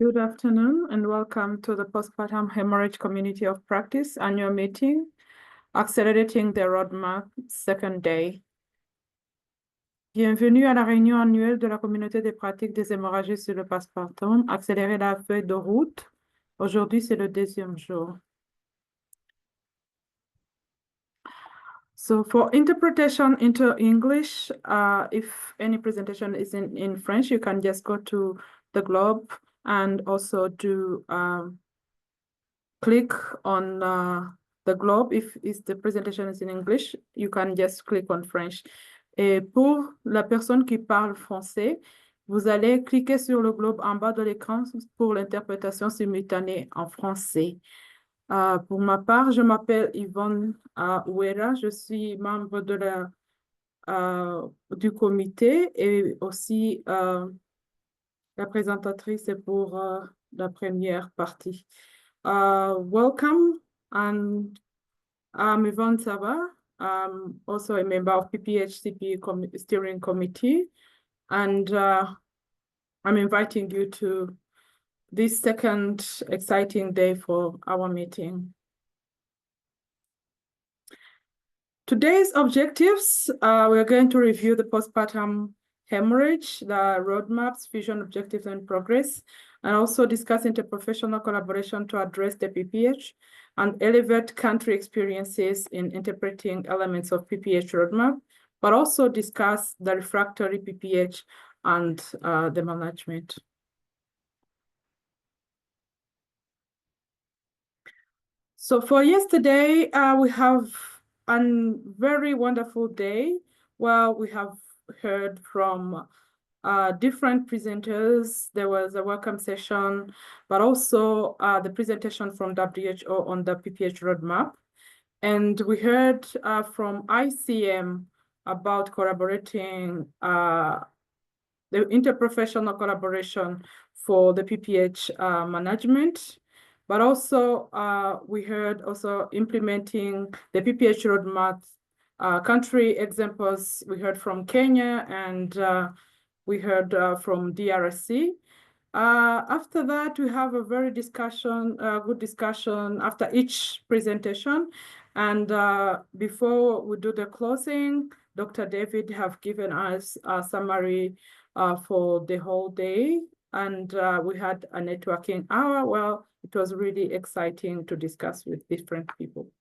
Good afternoon and welcome to the Postpartum Hemorrhage Community of Practice annual meeting, Accelerating the Roadmap, second day. Bienvenue à la réunion annuelle de la communauté des pratiques des hémorragies sur le Postpartum, accélérer la feuille de route. Aujourd'hui, c'est le deuxième jour. So for interpretation into English, if any presentation is in French, you can just go to the globe and also do click on the globe. If the presentation is in English, you can just click on French. Et pour la personne qui parle français, vous allez cliquer sur le globe en bas de l'écran pour l'interprétation simultanée en français. Pour ma part, je m'appelle Yvonne Ouera, je suis membre de du comité et aussi la présentatrice pour la première partie. Welcome, and I'm Yvonne Saba. I'm also a member of PPHCP steering committee, and I'm inviting you to this second exciting day for our meeting. Today's objectives, we're going to review the postpartum hemorrhage, the roadmaps, vision, objectives, and progress, and also discuss interprofessional collaboration to address the PPH and elevate country experiences in interpreting elements of PPH roadmap, but also discuss the refractory PPH and the management. So for yesterday, we have a very wonderful day where we have heard from different presenters. There was a welcome session, but also the presentation from WHO on the PPH roadmap. And we heard from ICM about collaborating, the interprofessional collaboration for the PPH management. But also, we heard also implementing the PPH roadmap country examples. We heard from Kenya and we heard from DRC. After that, we have a very good discussion after each presentation. And before we do the closing, Dr. David have given us a summary for the whole day. And we had a networking hour. Well, it was really exciting to discuss with different people.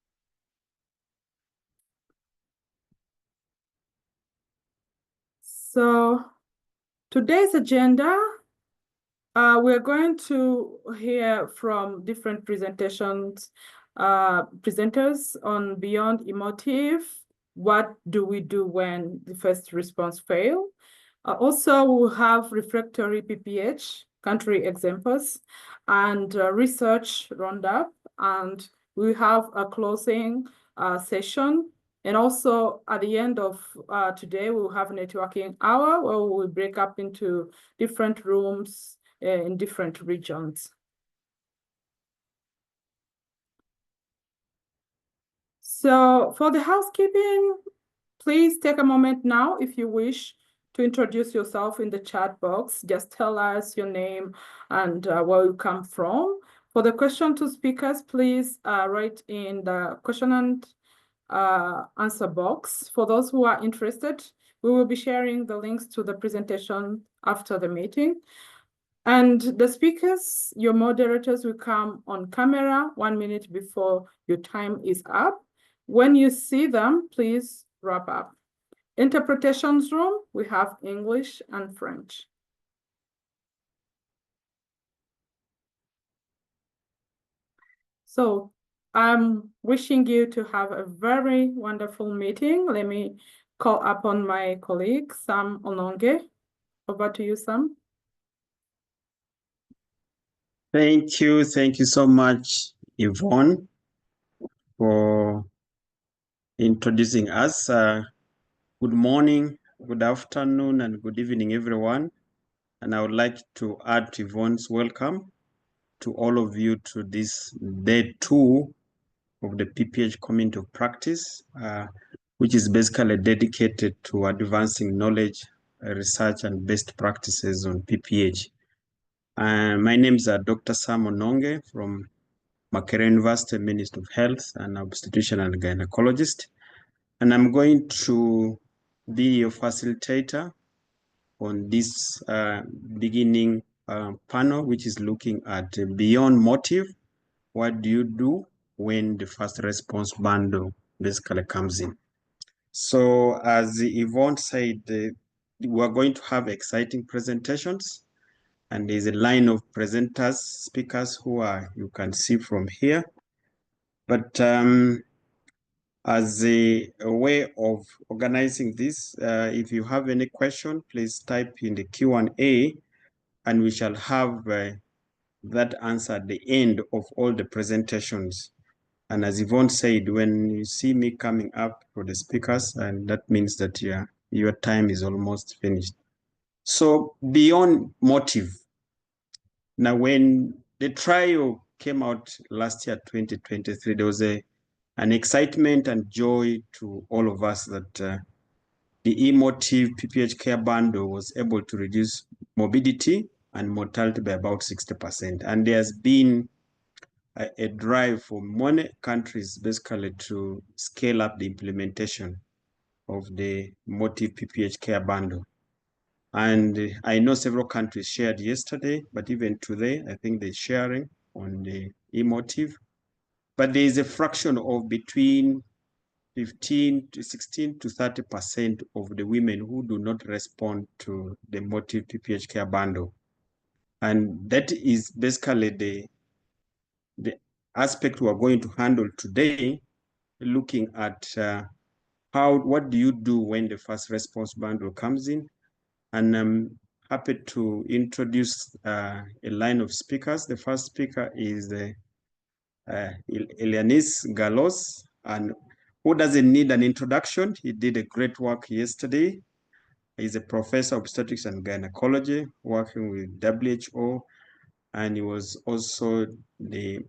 So today's agenda, we're going to hear from different presenters on Beyond Emotive. What do we do when the first response fails? Also, we'll have refractory PPH, country examples, and research roundup. And we have a closing session. And also at the end of today, we'll have a networking hour where we'll break up into different rooms in different regions. So for the housekeeping, please take a moment now if you wish to introduce yourself in the chat box. Just tell us your name and where you come from. For the question to speakers, please write in the question and answer box. For those who are interested, we will be sharing the links to the presentation after the meeting. And the speakers, your moderators will come on camera 1 minute before your time is up. When you see them, please wrap up. Interpretations room, we have English and French. So I'm wishing you to have a very wonderful meeting. Let me call upon my colleague, Sam Ononge. Over to you, Sam. Thank you so much, Yvonne, for introducing us. Good morning, good afternoon, and good evening, everyone. And I would like to add to Yvonne's welcome to all of you to this day 2 of the PPH Community of Practice, which is basically dedicated to advancing knowledge, research, and best practices on PPH. My name is Dr. Sam Ononge from Makerere University, Ministry of Health and Obstetrician and Gynecologist. And I'm going to be your facilitator on this beginning panel, which is looking at beyond motive. What do you do when the first response bundle basically comes in? So as Yvonne said, we're going to have exciting presentations, and there's a line of presenters, speakers who are, you can see from here. But as a way of organizing this, if you have any question, please type in the Q&A, and we shall have that answer at the end of all the presentations. And as Yvonne said, when you see me coming up for the speakers, and that means that your time is almost finished. So beyond motive. Now, when the trial came out last year, 2023, there was an excitement and joy to all of us that the emotive PPH care bundle was able to reduce morbidity and mortality by about 60%. And there has been a drive for many countries basically to scale up the implementation of the motive PPH care bundle. And I know several countries shared yesterday, but even today, I think they're sharing on the emotive. But there is a fraction of between 15 to 16 to 30% of the women who do not respond to the motive PPH care bundle. And that is basically the aspect we are going to handle today, looking at what do you do when the first response bundle comes in. And I'm happy to introduce a line of speakers. The first speaker is Elianis Galos, and who doesn't need an introduction. He did a great work yesterday. He's a professor of obstetrics and gynecology working with WHO, and he was also the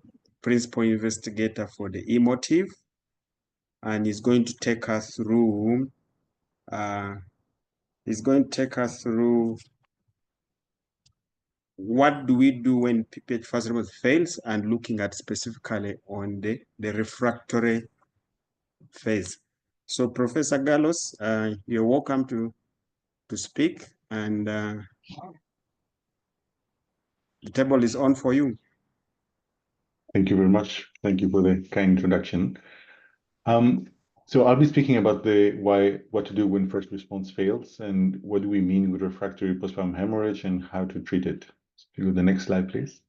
principal investigator for the emotive, and he's going to take us through what do we do when PPH first response fails, and looking at specifically on the refractory phase. So Professor Galos, you're welcome to speak, and the table is on for you. Thank you very much. Thank you for the kind introduction. So I'll be speaking about what to do when first response fails, and what do we mean with refractory postpartum hemorrhage and how to treat it. So if you go to the next slide, please.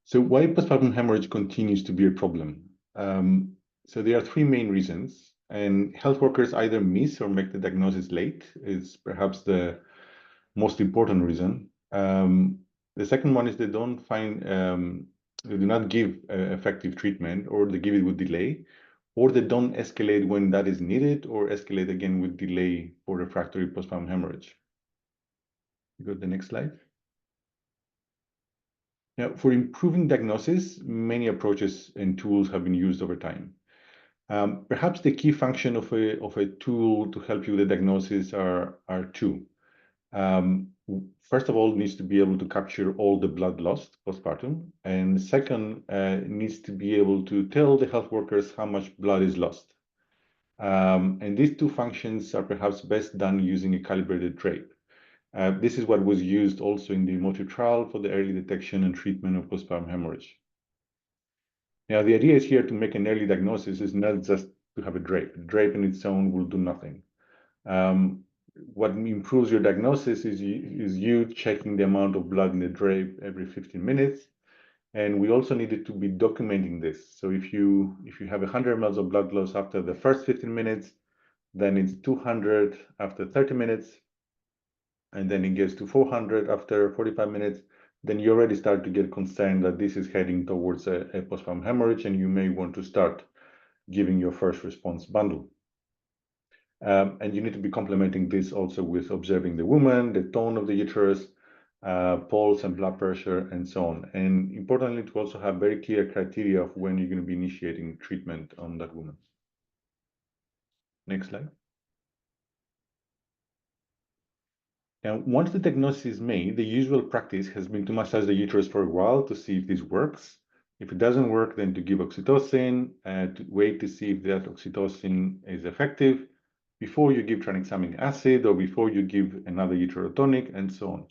So why postpartum hemorrhage continues to be a problem? So there are three main reasons, and health workers either miss or make the diagnosis late is perhaps the most important reason. The second one is they don't find, they do not give effective treatment, or they give it with delay, or they don't escalate when that is needed, or escalate again with delay for refractory postpartum hemorrhage. You go to the next slide. Now, for improving diagnosis, many approaches and tools have been used over time. Perhaps the key function of a tool to help you with the diagnosis are two. First of all, it needs to be able to capture all the blood lost postpartum. And second, it needs to be able to tell the health workers how much blood is lost. And these two functions are perhaps best done using a calibrated drape. This is what was used also in the emotive trial for the early detection and treatment of postpartum hemorrhage. Now, the idea is here to make an early diagnosis is not just to have a drape. A drape in its own will do nothing. What improves your diagnosis is you checking the amount of blood in the drape every 15 minutes. And we also needed to be documenting this. So if you have 100 mL of blood loss after the first 15 minutes, then it's 200 after 30 minutes, and then it gets to 400 after 45 minutes, then you already start to get concerned that this is heading towards a postpartum hemorrhage, and you may want to start giving your first response bundle. And you need to be complementing this also with observing the woman, the tone of the uterus, pulse and blood pressure, and so on. And importantly, to also have very clear criteria of when you're going to be initiating treatment on that woman. Next slide. And once the diagnosis is made, the usual practice has been to massage the uterus for a while to see if this works. If it doesn't work, then to give oxytocin, to wait to see if that oxytocin is effective before you give tranexamic acid or before you give another uterotonic, and so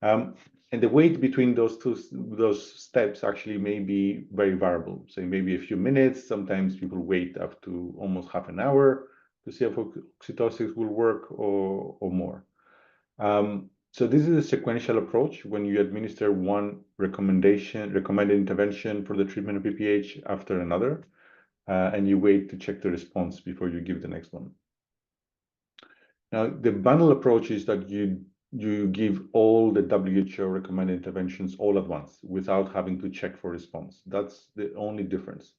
on. And the wait between those steps actually may be very variable. So maybe a few minutes. Sometimes people wait up to almost half an hour to see if oxytocin will work or more. So this is a sequential approach when you administer one recommended intervention for the treatment of BPH after another, and you wait to check the response before you give the next one. Now, the bundle approach is that you give all the WHO recommended interventions all at once without having to check for response. That's the only difference.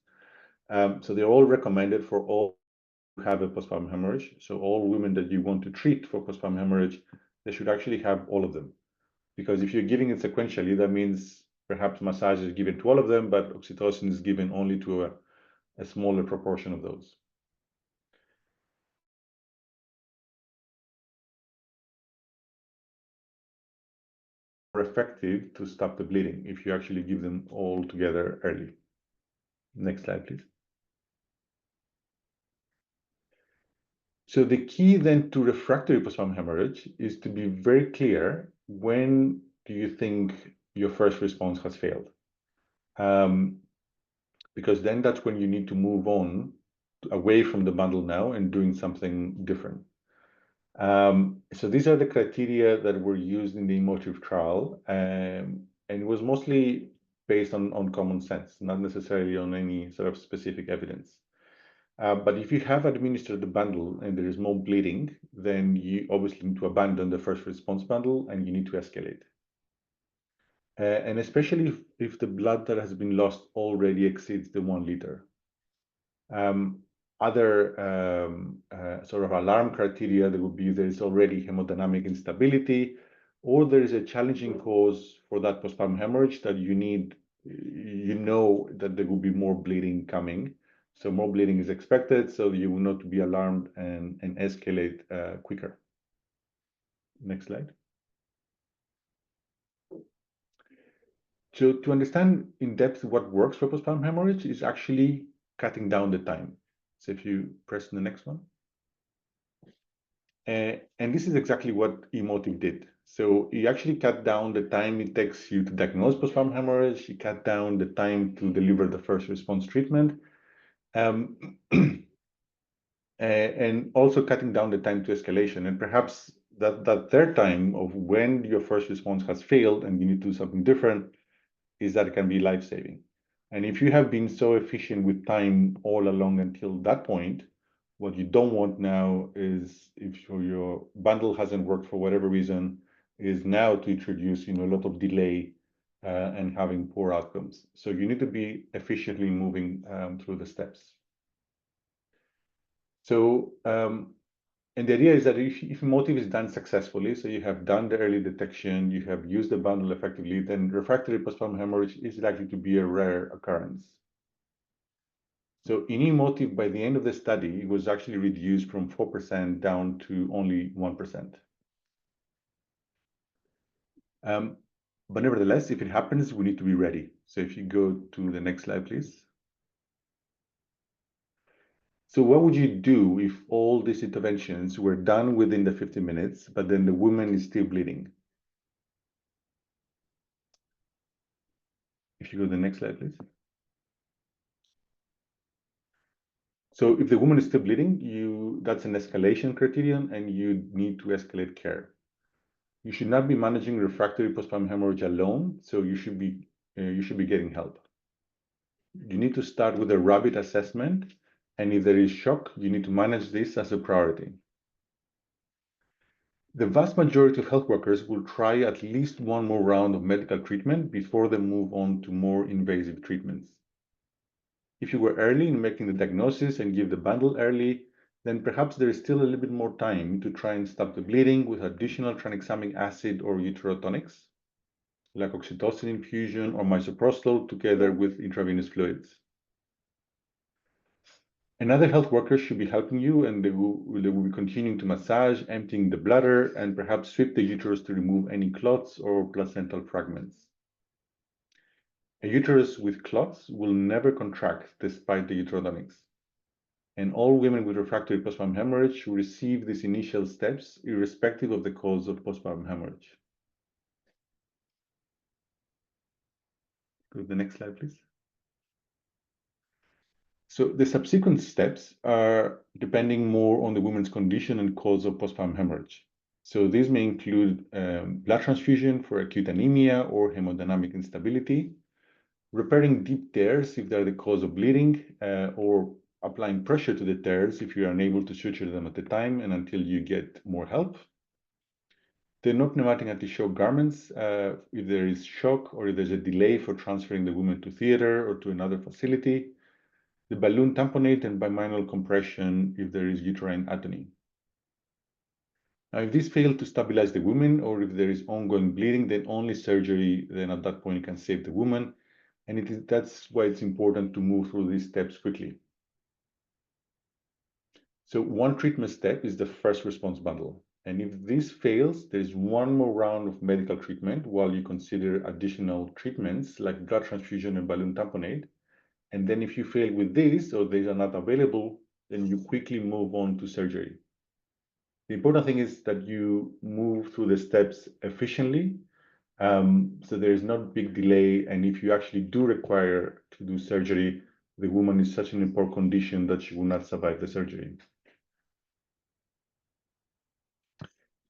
So they're all recommended for all who have a postpartum hemorrhage. So all women that you want to treat for postpartum hemorrhage, they should actually have all of them. Because if you're giving it sequentially, that means perhaps massage is given to all of them, but oxytocin is given only to a smaller proportion of those. More effective to stop the bleeding if you actually give them all together early. Next slide, please. So the key then to refractory postpartum hemorrhage is to be very clear, when do you think your first response has failed? Because then that's when you need to move on away from the bundle now and doing something different. So these are the criteria that were used in the Hemorrhage trial, and it was mostly based on common sense, not necessarily on any sort of specific evidence. But if you have administered the bundle and there is more bleeding, then you obviously need to abandon the first response bundle and you need to escalate. And especially if the blood that has been lost already exceeds the 1 liter. Other sort of alarm criteria that would be there is already hemodynamic instability, or there is a challenging cause for that postpartum hemorrhage that you know that there will be more bleeding coming. So more bleeding is expected, so you will not be alarmed and escalate quicker. Next slide. So to understand in depth what works for postpartum hemorrhage is actually cutting down the time. So if you press the next one. And this is exactly what Emotive did. So you actually cut down the time it takes you to diagnose postpartum hemorrhage, you cut down the time to deliver the first response treatment, and also cutting down the time to escalation. And perhaps that third time of when your first response has failed and you need to do something different is that it can be life-saving. And if you have been so efficient with time all along until that point, what you don't want now is, if your bundle hasn't worked for whatever reason, is now to introduce a lot of delay and having poor outcomes. So you need to be efficiently moving through the steps. So, and the idea is that if Emotive is done successfully, so you have done the early detection, you have used the bundle effectively, then refractory postpartum hemorrhage is likely to be a rare occurrence. So in Emotive, by the end of the study, it was actually reduced from 4% down to only 1%. But nevertheless, if it happens, we need to be ready. So if you go to the next slide, please. So what would you do if all these interventions were done within the 50 minutes, but then the woman is still bleeding? If you go to the next slide, please. So if the woman is still bleeding, that's an escalation criterion, and you need to escalate care. You should not be managing refractory postpartum hemorrhage alone, so you should be getting help. You need to start with a rapid assessment, and if there is shock, you need to manage this as a priority. The vast majority of health workers will try at least one more round of medical treatment before they move on to more invasive treatments. If you were early in making the diagnosis and give the bundle early, then perhaps there is still a little bit more time to try and stop the bleeding with additional tranexamic acid or uterotonics, like oxytocin infusion or misoprostol together with intravenous fluids. Another health worker should be helping you, and they will be continuing to massage, emptying the bladder, and perhaps sweep the uterus to remove any clots or placental fragments. A uterus with clots will never contract despite the uterotomies. And all women with refractory postpartum hemorrhage should receive these initial steps irrespective of the cause of postpartum hemorrhage. Go to the next slide, please. So the subsequent steps are depending more on the woman's condition and cause of postpartum hemorrhage. So these may include blood transfusion for acute anemia or hemodynamic instability, repairing deep tears if they're the cause of bleeding, or applying pressure to the tears if you are unable to suture them at the time and until you get more help. The non-pneumatic anti-shock garments, if there is shock or if there's a delay for transferring the woman to theater or to another facility. The balloon tamponade and bimanual compression if there is uterine atony. Now, if this fails to stabilize the woman or if there is ongoing bleeding, then only surgery, then at that point can save the woman. And that's why it's important to move through these steps quickly. So one treatment step is the first response bundle. And if this fails, there's one more round of medical treatment while you consider additional treatments like blood transfusion and balloon tamponade. And then if you fail with this or these are not available, then you quickly move on to surgery. The important thing is that you move through the steps efficiently, so there is not big delay. And if you actually do require to do surgery, the woman is such an poor condition that she will not survive the surgery.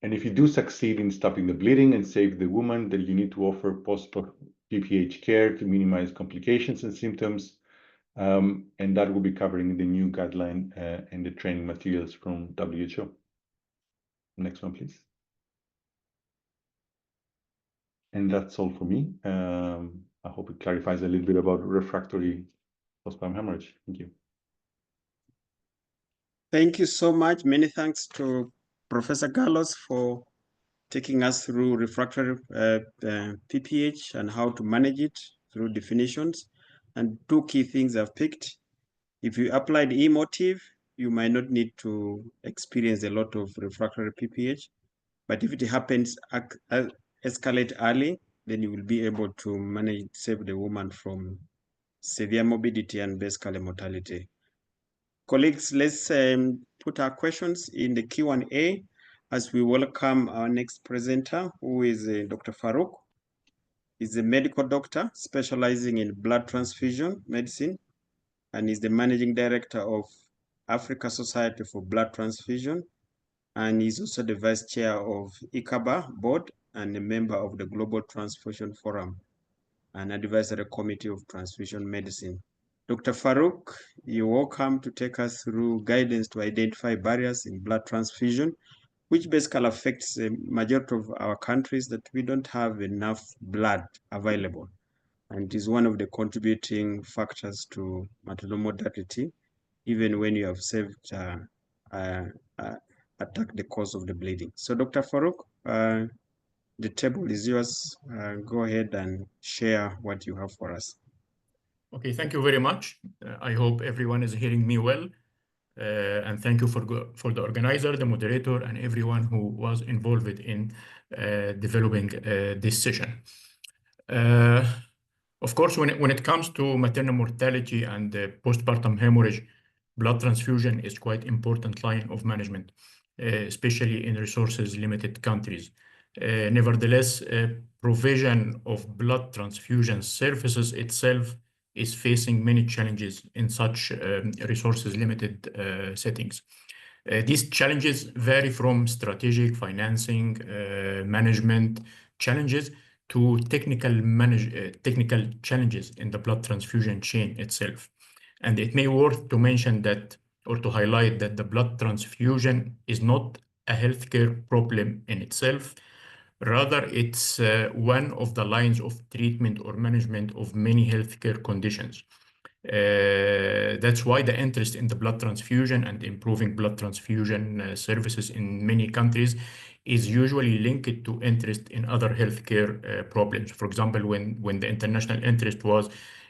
And if you do succeed in stopping the bleeding and save the woman, then you need to offer post-PPH care to minimize complications and symptoms. And that will be covering in the new guideline and the training materials from WHO. Next one, please. And that's all for me. I hope it clarifies a little bit about refractory postpartum hemorrhage. Thank you. Thank you so much. Many thanks to Professor Carlos for taking us through refractory PPH and how to manage it through definitions. And two key things I've picked. If you applied emotive, you might not need to experience a lot of refractory PPH. But if it happens, escalate early, then you will be able to manage, save the woman from severe morbidity and basically mortality. Colleagues, let's put our questions in the Q&A as we welcome our next presenter, who is Dr. Farouk. He's a medical doctor specializing in blood transfusion medicine, and is the managing director of Africa Society for Blood Transfusion, and he's also the vice chair of ICABA board and a member of the Global Transfusion Forum and advisory committee of transfusion medicine. Dr. Farouk, you're welcome to take us through guidance to identify barriers in blood transfusion, which basically affects the majority of our countries that we don't have enough blood available, and is one of the contributing factors to maternal mortality, even when you have saved attack the cause of the bleeding. So Dr. Farouk, the table is yours. Go ahead and share what you have for us. Okay, thank you very much. I hope everyone is hearing me well. And thank you for the organizer, the moderator, and everyone who was involved in developing this session. Of course, when it comes to maternal mortality and postpartum hemorrhage, blood transfusion is quite important line of management, especially in resources-limited countries. Nevertheless, provision of blood transfusion services itself is facing many challenges in such resources-limited settings. These challenges vary from strategic financing, management challenges to technical challenges in the blood transfusion chain itself. And it may be worth to mention that, or to highlight that the blood transfusion is not a healthcare problem in itself. Rather, it's one of the lines of treatment or management of many healthcare conditions. That's why the interest in the blood transfusion and improving blood transfusion services in many countries is usually linked to interest in other healthcare problems. For example, when the international interest was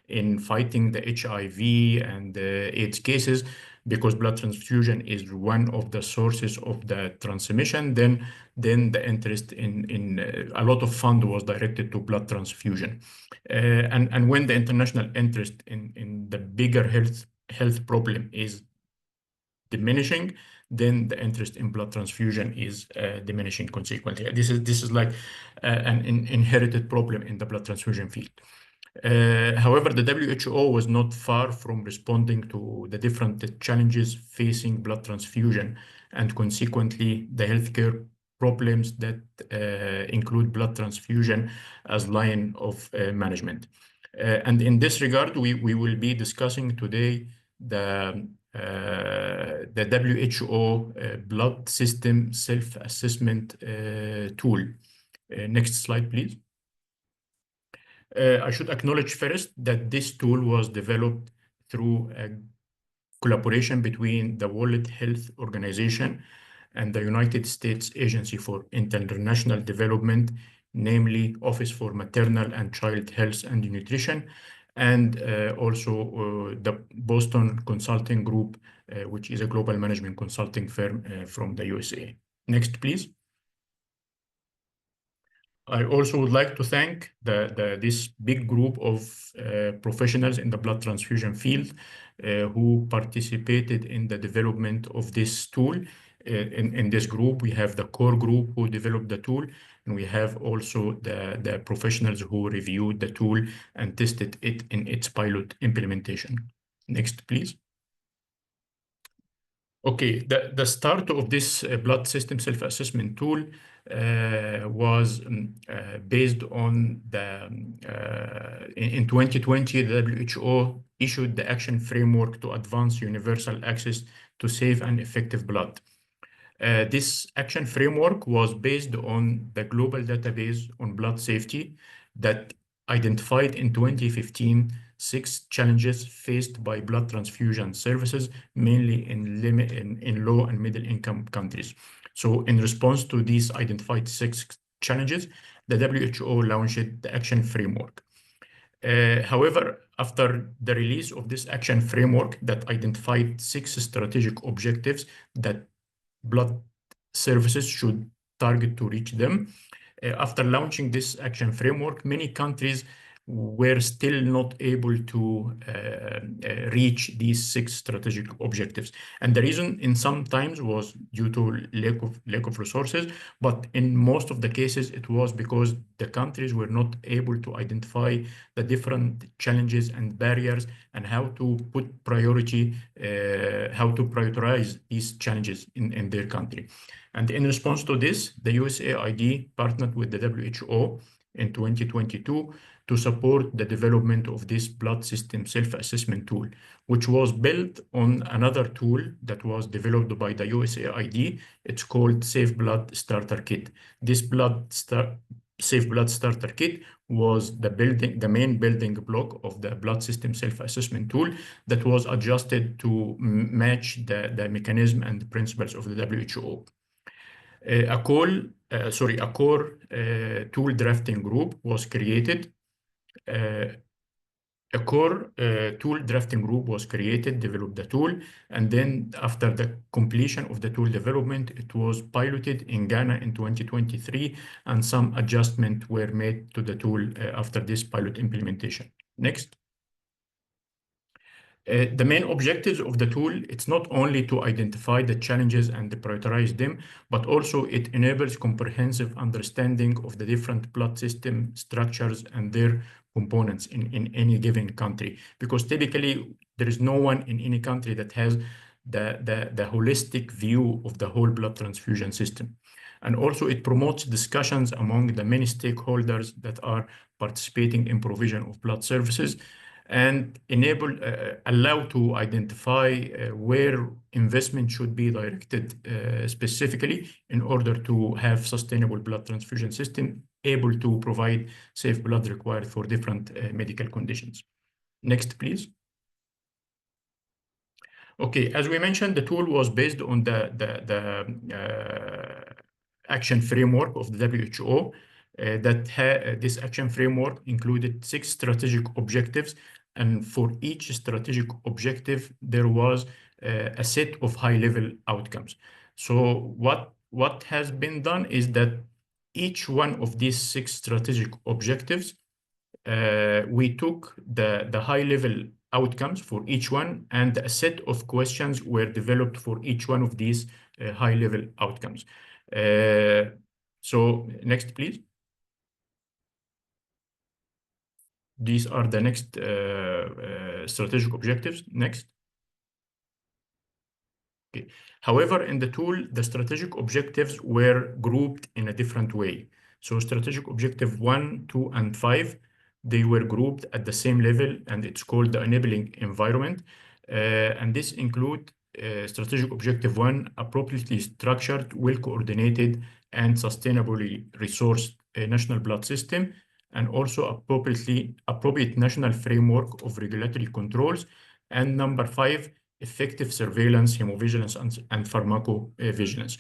in fighting the HIV and AIDS cases, because blood transfusion is one of the sources of the transmission, then the interest in a lot of fund was directed to blood transfusion. And when the international interest in the bigger health problem is diminishing, then the interest in blood transfusion is diminishing consequently. This is like an inherited problem in the blood transfusion field. However, the WHO was not far from responding to the different challenges facing blood transfusion and consequently the healthcare problems that include blood transfusion as line of management. And in this regard, we will be discussing today the WHO blood system self-assessment tool. Next slide, please. I should acknowledge first that this tool was developed through a collaboration between the World Health Organization and the United States Agency for International Development, namely Office for Maternal and Child Health and Nutrition, and also the Boston Consulting Group, which is a global management consulting firm from the USA. Next, please. I also would like to thank this big group of professionals in the blood transfusion field who participated in the development of this tool. In this group, we have the core group who developed the tool, and we have also the professionals who reviewed the tool and tested it in its pilot implementation. Next, please. Okay, the start of this blood system self-assessment tool was based on in 2020, the WHO issued the action framework to advance universal access to safe and effective blood. This action framework was based on the global database on blood safety that identified in 2015 6 challenges faced by blood transfusion services, mainly in low and middle income countries. So in response to these identified 6 challenges, the WHO launched the action framework. However, after the release of this action framework that identified 6 strategic objectives that blood services should target to reach them, after launching this action framework, many countries were still not able to reach these 6 strategic objectives. And the reason in some times was due to lack of resources, but in most of the cases it was because the countries were not able to identify the different challenges and barriers and how to put priority, how to prioritize these challenges in their country. And in response to this, the USAID partnered with the WHO in 2022 to support the development of this blood system self-assessment tool, which was built on another tool that was developed by the USAID. It's called Safe Blood Starter Kit. This Safe Blood Starter Kit was the main building block of the blood system self-assessment tool that was adjusted to match the mechanism and the principles of the WHO. A core tool drafting group was created. A core tool drafting group was created, developed the tool, and then after the completion of the tool development, it was piloted in Ghana in 2023, and some adjustments were made to the tool after this pilot implementation. Next. The main objectives of the tool, it's not only to identify the challenges and to prioritize them, but also it enables comprehensive understanding of the different blood system structures and their components in any given country. Because typically there is no one in any country that has the holistic view of the whole blood transfusion system. And also it promotes discussions among the many stakeholders that are participating in provision of blood services, and allow to identify where investment should be directed specifically in order to have sustainable blood transfusion system able to provide safe blood required for different medical conditions. Next, please. Okay, as we mentioned, the tool was based on the action framework of the WHO. This action framework included 6 strategic objectives, and for each strategic objective, there was a set of high-level outcomes. So what has been done is that each one of these 6 strategic objectives, we took the high-level outcomes for each one, and a set of questions were developed for each one of these high-level outcomes. So next, please. These are the next strategic objectives. Next. Okay. However, in the tool, the strategic objectives were grouped in a different way. So strategic objective 1, 2, and 5, they were grouped at the same level, and it's called the enabling environment. And this include strategic objective 1, appropriately structured, well-coordinated, and sustainably resourced national blood system, and also appropriate national framework of regulatory controls. And number 5, effective surveillance, hemovigilance, and pharmacovigilance.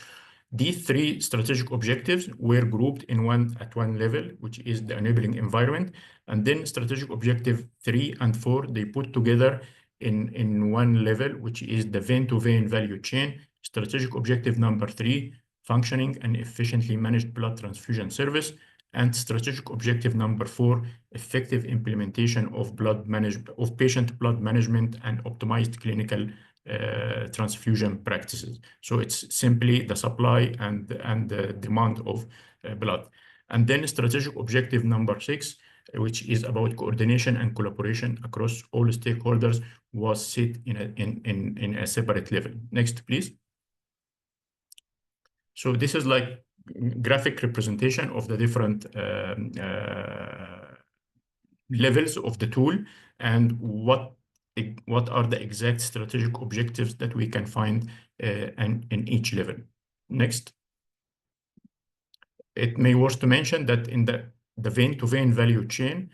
These 3 strategic objectives were grouped at one level, which is the enabling environment. And then strategic objective 3 and 4, they put together in one level, which is the vein-to-vein value chain. Strategic objective number 3, functioning and efficiently managed blood transfusion service. And strategic objective number 4, effective implementation of patient blood management and optimized clinical transfusion practices. So it's simply the supply and the demand of blood. And then strategic objective number 6, which is about coordination and collaboration across all stakeholders, was set in a separate level. Next, please. So this is like graphic representation of the different levels of the tool and what are the exact strategic objectives that we can find in each level. Next. It may worth to mention that in the vein-to-vein value chain,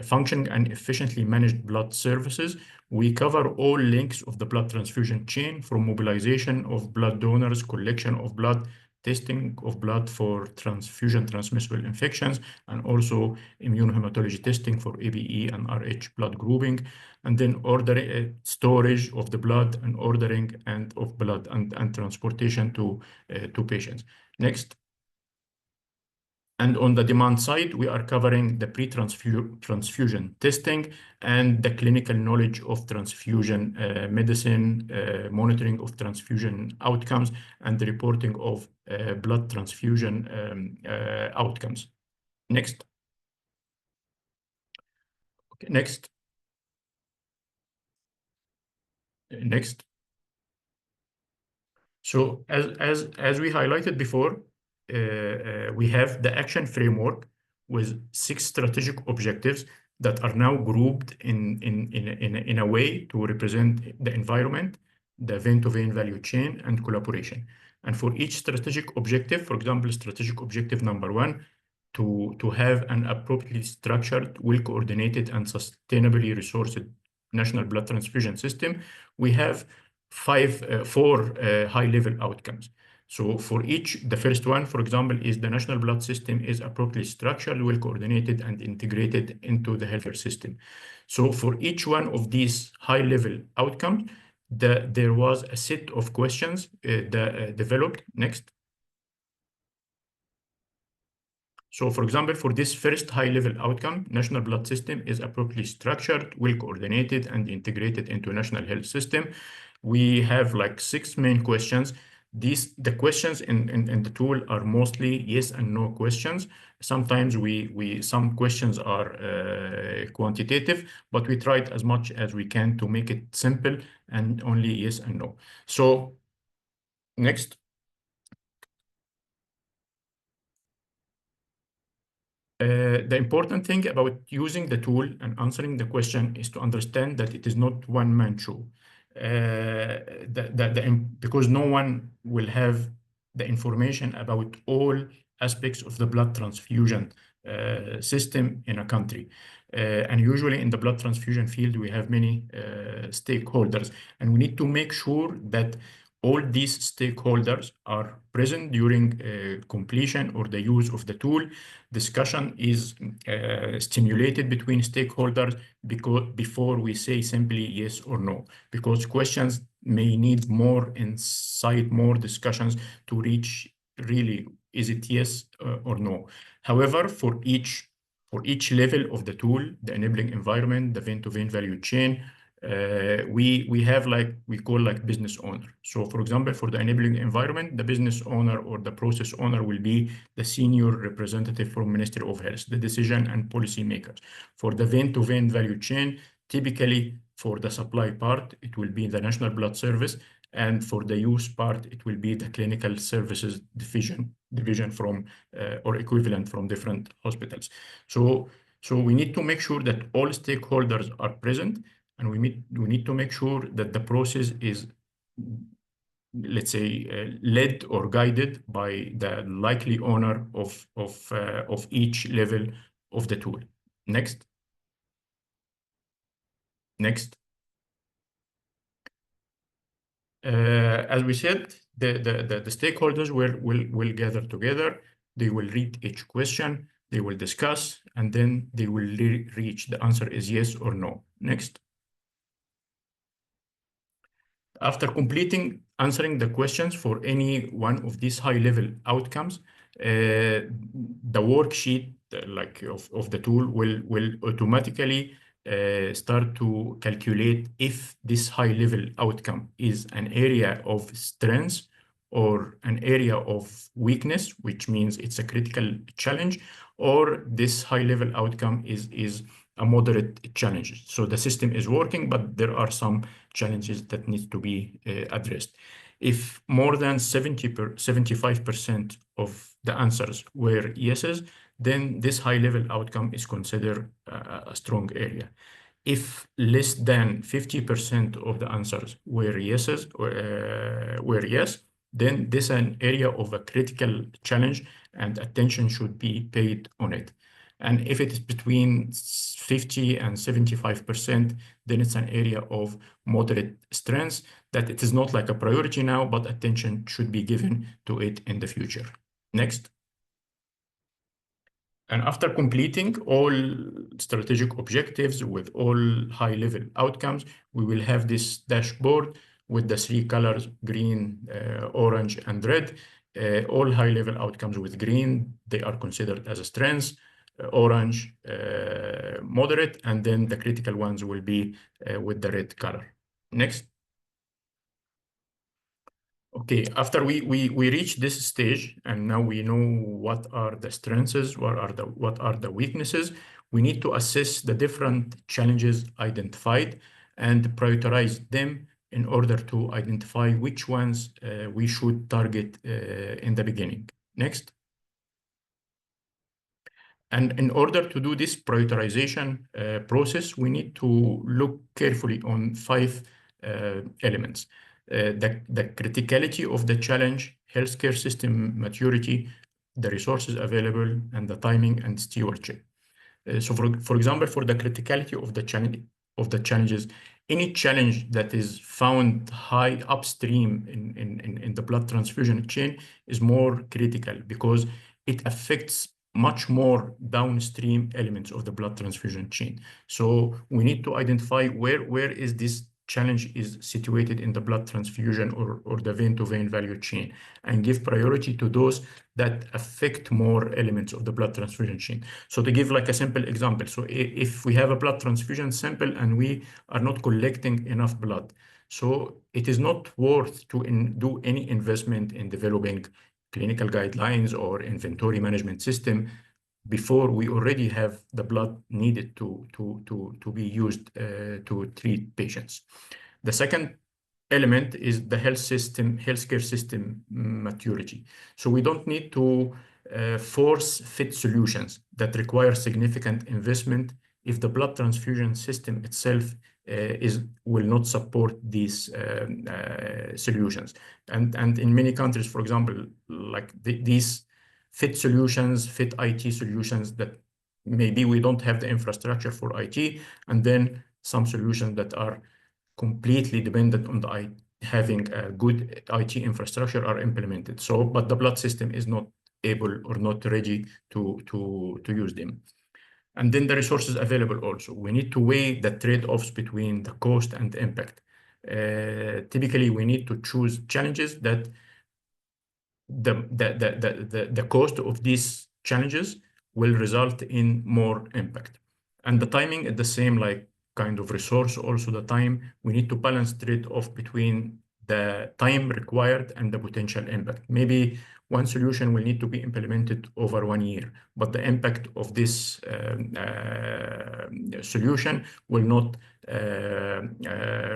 functioning and efficiently managed blood services, we cover all links of the blood transfusion chain, from mobilization of blood donors, collection of blood, testing of blood for transfusion transmissible infections, and also immunohematology testing for ABE and RH blood grouping, and then storage of the blood and ordering of blood and transportation to patients. Next. And on the demand side, we are covering the pre-transfusion testing and the clinical knowledge of transfusion medicine, monitoring of transfusion outcomes, and the reporting of blood transfusion outcomes. Next. Okay, next. Next. So as we highlighted before, we have the action framework with 6 strategic objectives that are now grouped in a way to represent the environment, the vein-to-vein value chain, and collaboration. And for each strategic objective, for example, strategic objective number 1, to have an appropriately structured, well-coordinated, and sustainably resourced national blood transfusion system, we have 4 high-level outcomes. So for each, the first one, for example, is the national blood system is appropriately structured, well coordinated, and integrated into the healthcare system. So for each one of these high-level outcomes, there was a set of questions developed. Next. So for example, for this first high-level outcome, national blood system is appropriately structured, well coordinated, and integrated into national health system. We have like 6 main questions. The questions in the tool are mostly yes and no questions. Sometimes some questions are quantitative, but we tried as much as we can to make it simple and only yes and no. So next. The important thing about using the tool and answering the question is to understand that it is not one-man show. Because no one will have the information about all aspects of the blood transfusion system in a country. And usually in the blood transfusion field, we have many stakeholders, and we need to make sure that all these stakeholders are present during completion or the use of the tool. Discussion is stimulated between stakeholders before we say simply yes or no, because questions may need more insight, more discussions to reach really, is it yes or no? However, for each level of the tool, the enabling environment, the vein-to-vein value chain, we have we call business owner. So for example, for the enabling environment, the business owner or the process owner will be the senior representative from Ministry of Health, the decision and policy makers. For the vein-to-vein value chain, typically for the supply part, it will be the National Blood Service, and for the use part, it will be the clinical services division from or equivalent from different hospitals. So we need to make sure that all stakeholders are present, and we need to make sure that the process is, let's say, led or guided by the likely owner of each level of the tool. Next. As we said, the stakeholders will gather together. They will read each question. They will discuss, and then they will reach the answer is yes or no. Next. After answering the questions for any one of these high-level outcomes, the worksheet of the tool will automatically start to calculate if this high-level outcome is an area of strength or an area of weakness, which means it's a critical challenge, or this high-level outcome is a moderate challenge. So the system is working, but there are some challenges that need to be addressed. If more than 75% of the answers were yeses, then this high-level outcome is considered a strong area. If less than 50% of the answers were yeses, were yes, then this is an area of a critical challenge and attention should be paid on it. And if it is between 50 and 75%, then it's an area of moderate strength that it is not like a priority now, but attention should be given to it in the future. Next. And after completing all strategic objectives with all high-level outcomes, we will have this dashboard with the three colors, green, orange, and red. All high-level outcomes with green, they are considered as a strength, orange, moderate, and then the critical ones will be with the red color. Next. Okay, after we reach this stage, and now we know what are the strengths, what are the weaknesses, we need to assess the different challenges identified and prioritize them in order to identify which ones we should target in the beginning. Next. And in order to do this prioritization process, we need to look carefully on 5 elements. The criticality of the challenge, healthcare system maturity, the resources available, and the timing and stewardship. So for example, for the criticality of the challenges, any challenge that is found high upstream in the blood transfusion chain is more critical because it affects much more downstream elements of the blood transfusion chain. So we need to identify where is this challenge is situated in the blood transfusion or the vein-to-vein value chain, and give priority to those that affect more elements of the blood transfusion chain. So to give like a simple example, so if we have a blood transfusion sample and we are not collecting enough blood, so it is not worth to do any investment in developing clinical guidelines or inventory management system before we already have the blood needed to be used to treat patients. The second element is the healthcare system maturity. So we don't need to force fit solutions that require significant investment if the blood transfusion system itself will not support these solutions. And in many countries, for example, like these fit solutions, fit IT solutions that maybe we don't have the infrastructure for IT, and then some solutions that are completely dependent on having a good IT infrastructure are implemented. So, but the blood system is not able or not ready to use them. And then the resources available also. We need to weigh the trade-offs between the cost and the impact. typically we need to choose challenges that the cost of these challenges will result in more impact. And the timing is the same, like kind of resource, also the time. We need to balance trade-off between the time required and the potential impact. Maybe one solution will need to be implemented over 1 year, but the impact of this solution will not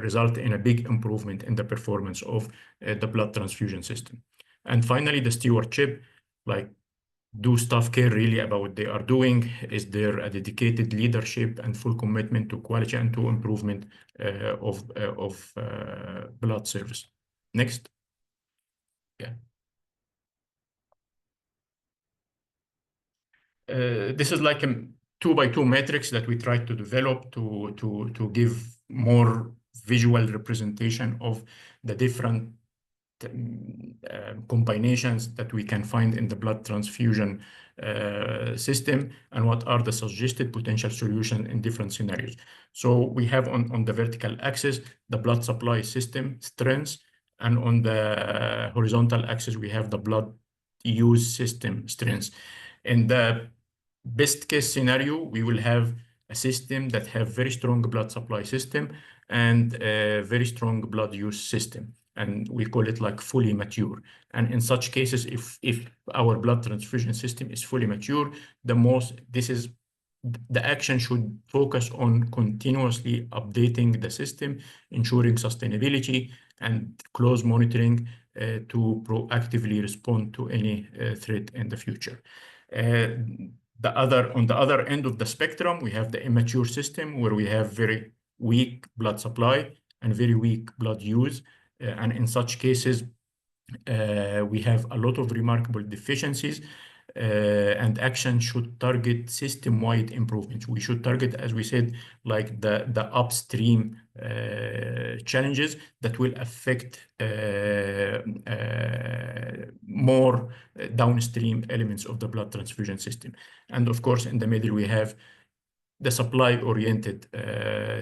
result in a big improvement in the performance of the blood transfusion system. And finally, the stewardship, like, do staff care really about what they are doing? Is there a dedicated leadership and full commitment to quality and to improvement of blood service? Next. Yeah. This is like a 2x2 matrix that we try to develop to give more visual representation of the different combinations that we can find in the blood transfusion system and what are the suggested potential solutions in different scenarios. So we have on the vertical axis the blood supply system strengths, and on the horizontal axis we have the blood use system strengths. In the best case scenario, we will have a system that have very strong blood supply system and a very strong blood use system, and we call it like fully mature. And in such cases, if our blood transfusion system is fully mature, the action should focus on continuously updating the system, ensuring sustainability and close monitoring to proactively respond to any threat in the future. On the other end of the spectrum, we have the immature system where we have very weak blood supply and very weak blood use. And in such cases, we have a lot of remarkable deficiencies, and action should target system-wide improvements. We should target, as we said, like the upstream challenges that will affect more downstream elements of the blood transfusion system. And of course, in the middle, we have the supply-oriented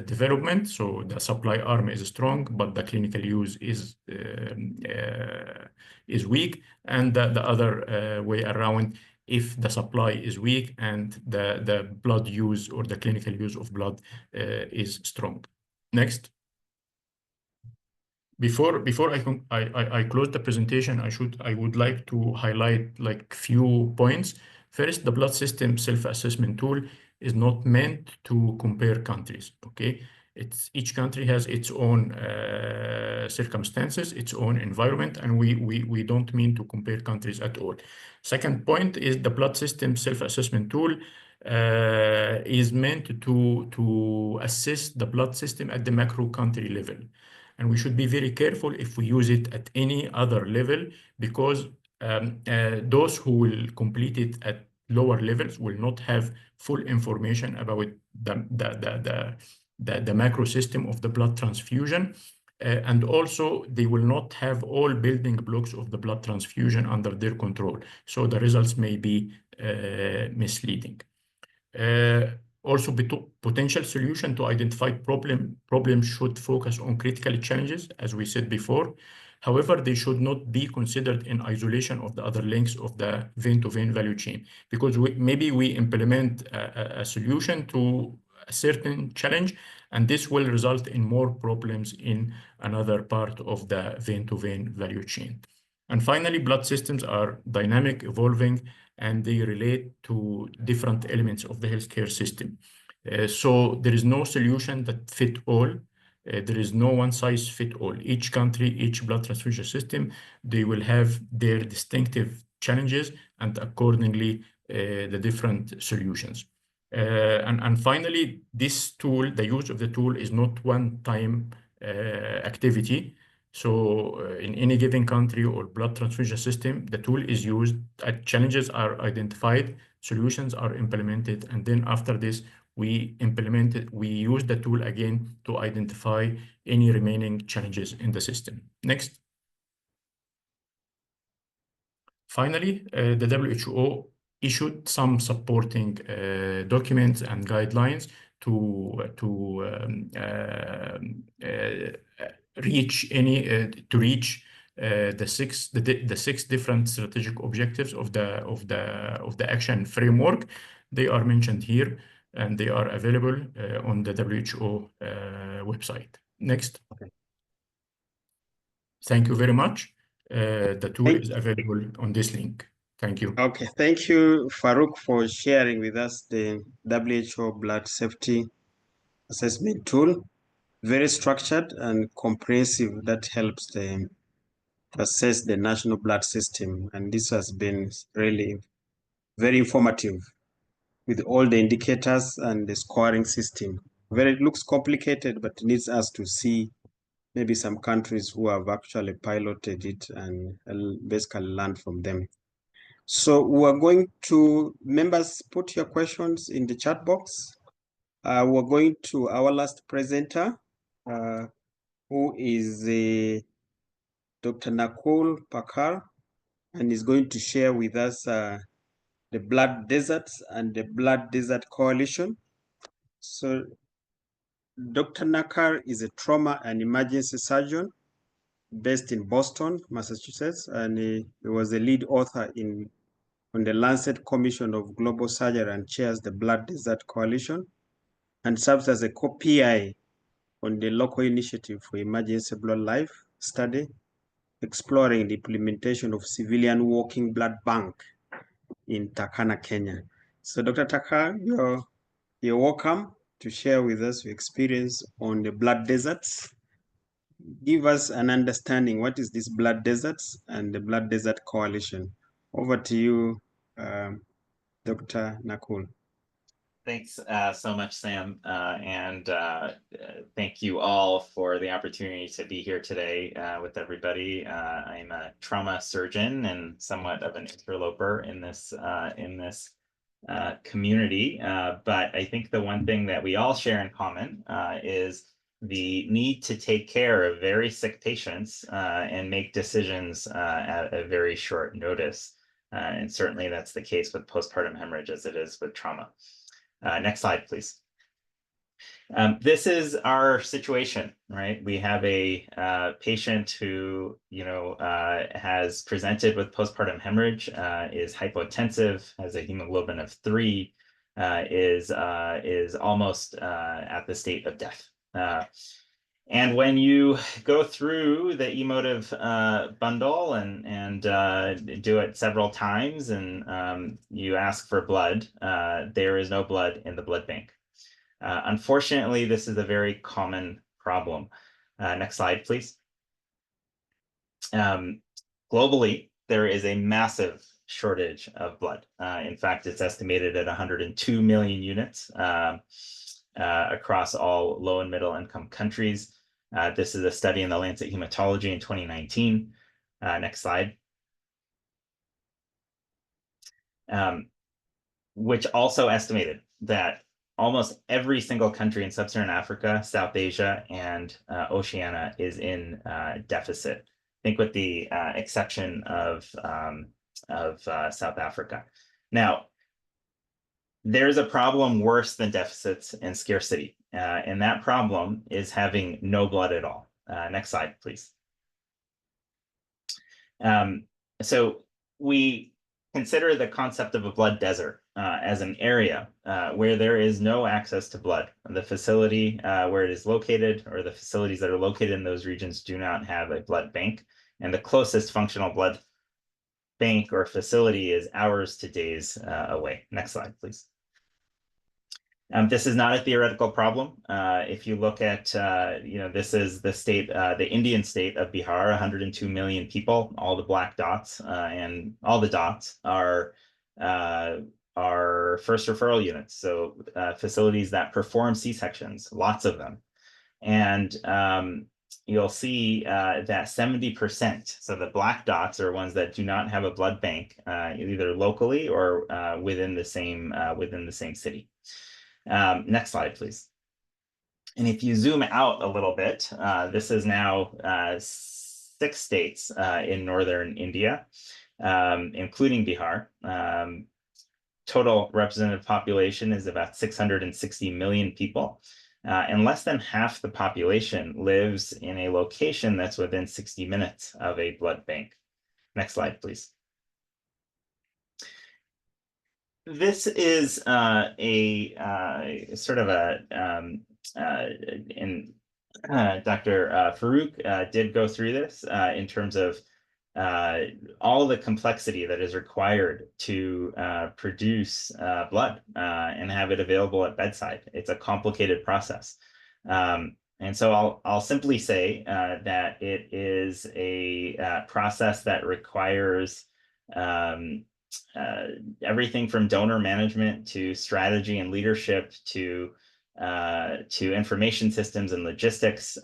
development. So the supply arm is strong, but the clinical use is weak. And the other way around, if the supply is weak and the blood use or the clinical use of blood is strong. Next. Before I close the presentation, I would like to highlight like few points. First, the blood system self-assessment tool is not meant to compare countries, okay? Each country has its own circumstances, its own environment, and we don't mean to compare countries at all. Second point is the blood system self-assessment tool is meant to assess the blood system at the macro country level. And we should be very careful if we use it at any other level, because those who will complete it at lower levels will not have full information about the macro system of the blood transfusion. And also, they will not have all building blocks of the blood transfusion under their control. So the results may be misleading. Also, potential solution to identify problems should focus on critical challenges, as we said before. However, they should not be considered in isolation of the other links of the vein-to-vein value chain, because maybe we implement a solution to a certain challenge, and this will result in more problems in another part of the vein-to-vein value chain. And finally, blood systems are dynamic, evolving, and they relate to different elements of the healthcare system. So there is no solution that fit all. There is no one size fit all. Each country, each blood transfusion system, they will have their distinctive challenges and accordingly the different solutions. And finally, this tool, the use of the tool is not one-time activity. So in any given country or blood transfusion system, the tool is used, challenges are identified, solutions are implemented, and then after this, we use the tool again to identify any remaining challenges in the system. Next. Finally, the WHO issued some supporting documents and guidelines to reach the six different strategic objectives of the action framework. They are mentioned here, and they are available on the WHO website. Next. Okay. Thank you very much. The tool is available on this link. Thank you. Okay, thank you, Farouk, for sharing with us the WHO blood safety assessment tool. Very structured and comprehensive, that helps to assess the national blood system. And this has been really very informative with all the indicators and the scoring system. It looks complicated, but needs us to see maybe some countries who have actually piloted it and basically learned from them. So we're going to, members, put your questions in the chat box. We're going to our last presenter, who is Dr. Nakul Pakar, and is going to share with us the Blood Deserts and the Blood Desert Coalition. So Dr. Nakar is a trauma and emergency surgeon based in Boston, Massachusetts, and he was the lead author on the Lancet Commission of Global Surgery and chairs the Blood Desert Coalition, and serves as a co-PI on the local initiative for emergency blood life study, exploring the implementation of civilian walking blood bank in Turkana, Kenya. So Dr. Takar, you're welcome to share with us your experience on the blood deserts. Give us an understanding, what is this blood deserts and the Blood Desert Coalition? Over to you, Dr. Nakul. Thanks so much, Sam, and thank you all for the opportunity to be here today with everybody. I'm a trauma surgeon and somewhat of an interloper in this community, but I think the one thing that we all share in common is the need to take care of very sick patients and make decisions at a very short notice. And certainly that's the case with postpartum hemorrhage as it is with trauma. Next slide, please. This is our situation, right? We have a patient who, has presented with postpartum hemorrhage, is hypotensive, has a hemoglobin of 3, is almost at the state of death. And when you go through the emotive bundle and do it several times and you ask for blood, there is no blood in the blood bank. Unfortunately, this is a very common problem. Next slide, please. Globally, there is a massive shortage of blood. In fact, it's estimated at 102 million units across all low and middle income countries. This is a study in the Lancet Hematology in 2019. Next slide. Which also estimated that almost every single country in Sub-Saharan Africa, South Asia, and Oceania is in deficit. I think with the exception of South Africa. Now, there's a problem worse than deficits and scarcity, and that problem is having no blood at all. Next slide, please. So we consider the concept of a blood desert as an area where there is no access to blood. The facility where it is located, or the facilities that are located in those regions, do not have a blood bank, and the closest functional blood bank or facility is hours to days away. Next slide, please. This is not a theoretical problem. If you look at, this is the state, the Indian state of Bihar, 102 million people. All the black dots and all the dots are first referral units. So facilities that perform C-sections, lots of them. And you'll see that 70%, so the black dots are ones that do not have a blood bank, either locally or within the same city. Next slide, please. And if you zoom out a little bit, this is now 6 states in northern India, including Bihar. Total representative population is about 660 million people. and less than half the population lives in a location that's within 60 minutes of a blood bank. Next slide, please. This is a sort of a, Dr. Farouk did go through this in terms of all the complexity that is required to produce blood and have it available at bedside. It's a complicated process. And so I'll simply say that it is a process that requires everything from donor management to strategy and leadership to information systems and logistics,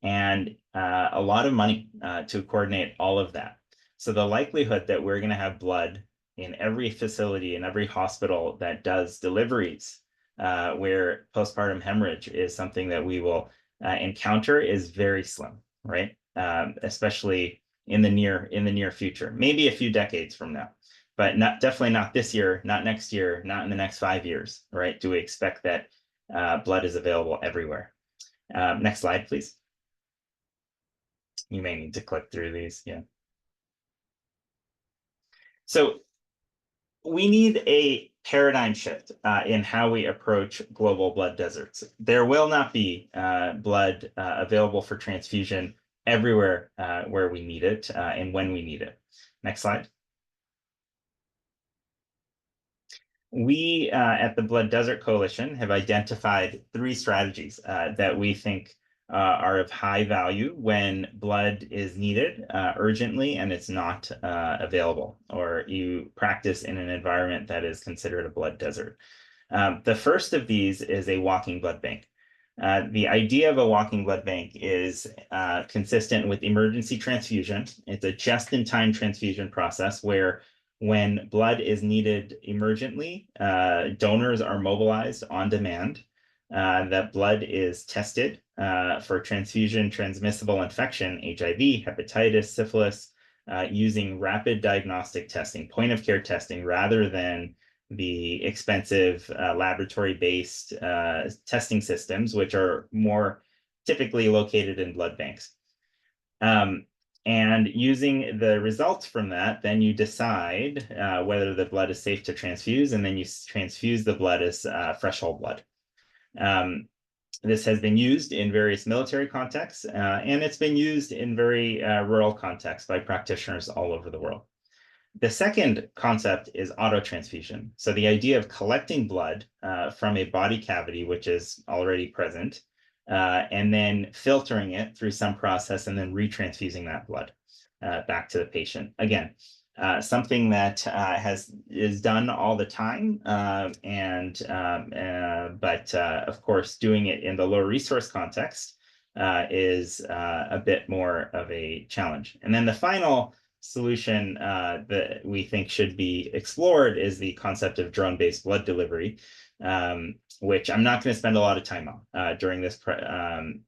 and a lot of money to coordinate all of that. So the likelihood that we're going to have blood in every facility, in every hospital that does deliveries where postpartum hemorrhage is something that we will encounter is very slim, right? Especially in the near future, maybe a few decades from now, but definitely not this year, not next year, not in the next 5 years, right? Do we expect that blood is available everywhere? Next slide, please. You may need to click through these, yeah. So we need a paradigm shift in how we approach global blood deserts. There will not be blood available for transfusion everywhere where we need it and when we need it. Next slide. We at the Blood Desert Coalition have identified 3 strategies that we think are of high value when blood is needed urgently and it's not available, or you practice in an environment that is considered a blood desert. The first of these is a walking blood bank. The idea of a walking blood bank is consistent with emergency transfusion. It's a just-in-time transfusion process where when blood is needed emergently, donors are mobilized on demand. That blood is tested for transfusion transmissible infection, HIV, hepatitis, syphilis, using rapid diagnostic testing, point of care testing, rather than the expensive laboratory-based testing systems, which are more typically located in blood banks. And using the results from that, then you decide whether the blood is safe to transfuse, and then you transfuse the blood as fresh whole blood. This has been used in various military contexts, and it's been used in very rural contexts by practitioners all over the world. The second concept is autotransfusion. So the idea of collecting blood from a body cavity, which is already present, and then filtering it through some process and then retransfusing that blood back to the patient. Again, something that is done all the time, but of course, doing it in the low resource context is a bit more of a challenge. And then the final solution that we think should be explored is the concept of drone-based blood delivery, which I'm not going to spend a lot of time on during this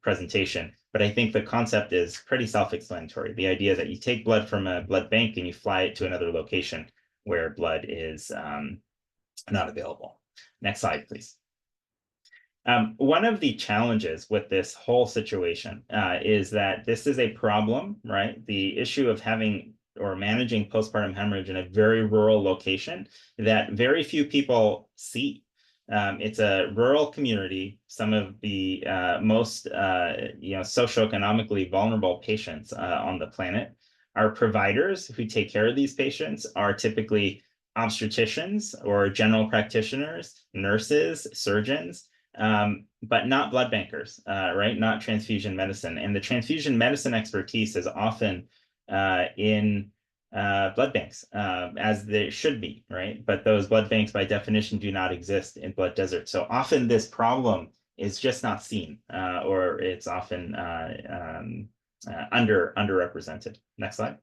presentation, but I think the concept is pretty self-explanatory. The idea that you take blood from a blood bank and you fly it to another location where blood is not available. Next slide, please. One of the challenges with this whole situation is that this is a problem, right? The issue of having or managing postpartum hemorrhage in a very rural location that very few people see. It's a rural community. Some of the most socioeconomically vulnerable patients on the planet. Our providers who take care of these patients are typically obstetricians or general practitioners, nurses, surgeons, but not blood bankers, right? Not transfusion medicine. And the transfusion medicine expertise is often in blood banks, as they should be, right? But those blood banks by definition do not exist in blood deserts. So often this problem is just not seen, or it's often underrepresented. Next slide.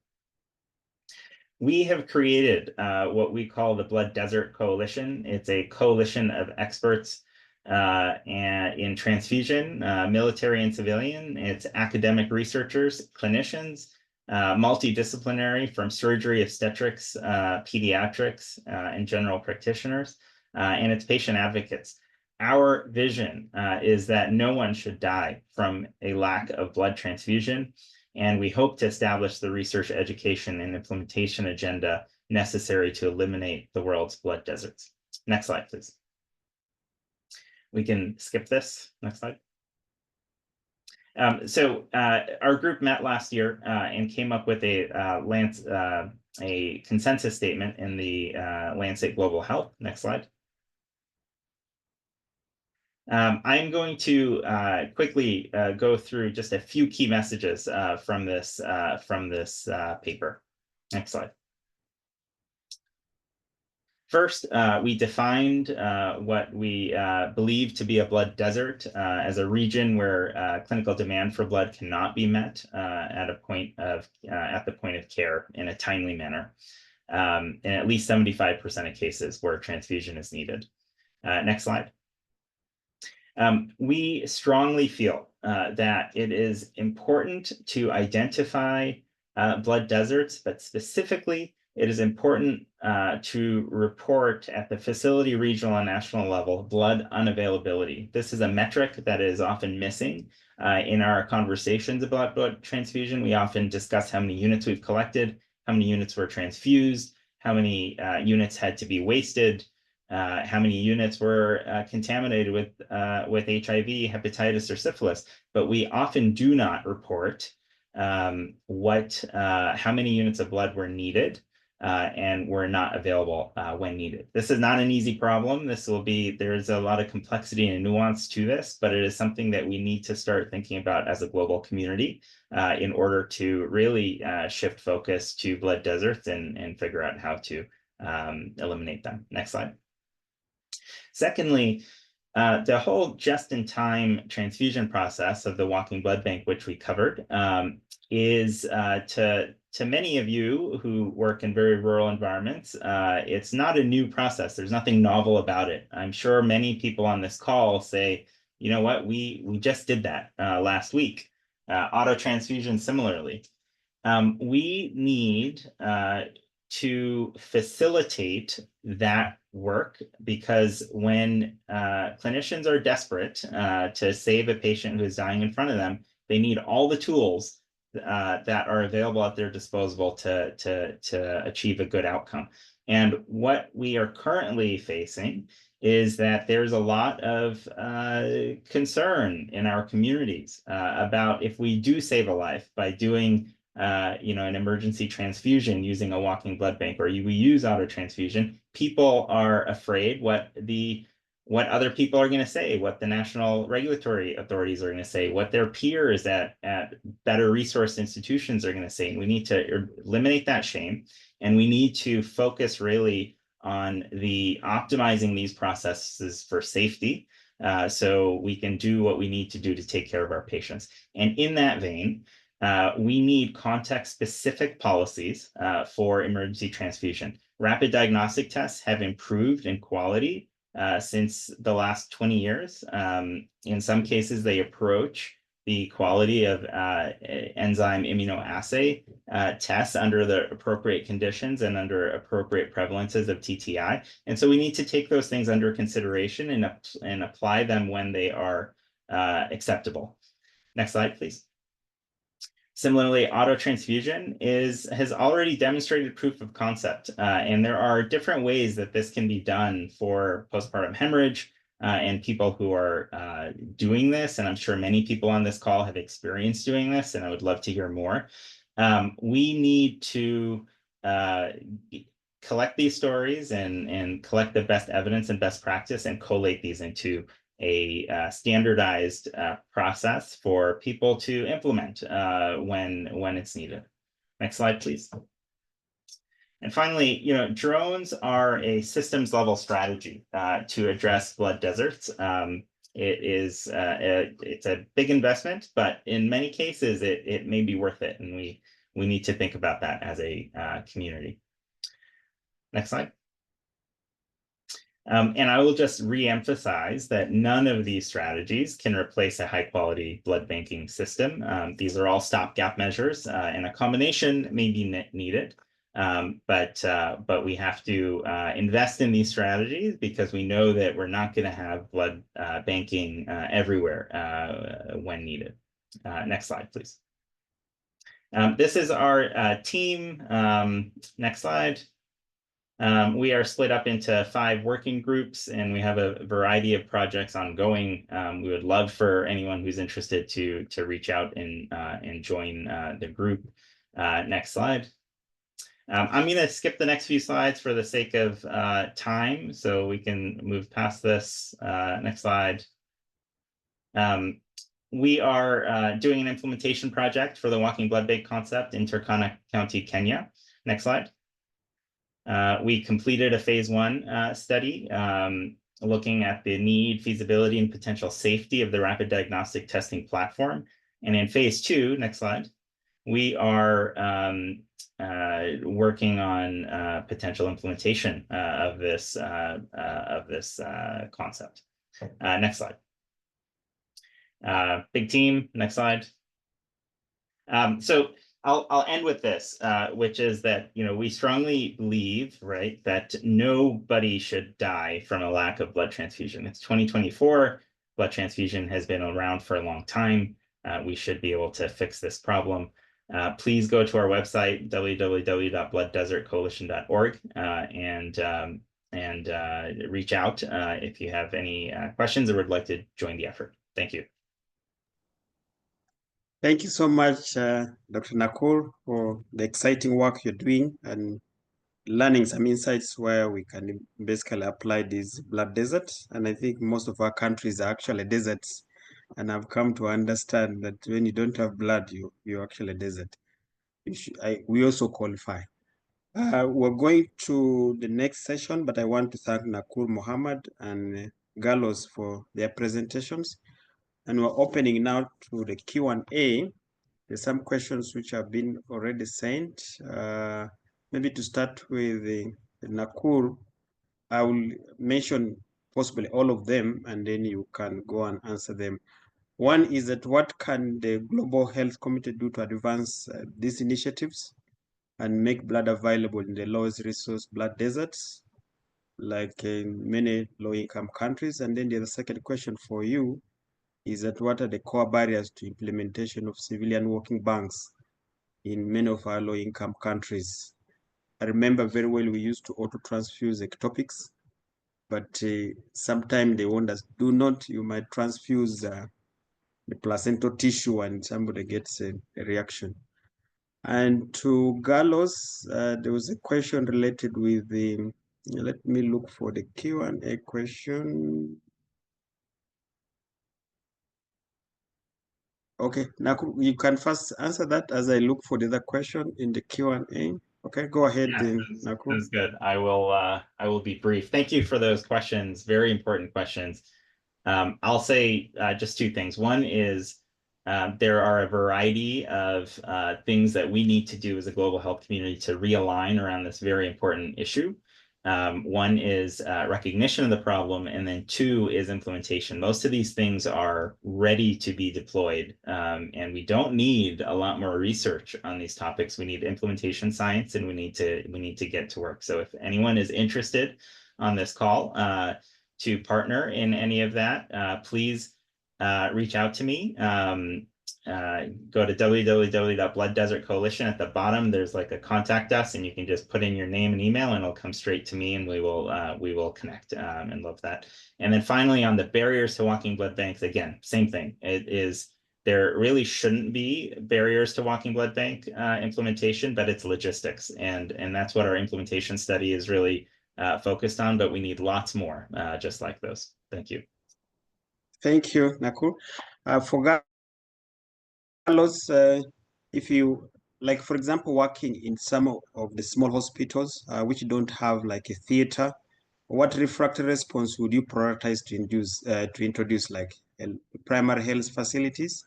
We have created what we call the Blood Desert Coalition. It's a coalition of experts and in transfusion, military and civilian. It's academic researchers, clinicians, multidisciplinary from surgery, obstetrics, pediatrics, and general practitioners, and it's patient advocates. Our vision is that no one should die from a lack of blood transfusion, and we hope to establish the research, education, and implementation agenda necessary to eliminate the world's blood deserts. Next slide, please. We can skip this. Next slide. Our group met last year and came up with a consensus statement in the Lancet Global Health. Next slide. I'm going to quickly go through just a few key messages from this paper. Next slide. First, we defined what we believe to be a blood desert as a region where clinical demand for blood cannot be met at the point of care in a timely manner, in at least 75% of cases where transfusion is needed. Next slide. We strongly feel that it is important to identify blood deserts, but specifically, it is important to report at the facility, regional, and national level blood unavailability. This is a metric that is often missing in our conversations about blood transfusion. We often discuss how many units we've collected, how many units were transfused, how many units had to be wasted, how many units were contaminated with HIV, hepatitis, or syphilis. But we often do not report how many units of blood were needed and were not available when needed. This is not an easy problem. There's a lot of complexity and nuance to this, but it is something that we need to start thinking about as a global community in order to really shift focus to blood deserts and figure out how to eliminate them. Next slide. Secondly, the whole just-in-time transfusion process of the walking blood bank, which we covered, is to many of you who work in very rural environments, it's not a new process. There's nothing novel about it. I'm sure many people on this call say, you know what, we just did that last week. Auto transfusion similarly. We need to facilitate that work, because when clinicians are desperate to save a patient who is dying in front of them, they need all the tools that are available at their disposal to achieve a good outcome. And what we are currently facing is that there's a lot of concern in our communities about if we do save a life by doing an emergency transfusion using a walking blood bank, or we use auto transfusion, people are afraid what other people are going to say, what the national regulatory authorities are going to say, what their peers at better resource institutions are going to say. And we need to eliminate that shame, and we need to focus really on optimizing these processes for safety, so we can do what we need to do to take care of our patients. And in that vein, we need context-specific policies for emergency transfusion. Rapid diagnostic tests have improved in quality since the last 20 years. In some cases, they approach the quality of enzyme immunoassay tests under the appropriate conditions and under appropriate prevalences of TTI. And so we need to take those things under consideration and apply them when they are acceptable. Next slide, please. Similarly, auto transfusion has already demonstrated proof of concept, and there are different ways that this can be done for postpartum hemorrhage and people who are doing this. And I'm sure many people on this call have experienced doing this, and I would love to hear more. We need to collect these stories and collect the best evidence and best practice and collate these into a standardized process for people to implement when it's needed. Next slide, please. And finally, drones are a systems level strategy to address blood deserts. It's a big investment, but in many cases it may be worth it, and we need to think about that as a community. Next slide. And I will just re-emphasize that none of these strategies can replace a high-quality blood banking system. These are all stopgap measures, and a combination may be needed. But we have to invest in these strategies because we know that we're not going to have blood banking everywhere when needed. Next slide, please. This is our team. Next slide. We are split up into 5 working groups, and we have a variety of projects ongoing. We would love for anyone who's interested to reach out and join the group. Next slide. I'm going to skip the next few slides for the sake of time, so we can move past this. Next slide. We are doing an implementation project for the walking blood bank concept in Turkana County, Kenya. Next slide. We completed a phase 1 study looking at the need, feasibility, and potential safety of the rapid diagnostic testing platform. And in phase 2, next slide, we are working on potential implementation of this concept. Next slide. Big team. Next slide. So I'll end with this, which is that, you know, we strongly believe, right, that nobody should die from a lack of blood transfusion. It's 2024. Blood transfusion has been around for a long time. We should be able to fix this problem. Please go to our website, www.blooddesertcoalition.org, and reach out if you have any questions or would like to join the effort. Thank you. Thank you so much, Dr. Nakur, for the exciting work you're doing and learning some insights where we can basically apply this blood desert. And I think most of our countries are actually deserts. And I've come to understand that when you don't have blood, you're actually a desert. We also qualify. We're going to the next session, but I want to thank Nakur Mohammed and Galos for their presentations. And we're opening now to the Q&A. There's some questions which have been already sent. Maybe to start with Nakur, I will mention possibly all of them, and then you can go and answer them. One is that what can the Global Health Committee do to advance these initiatives and make blood available in the lowest resource blood deserts, like in many low-income countries? And then the second question for you is that what are the core barriers to implementation of civilian walking banks in many of our low-income countries? I remember very well we used to auto-transfuse ectopics, but sometimes they warned us, do not, you might transfuse the placental tissue and somebody gets a reaction. And to Galos, there was a question related with the, let me look for the Q&A question. Okay, now you can first answer that as I look for the other question in the Q&A. Okay, go ahead, then, Naku. That's good. I will be brief. Thank you for those questions. Very important questions. I'll say just 2 things. One is there are a variety of things that we need to do as a global health community to realign around this very important issue. One is recognition of the problem, and then 2 is implementation. Most of these things are ready to be deployed, and we don't need a lot more research on these topics. We need implementation science, and we need to get to work. So if anyone is interested on this call to partner in any of that, please reach out to me. Go to www.blooddesertcoalition. At the bottom, there's like a contact us, and you can just put in your name and email, and it'll come straight to me, and we will connect, and love that. And then finally, on the barriers to walking blood banks, again, same thing. It is, there really shouldn't be barriers to walking blood bank implementation, but it's logistics, and that's what our implementation study is really focused on. But we need lots more, just like those. Thank you. Thank you, Naku. For Carlos, if you, like, for example, working in some of the small hospitals which don't have like a theater, what refractory response would you prioritize to introduce like primary health facilities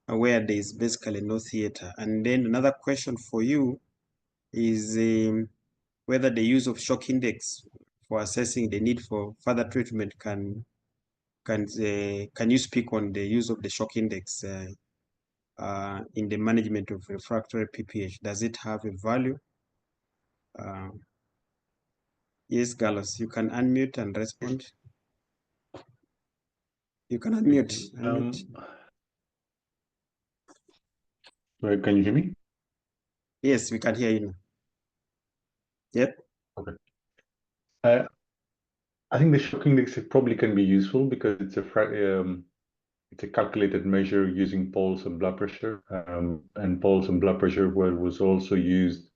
where there is basically no theater? And then another question for you is whether the use of shock index for assessing the need for further treatment can you speak on the use of the shock index in the management of refractory PPH? Does it have a value? Yes, Carlos, you can unmute and respond. You can unmute. Can you hear me? Yes, we can hear you now. Yep. Okay. I think the shock index probably can be useful because it's a calculated measure using pulse and blood pressure, and pulse and blood pressure was also used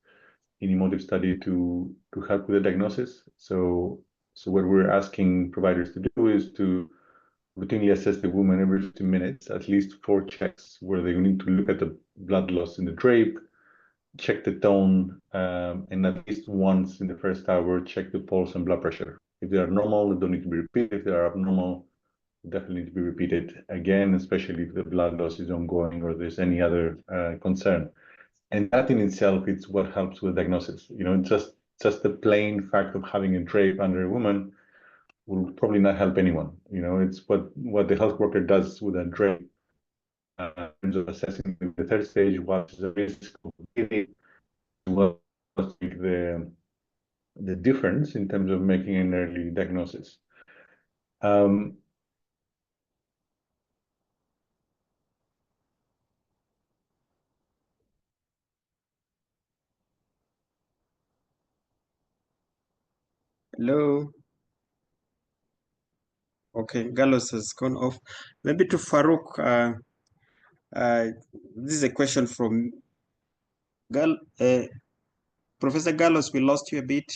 in emotive study to help with the diagnosis. So what we're asking providers to do is to routinely assess the woman every 15 minutes, at least 4 checks where they need to look at the blood loss in the drape, check the tone, and at least once in the first hour, check the pulse and blood pressure. If they are normal, they don't need to be repeated. If they are abnormal, they definitely need to be repeated again, especially if the blood loss is ongoing or there's any other concern. And that in itself, it's what helps with diagnosis. You know, just the plain fact of having a drape under a woman will probably not help anyone. You know, it's what the health worker does with a drape in terms of assessing the third stage, what's the risk of bleeding, what's the difference in terms of making an early diagnosis. Hello. Okay, Carlos has gone off. Maybe to Farouk. This is a question from Professor Carlos. We lost you a bit.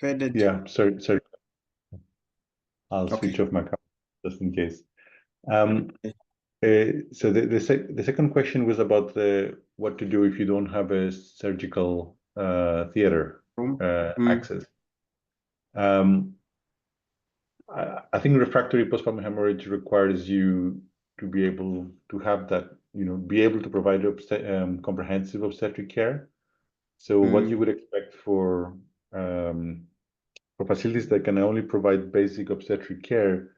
Faded. Yeah, sorry. I'll switch off my camera just in case. So the second question was about what to do if you don't have a surgical theater access. I think refractory postpartum hemorrhage requires you to be able to have that, be able to provide comprehensive obstetric care. So what you would expect for facilities that can only provide basic obstetric care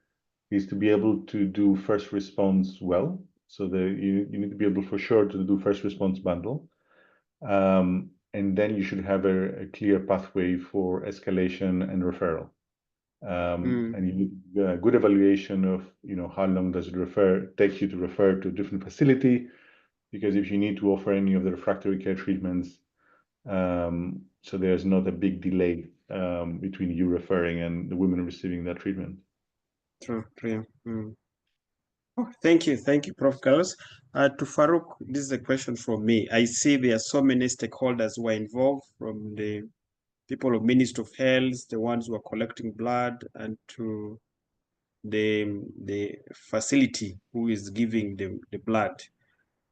is to be able to do first response well. So you need to be able for sure to do first response bundle. And then you should have a clear pathway for escalation and referral. And you need a good evaluation of how long does it take you to refer to a different facility, because if you need to offer any of the refractory care treatments, so there's not a big delay between you referring and the women receiving that treatment. True. Oh, thank you, Prof. Carlos. To Farouk, this is a question from me. I see there are so many stakeholders who are involved, from the people of Ministry of Health, the ones who are collecting blood, and to the facility who is giving the blood.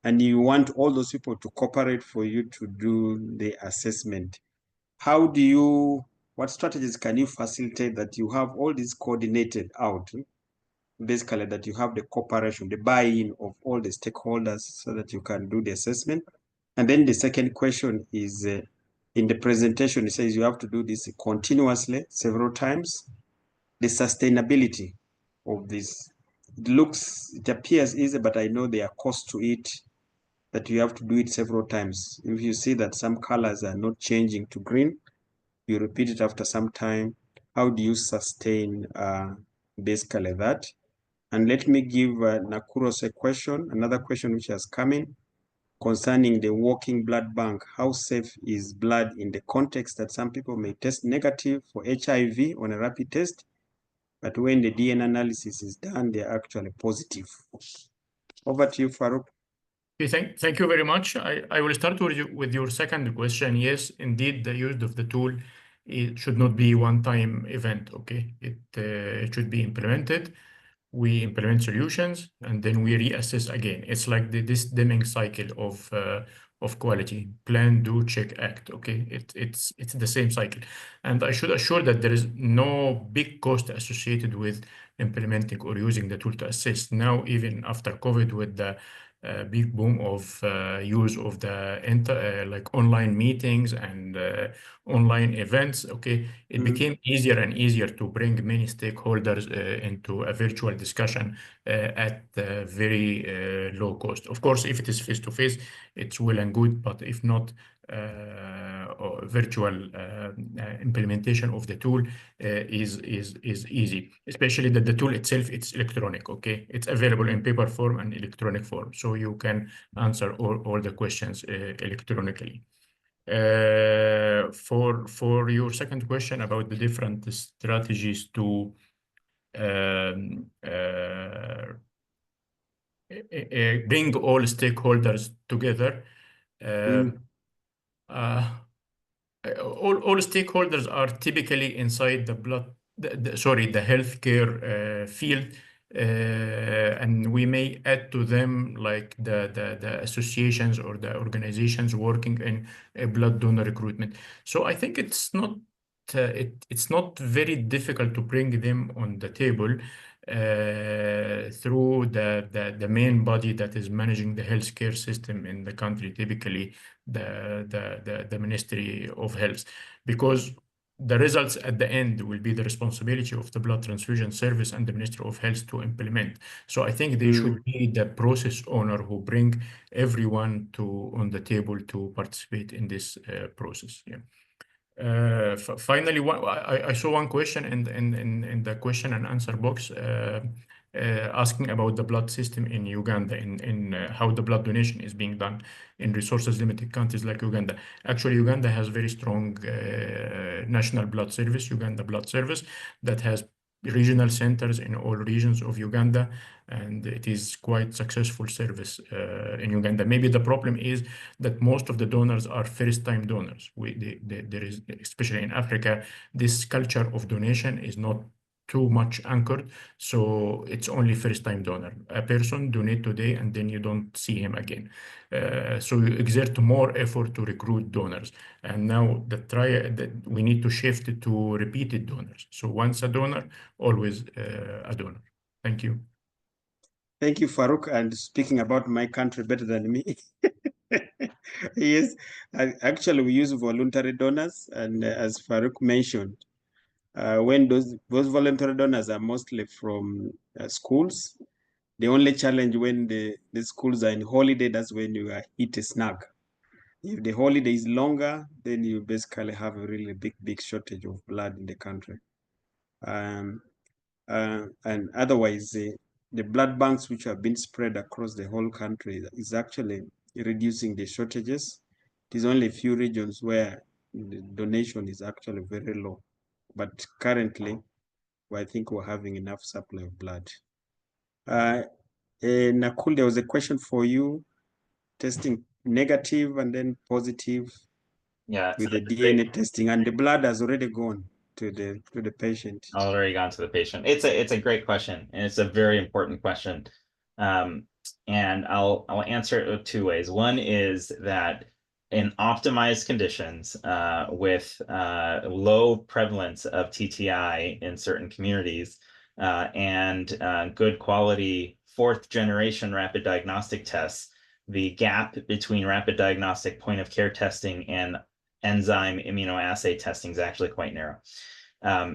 And you want all those people to cooperate for you to do the assessment. What strategies can you facilitate that you have all this coordinated out? Basically, that you have the cooperation, the buy-in of all the stakeholders so that you can do the assessment. And then the second question is, in the presentation, it says you have to do this continuously, several times. The sustainability of this. It appears easy, but I know there are costs to it, that you have to do it several times. If you see that some colors are not changing to green, you repeat it after some time. How do you sustain basically that? And let me give Nakuros another question which has come in concerning the walking blood bank. How safe is blood in the context that some people may test negative for HIV on a rapid test, but when the DNA analysis is done, they're actually positive? Over to you, Farouk. Okay, thank you very much. I will start with your second question. Yes, indeed, the use of the tool, it should not be one-time event. Okay, it should be implemented. We implement solutions and then we reassess again. It's like this Deming cycle of quality: plan, do, check, act. Okay, it's the same cycle, and I should assure that there is no big cost associated with implementing or using the tool to assess. Now, even after COVID, with the big boom of use of the like online meetings and online events, okay, it became easier and easier to bring many stakeholders into a virtual discussion at very low cost. Of course, if it is face-to-face, it's well and good, but if not, or virtual implementation of the tool is easy, especially that the tool itself, it's electronic, okay? It's available in paper form and electronic form, so you can answer all the questions electronically. For your second question about the different strategies to bring all stakeholders together. All stakeholders are typically inside the the healthcare field, and we may add to them like the associations or the organizations working in blood donor recruitment. So I think it's not it's not very difficult to bring them on the table through the main body that is managing the healthcare system in the country, typically the Ministry of Health, because the results at the end will be the responsibility of the blood transfusion service and the Ministry of Health to implement. So I think they should be the process owner who bring everyone on the table to participate in this process. Yeah. Finally, I saw one question in the question and answer box asking about the blood system in Uganda, in how the blood donation is being done in resources limited countries like Uganda. Actually, Uganda has very strong national blood service, Uganda Blood Service, that has regional centers in all regions of Uganda, and it is quite successful service in Uganda. Maybe the problem is that most of the donors are first-time donors. There is, especially in Africa, this culture of donation is not too much anchored, so it's only first-time donor. A person donate today and then you don't see him again. So you exert more effort to recruit donors. And now we need to shift it to repeated donors. So once a donor, always a donor. Thank you. Thank you, Farouk. And speaking about my country better than me. Yes, actually we use voluntary donors, and as Farouk mentioned, when those voluntary donors are mostly from schools, the only challenge when the schools are in holiday, that's when you are hit a snag. If the holiday is longer, then you basically have a really big shortage of blood in the country. And otherwise, the blood banks which have been spread across the whole country is actually reducing the shortages. It is only a few regions where the donation is actually very low. But currently, I think we're having enough supply of blood. Nakul, there was a question for you, testing negative and then positive with the DNA testing, and the blood has already gone to the patient. Already gone to the patient. It's a great question, and it's a very important question. And I'll answer it two ways. One is that in optimized conditions with low prevalence of TTI in certain communities and good quality fourth generation rapid diagnostic tests, the gap between rapid diagnostic point of care testing and enzyme immunoassay testing is actually quite narrow.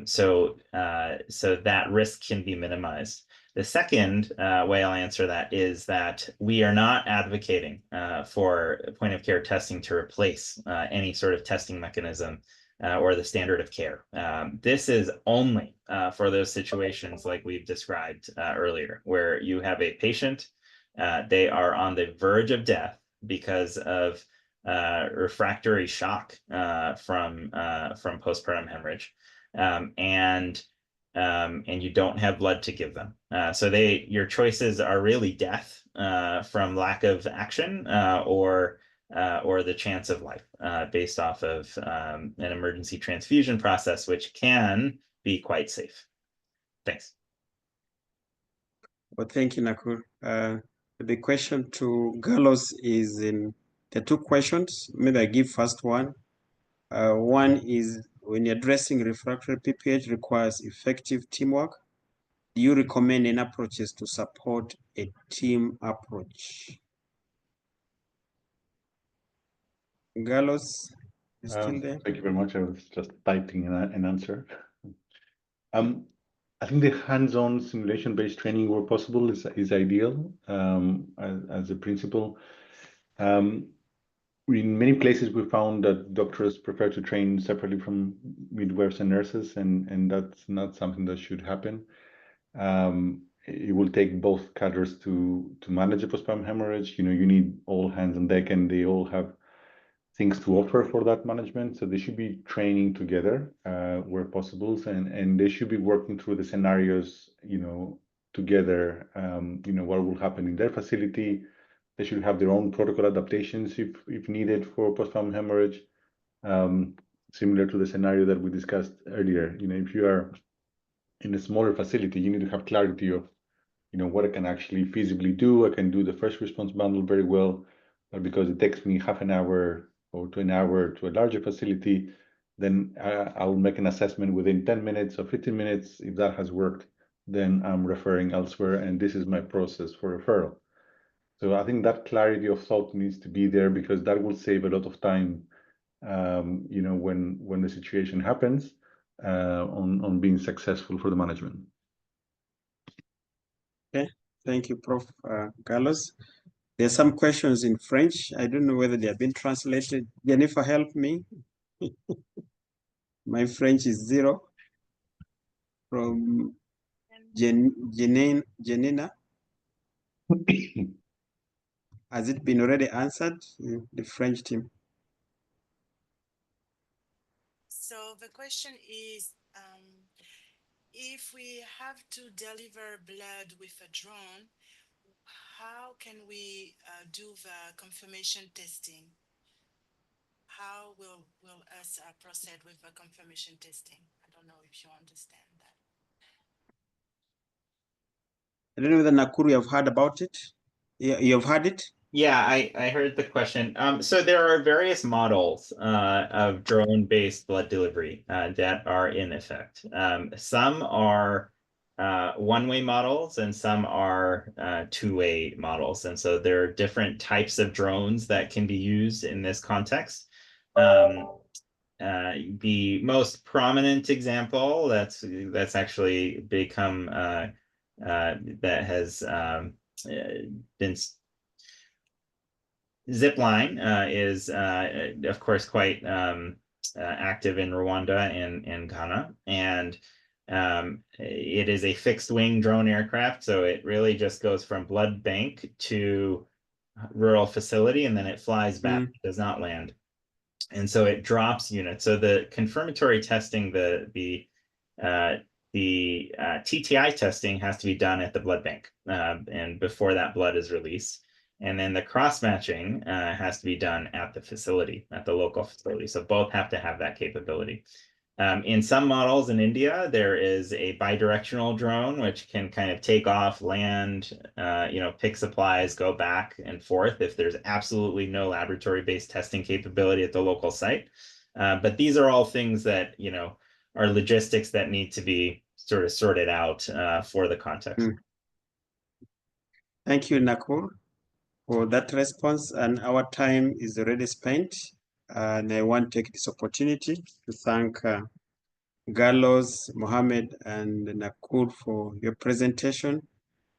So that risk can be minimized. The second way I'll answer that is that we are not advocating for point of care testing to replace any sort of testing mechanism or the standard of care. This is only for those situations like we've described earlier, where you have a patient, they are on the verge of death because of refractory shock from postpartum hemorrhage. And you don't have blood to give them. So your choices are really death from lack of action or the chance of life based off of an emergency transfusion process, which can be quite safe. Thanks. Well, thank you, Nakul. The question to Carlos is there are two questions. Maybe I give first one. One is, when you're addressing refractory PPH requires effective teamwork, do you recommend any approaches to support a team approach? Carlos, you still there? Thank you very much. I was just typing an answer. I think the hands-on simulation-based training where possible is ideal as a principle. in many places, we found that doctors prefer to train separately from midwives and nurses, and that's not something that should happen. It will take both cadres to manage a postpartum hemorrhage. You need all hands on deck, and they all have things to offer for that management. So they should be training together where possible, and they should be working through the scenarios, together. What will happen in their facility. They should have their own protocol adaptations if needed for postpartum hemorrhage, similar to the scenario that we discussed earlier. If you are in a smaller facility, you need to have clarity of, what I can actually feasibly do. I can do the first response bundle very well, but because it takes me half an hour or to an hour to a larger facility, then I will make an assessment within 10 minutes or 15 minutes. If that has worked, then I'm referring elsewhere, and this is my process for referral. So I think that clarity of thought needs to be there, because that will save a lot of time, when the situation happens, on being successful for the management. Okay, thank you, Prof. Carlos. There's some questions in French. I don't know whether they have been translated. Jennifer, help me. My French is 0. From Janina. Has it been already answered? The French team. So the question is, if we have to deliver blood with a drone, how can we do the confirmation testing? How will us proceed with the confirmation testing? I don't know if you understand that. I don't know whether Nakuru, you have heard about it. You've heard it? Yeah, I heard the question. So there are various models of drone-based blood delivery that are in effect. Some are one-way models, and some are two-way models. And so there are different types of drones that can be used in this context. The most prominent example that's actually become that has been Zipline is, of course, quite active in Rwanda and Ghana, and it is a fixed-wing drone aircraft, so it really just goes from blood bank to rural facility, and then it flies back, does not land, and so it drops units. So the confirmatory testing, the TTI testing has to be done at the blood bank, and before that blood is released. And then the cross-matching has to be done at the facility, at the local facility. So both have to have that capability. In some models in India, there is a bidirectional drone, which can kind of take off, land, pick supplies, go back and forth if there's absolutely no laboratory-based testing capability at the local site. But these are all things that, are logistics that need to be sort of sorted out for the context. Thank you, Nakur, for that response. And our time is already spent. And I want to take this opportunity to thank Carlos, Mohammed, and Nakur for your presentation,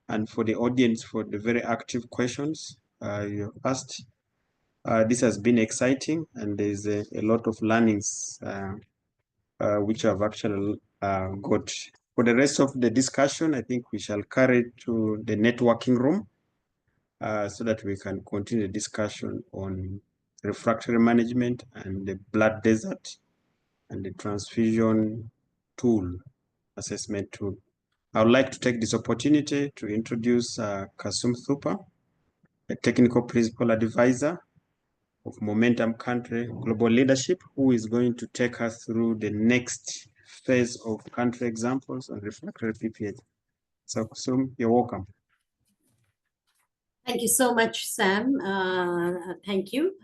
and for the audience for the very active questions you asked. This has been exciting, and there's a lot of learnings which I've actually got. For the rest of the discussion, I think we shall carry it to the networking room so that we can continue the discussion on refractory management and the blood desert and the transfusion tool, assessment tool. I would like to take this opportunity to introduce Kasum Thupa, a technical principal advisor of Momentum Country Global Leadership, who is going to take us through the next phase of country examples and refractory PPH. So Kasum, you're welcome. Thank you so much, Sam. Thank you.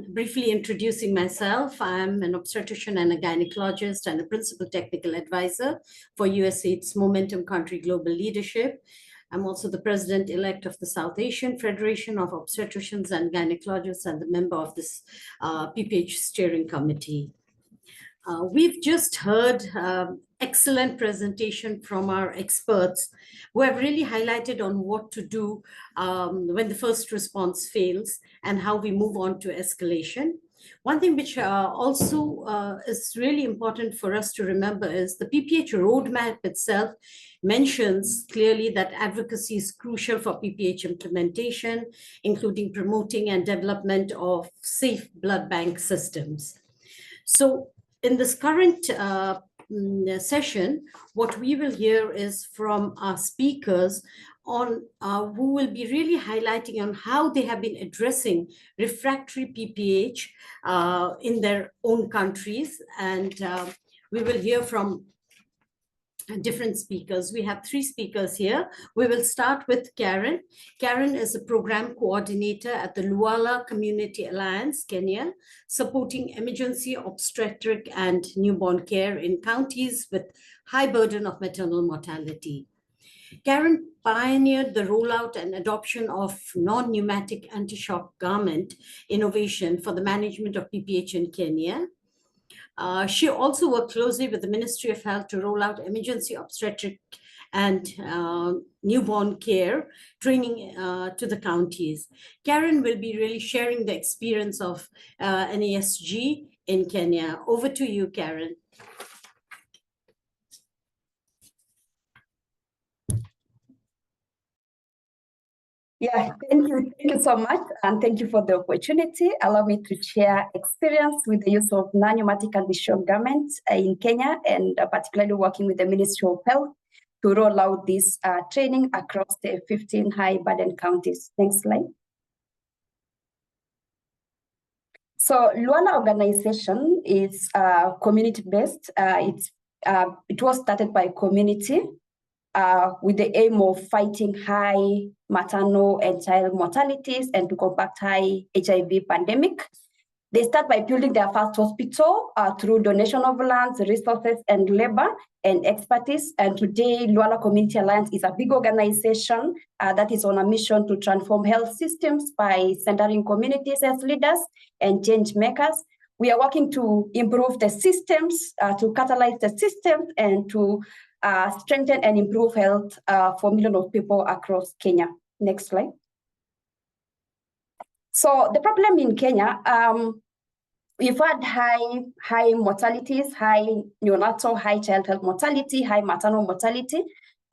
Briefly introducing myself, I'm an obstetrician and a gynecologist and a principal technical advisor for USAID's Momentum Country Global Leadership. I'm also the president-elect of the South Asian Federation of Obstetricians and Gynecologists and the member of this PPH steering committee. We've just heard excellent presentation from our experts who have really highlighted on what to do when the first response fails and how we move on to escalation. One thing which also is really important for us to remember is the PPH roadmap itself mentions clearly that advocacy is crucial for PPH implementation, including promoting and development of safe blood bank systems. So in this current session, what we will hear is from our speakers on who will be really highlighting on how they have been addressing refractory PPH in their own countries. And we will hear from different speakers. We have 3 speakers here. We will start with Karen. Karen is a program coordinator at the Luala Community Alliance, Kenya, supporting emergency obstetric and newborn care in counties with high burden of maternal mortality. Karen pioneered the rollout and adoption of non-pneumatic anti-shock garment innovation for the management of PPH in Kenya. She also worked closely with the Ministry of Health to roll out emergency obstetric and newborn care training to the counties. Karen will be really sharing the experience of NASG in Kenya. Over to you, Karen. Yeah, thank you so much, and thank you for the opportunity. Allow me to share experience with the use of non-pneumatic anti-shock garments in Kenya, and particularly working with the Ministry of Health to roll out this training across the 15 high-burden counties. Next slide. So Luala organization is community-based. It was started by community with the aim of fighting high maternal and child mortalities and to combat high HIV pandemic. They start by building their first hospital through donation of lands, resources, and labor and expertise. And today, Luala Community Alliance is a big organization that is on a mission to transform health systems by centering communities as leaders and change makers. We are working to improve the systems, to catalyze the systems, and to strengthen and improve health for millions of people across Kenya. Next slide. So the problem in Kenya, we've had high mortalities, high neonatal, high child health mortality, high maternal mortality.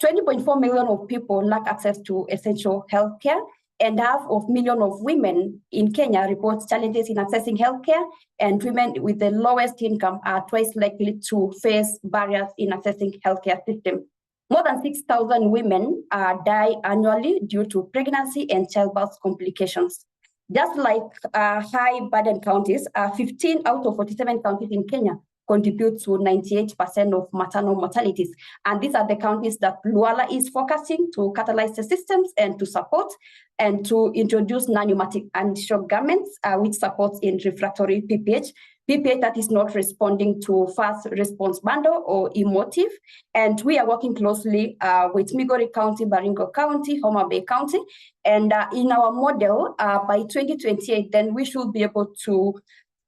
20.4 million of people lack access to essential healthcare, and half of million of women in Kenya report challenges in accessing healthcare, and women with the lowest income are twice likely to face barriers in accessing healthcare system. More than 6,000 women die annually due to pregnancy and childbirth complications. Just like high burden counties, 15 out of 47 counties in Kenya contribute to 98% of maternal mortalities. And these are the counties that Luala is focusing to catalyze the systems and to support and to introduce non-pneumatic anti-shock garments, which supports in refractory PPH that is not responding to fast response bundle or emotive. And we are working closely with Migori County, Baringo County, Homa Bay County. And in our model, by 2028, then we should be able to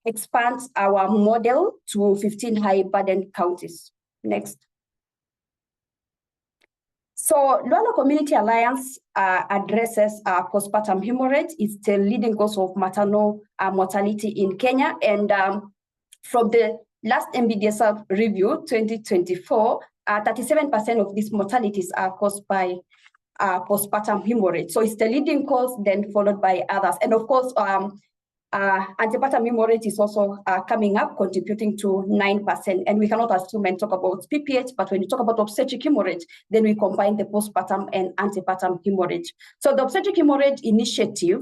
expand our model to 15 high burden counties. Next. So Luala Community Alliance addresses postpartum hemorrhage. It's the leading cause of maternal mortality in Kenya. And from the last MBDSR review, 2024, 37% of these mortalities are caused by postpartum hemorrhage. So it's the leading cause, then followed by others. And of course, antepartum hemorrhage is also coming up, contributing to 9%. And we cannot assume and talk about PPH, but when you talk about obstetric hemorrhage, then we combine the postpartum and antepartum hemorrhage. So the obstetric hemorrhage initiative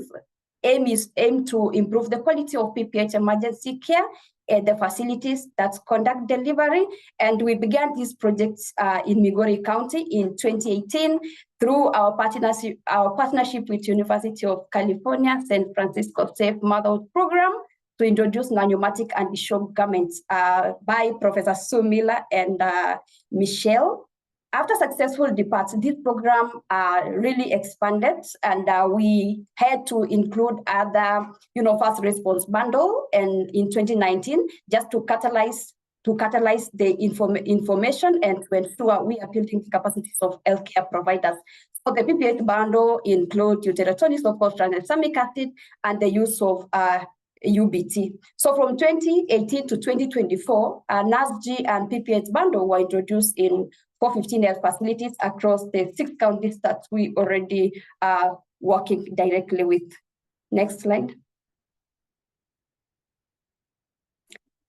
aim to improve the quality of PPH emergency care at the facilities that conduct delivery. And we began these projects in Migori County in 2018 through our partnership with University of California, San Francisco Safe Motherhood Program to introduce non-pneumatic anti-shock garments by Professor Sue Miller and Michelle. After successful departs, this program really expanded, and we had to include other, fast response bundle. And in 2019, just to catalyze to catalyze the information and to ensure we are building the capacities of healthcare providers. So the PPH bundle includes uteratories, of course, tranexamic acid, and the use of UBT. So from 2018 to 2024, NASG and PPH bundle were introduced in 415 health facilities across the 6 counties that we already are working directly with. Next slide.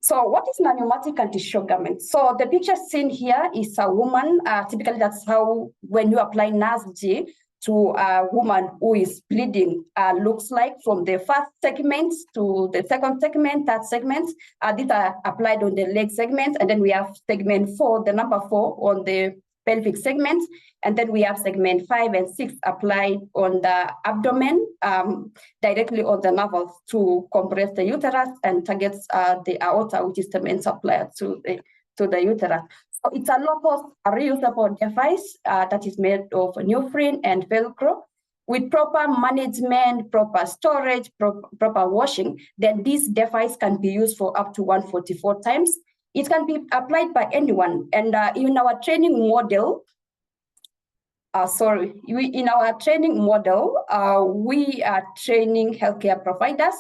So what is non-pneumatic anti-shock garment? So the picture seen here is a woman. Typically, that's how when you apply NASG to a woman who is bleeding, looks like from the first segment to the second segment, third segment. These are applied on the leg segment, and then we have segment 4, the number 4 on the pelvic segment, and then we have segment 5 and 6 applied on the abdomen, directly on the navel to compress the uterus and targets the aorta, which is the main supplier to the uterus. So it's a low-cost, reusable device that is made of neoprene and Velcro. With proper management, proper storage, proper washing, then this device can be used for up to 144 times. It can be applied by anyone. And in our training model, we are training healthcare providers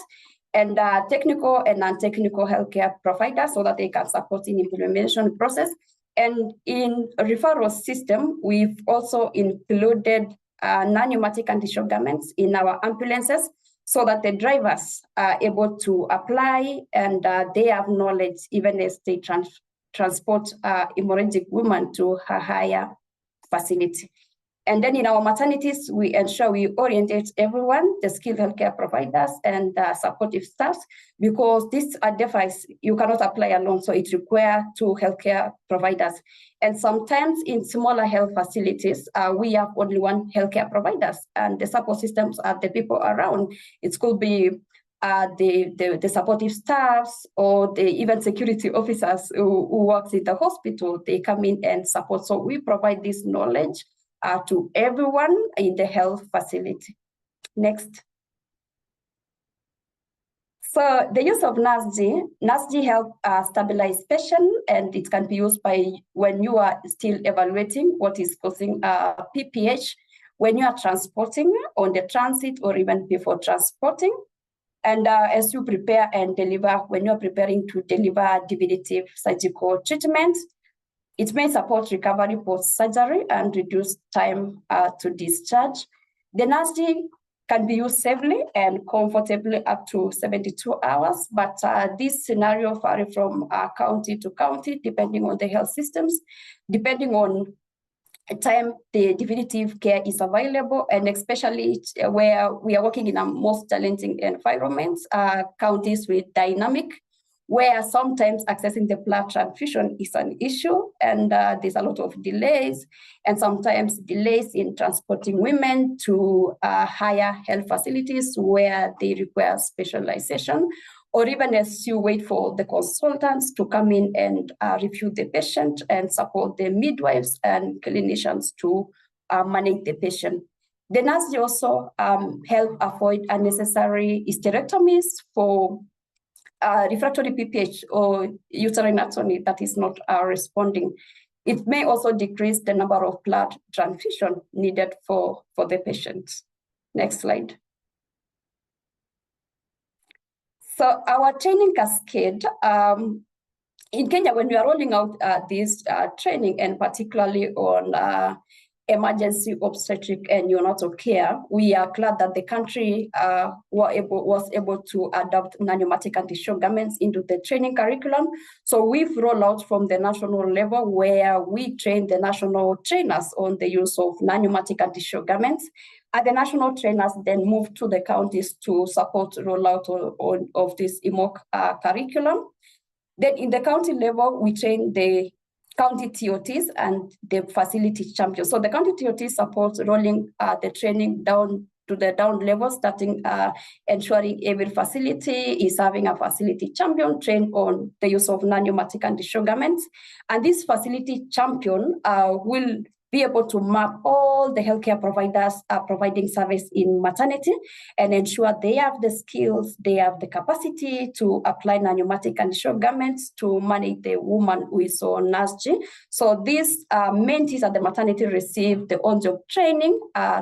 and technical and non-technical healthcare providers so that they can support in implementation process. And in referral system, we've also included non-pneumatic anti-shock garments in our ambulances so that the drivers are able to apply and they have knowledge even as they transport hemorrhagic women to a higher facility. And then in our maternities, we ensure we orientate everyone, the skilled healthcare providers and supportive staff, because this device you cannot apply alone, so it requires 2 healthcare providers. And sometimes in smaller health facilities, we have only 1 healthcare providers, and the support systems are the people around. It could be the supportive staffs or the even security officers who works in the hospital. They come in and support. So we provide this knowledge to everyone in the health facility. Next. So the use of NASG helps stabilize patient, and it can be used by when you are still evaluating what is causing PPH, when you are transporting on the transit or even before transporting. And as you prepare and deliver, when you're preparing to deliver definitive surgical treatment, it may support recovery post-surgery and reduce time to discharge. The NASG can be used safely and comfortably up to 72 hours, but this scenario varies from county to county, depending on the health systems, depending on time the definitive care is available, and especially where we are working in a most challenging environments, counties with dynamic, where sometimes accessing the blood transfusion is an issue, and there's a lot of delays, and sometimes delays in transporting women to higher health facilities where they require specialization, or even as you wait for the consultants to come in and review the patient and support the midwives and clinicians to manage the patient. The NASG also help avoid unnecessary hysterectomies for refractory PPH or uterine atony that is not responding. It may also decrease the number of blood transfusion needed for the patient. Next slide. So our training cascade, in Kenya, when we are rolling out this training, and particularly on emergency obstetric and neonatal care, we are glad that the country was able to adopt non-pneumatic anti-shock garments into the training curriculum. So we've rolled out from the national level where we train the national trainers on the use of non-pneumatic anti-shock garments. And the national trainers then move to the counties to support rollout of this EMOC curriculum. Then in the county level, we train the county TOTs and the facility champions. So the county TOTs support rolling the training down to the down level, starting ensuring every facility is having a facility champion trained on the use of non-pneumatic anti-shock garments. And this facility champion will be able to map all the healthcare providers providing service in maternity and ensure they have the skills, they have the capacity to apply non-pneumatic and short garments to manage the woman who is on NASG. So these mentees at the maternity receive the on-job training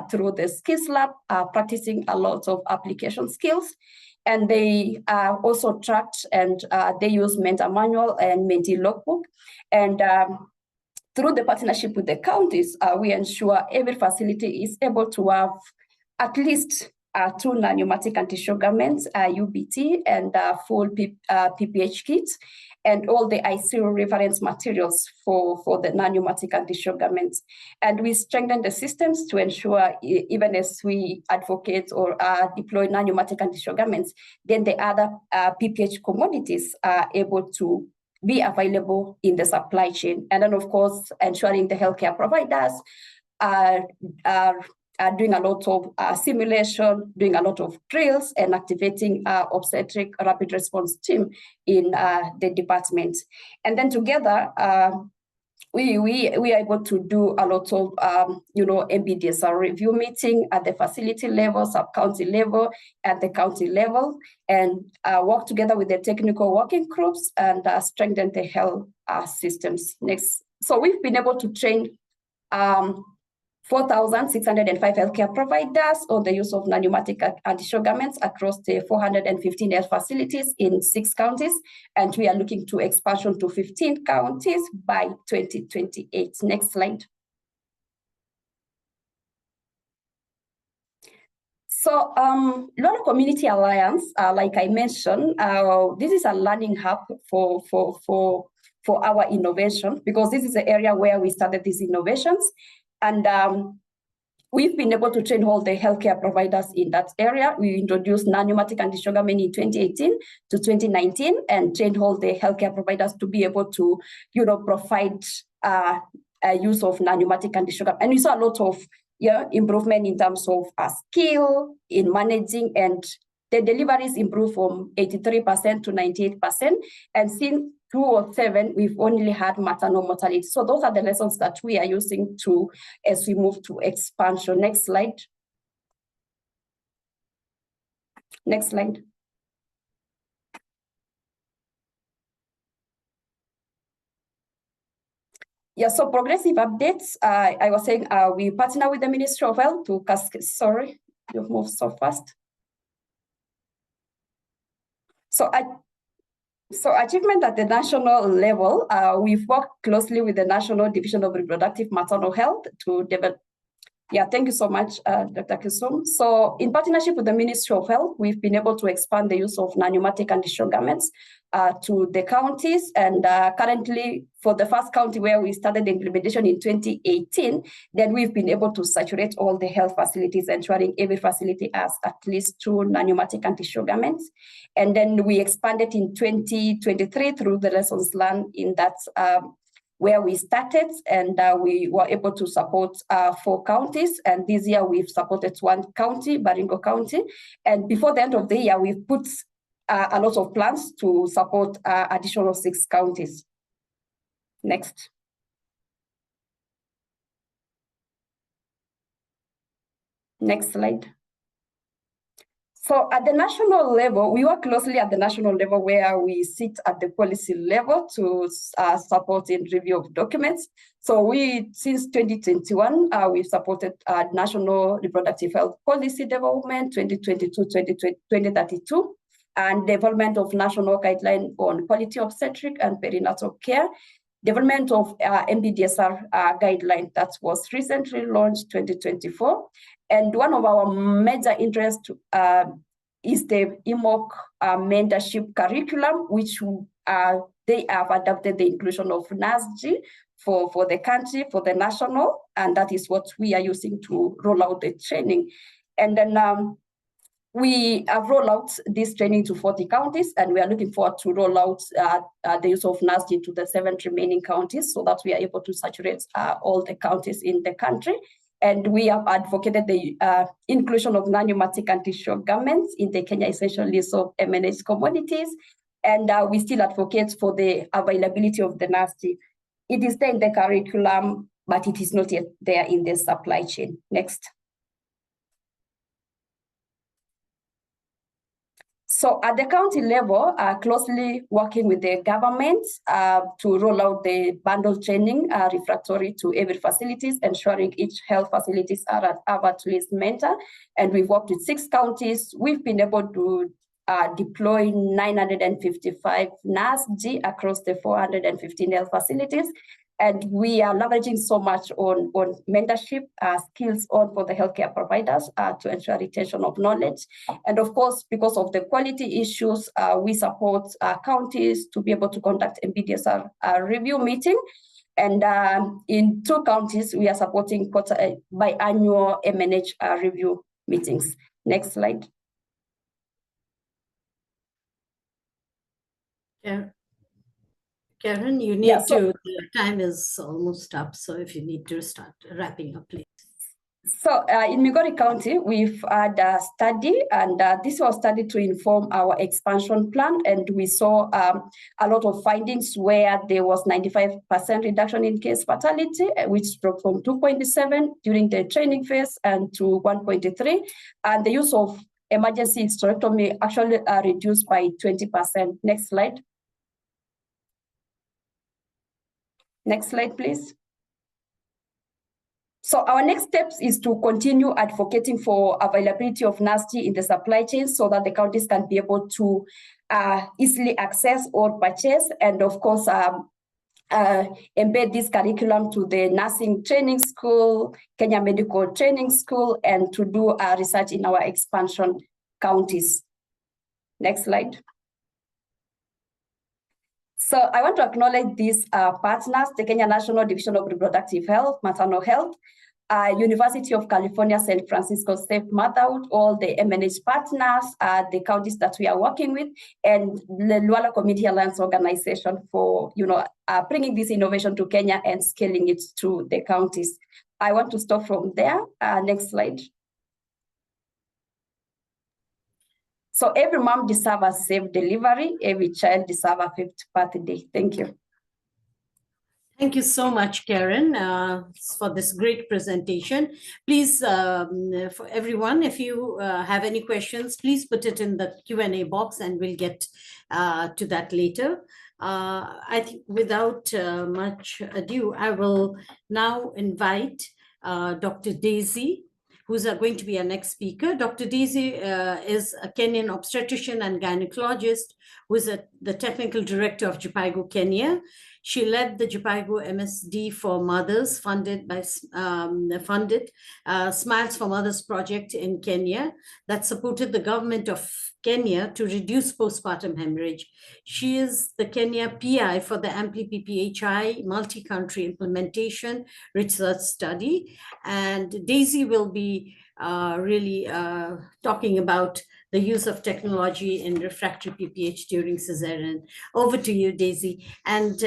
through the skills lab, practicing a lot of application skills. And they are also tracked, and they use mentor manual and mentee logbook. And through the partnership with the counties, we ensure every facility is able to have at least 2 non-pneumatic anti-shock garments, UBT, and full PPH kits, and all the ICU reference materials for the non-pneumatic anti-shock garments. And we strengthen the systems to ensure, even as we advocate or deploy non-pneumatic anti-shock garments, then the other PPH commodities are able to be available in the supply chain. And then, of course, ensuring the healthcare providers are doing a lot of simulation, doing a lot of drills, and activating obstetric rapid response team in the department. And then together, we are able to do a lot of MBDSR review meeting at the facility level, sub-county level, at the county level, and work together with the technical working groups and strengthen the health systems. Next, so we've been able to train 4,605 healthcare providers on the use of non-pneumatic anti-shock garments across the 415 health facilities in 6 counties, and we are looking to expansion to 15 counties by 2028. Next slide. So, Lolo Community Alliance, like I mentioned, this is a learning hub for our innovation, because this is the area where we started these innovations. And we've been able to train all the healthcare providers in that area. We introduced non-pneumatic anti-shock garment in 2018 to 2019 and trained all the healthcare providers to be able to, provide a use of non-pneumatic anti-shock garment. And we saw a lot of improvement in terms of skill in managing, and the deliveries improved from 83% to 98%. And since 2007, we've only had maternal mortality. So those are the lessons that we are using as we move to expansion. Next slide. Next slide. Yeah, so progressive updates. I was saying we partner with the Ministry of Health to cascade. Sorry, you've moved so fast. So achievement at the national level, we've worked closely with the National Division of Reproductive Maternal Health to develop. Yeah, thank you so much, Dr. Kisum. So in partnership with the Ministry of Health, we've been able to expand the use of non-pneumatic anti-shock garments to the counties. And currently, for the first county where we started the implementation in 2018, then we've been able to saturate all the health facilities, ensuring every facility has at least 2 non-pneumatic anti-shock garments. And then we expanded in 2023 through the lessons learned in that where we started, and we were able to support 4 counties. And this year we've supported 1 county, Baringo County. And before the end of the year, we've put a lot of plans to support additional 6 counties. Next. Next slide. So at the national level, we work closely at the national level where we sit at the policy level to support in review of documents. So since 2021, we've supported National Reproductive Health Policy Development 2022-2032 and development of national guideline on quality obstetric and perinatal care, development of MBDSR guideline that was recently launched 2024. And one of our major interests is the EMOC mentorship curriculum, which they have adopted the inclusion of NASG for the country, for the national, and that is what we are using to roll out the training. And then we have rolled out this training to 40 counties, and we are looking forward to roll out the use of NASG to the 7 remaining counties so that we are able to saturate all the counties in the country. And we have advocated the inclusion of non-pneumatic anti-shock garments in the Kenya Essential List of MNH commodities. And we still advocate for the availability of the NASG. It is there in the curriculum. but it is not yet there in the supply chain. Next. So at the county level, closely working with the government to roll out the bundle training refractory to every facilities, ensuring each health facilities are at least mentor. And we've worked with 6 counties. We've been able to deploy 955 NASG across the 415 health facilities. And we are leveraging so much on mentorship skills for the healthcare providers to ensure retention of knowledge. And of course, because of the quality issues, we support counties to be able to conduct a BDSR review meeting. And in 2 counties, we are supporting biannual MNH review meetings. Next slide. Yeah. Karen, you need to, the time is almost up. So if you need to start wrapping up, please. So in Migori County, we've had a study, and this was studied to inform our expansion plan. And we saw a lot of findings where there was 95% reduction in case fatality, which dropped from 2.7 during the training phase and to 1.3. And the use of emergency hysterectomy actually reduced by 20%. Next slide. Next slide, please. So our next steps is to continue advocating for availability of NASG in the supply chain so that the counties can be able to easily access or purchase, and of course, embed this curriculum to the nursing training school, Kenya Medical Training School, and to do research in our expansion counties. Next slide. So I want to acknowledge these partners, the Kenya National Division of Reproductive Health, Maternal Health, University of California, San Francisco Safe Motherhood, all the MNH partners, the counties that we are working with, and the Luala Community Alliance Organization for bringing this innovation to Kenya and scaling it to the counties. I want to stop from there. Next slide. So every mom deserves a safe delivery. Every child deserves a 5th birthday. Thank you. Thank you so much, Karen, for this great presentation. Please, for everyone, if you have any questions, please put it in the Q&A box and we'll get to that later. I think without much ado, I will now invite Dr. Daisy, who's going to be our next speaker. Dr. Daisy is a Kenyan obstetrician and gynecologist who is the technical director of Jipaigo, Kenya. She led the Jipaigo MSD for Mothers, funded by Smiles for Mothers project in Kenya that supported the government of Kenya to reduce postpartum hemorrhage. She is the Kenya PI for the AMPLI-PPHI multi-country implementation research study. And Daisy will be really talking about the use of technology in refractory PPH during cesarean. Over to you, Daisy. And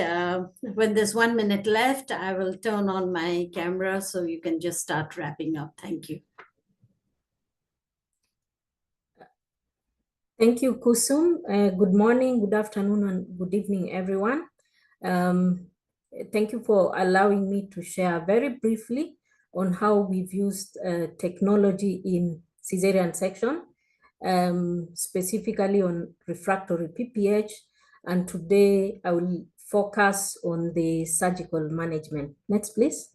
when there's 1 minute left, I will turn on my camera so you can just start wrapping up. Thank you. Thank you, Kusum. Good morning, good afternoon, and good evening, everyone. Thank you for allowing me to share very briefly on how we've used technology in cesarean section, specifically on refractory PPH. And today I will focus on the surgical management. Next, please.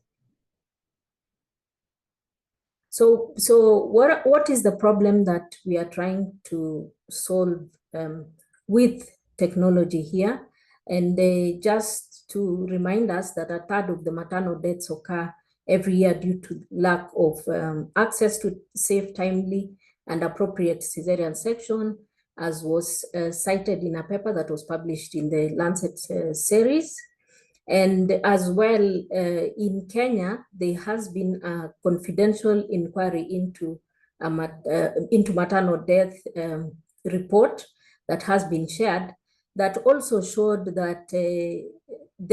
So what is the problem that we are trying to solve with technology here? And just to remind us that 1/3 of the maternal deaths occur every year due to lack of access to safe, timely, and appropriate cesarean section, as was cited in a paper that was published in the Lancet series. And as well, in Kenya, there has been a confidential inquiry into maternal death report that has been shared that also showed that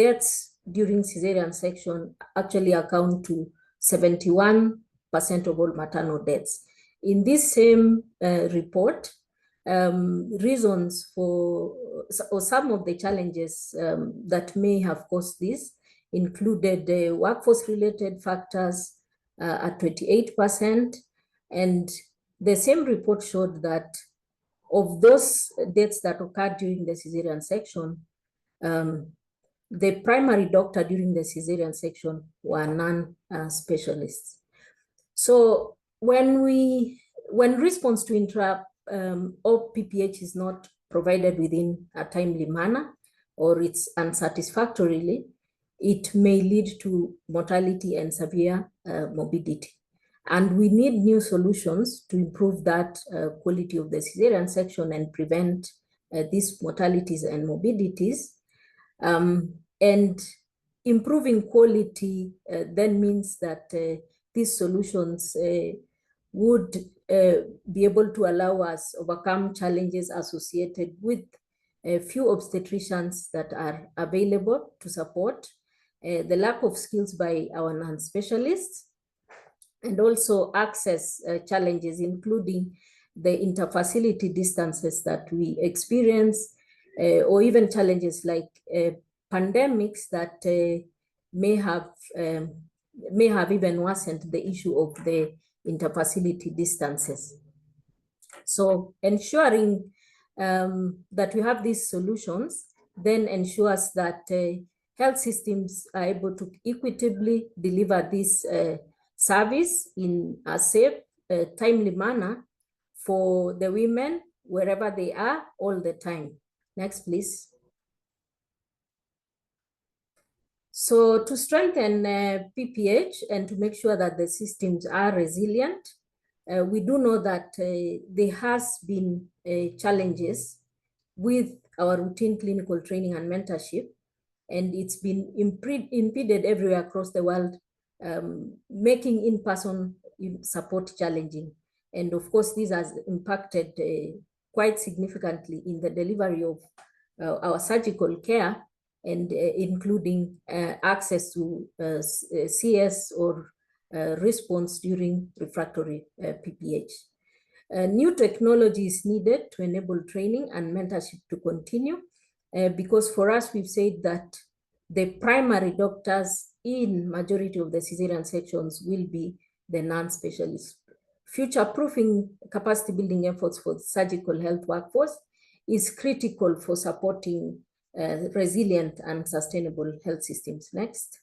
deaths during cesarean section actually account to 71% of all maternal deaths. In this same report, reasons for, or some of the challenges that may have caused this included the workforce-related factors at 28%. And the same report showed that of those deaths that occurred during the cesarean section, the primary doctor during the cesarean section were non-specialists. So when response to intra or PPH is not provided within a timely manner, or it's unsatisfactorily, it may lead to mortality and severe morbidity. And we need new solutions to improve that quality of the cesarean section and prevent these mortalities and morbidities. And improving quality then means that these solutions would be able to allow us overcome challenges associated with a few obstetricians that are available to support, the lack of skills by our non-specialists, and also access challenges, including the interfacility distances that we experience, or even challenges like pandemics that may have even worsened the issue of the interfacility distances. So ensuring that we have these solutions then ensures that health systems are able to equitably deliver this service in a safe, timely manner for the women wherever they are all the time. Next, please. So to strengthen PPH and to make sure that the systems are resilient, we do know that there has been challenges with our routine clinical training and mentorship, and it's been impeded everywhere across the world, making in-person support challenging. And of course, this has impacted quite significantly in the delivery of our surgical care, and including access to CS or response during refractory PPH. New technology is needed to enable training and mentorship to continue, because for us, we've said that the primary doctors in majority of the cesarean sections will be the non-specialists. Future-proofing capacity building efforts for the surgical health workforce is critical for supporting resilient and sustainable health systems. Next.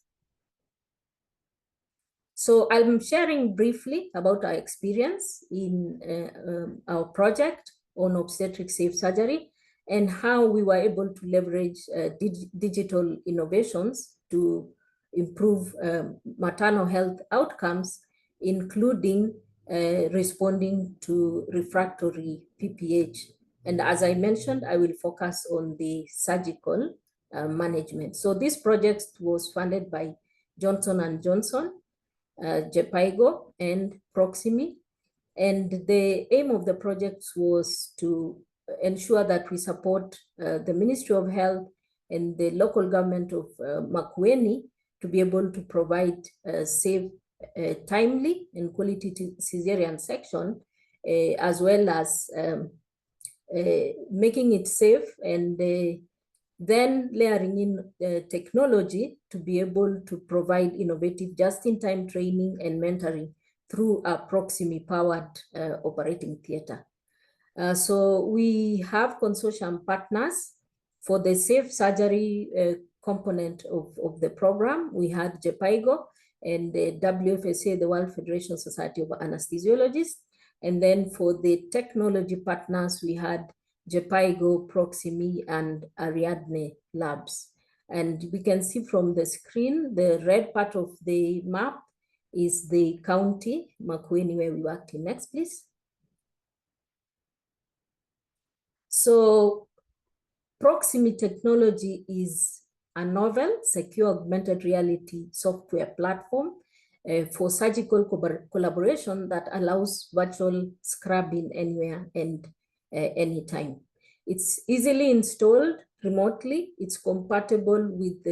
So I'm sharing briefly about our experience in our project on obstetric safe surgery and how we were able to leverage digital innovations to improve maternal health outcomes, including responding to refractory PPH. And as I mentioned, I will focus on the surgical management. So this project was funded by Johnson & Johnson, JPIGO, and Proximi. And the aim of the project was to ensure that we support the Ministry of Health and the local government of Makueni to be able to provide safe, timely, and quality cesarean section, as well as making it safe, and then layering in technology to be able to provide innovative just-in-time training and mentoring through a Proximi-powered operating theater. So we have consortium partners for the safe surgery component of the program. We had JPIGO and the WFSA, the World Federation Society of Anesthesiologists. And then for the technology partners, we had JPIGO, Proximi, and Ariadne Labs. And we can see from the screen, the red part of the map is the county, Makueni, where we worked in. Next, please. So Proximi technology is a novel, secure augmented reality software platform for surgical collaboration that allows virtual scrubbing anywhere and anytime. It's easily installed remotely. It's compatible with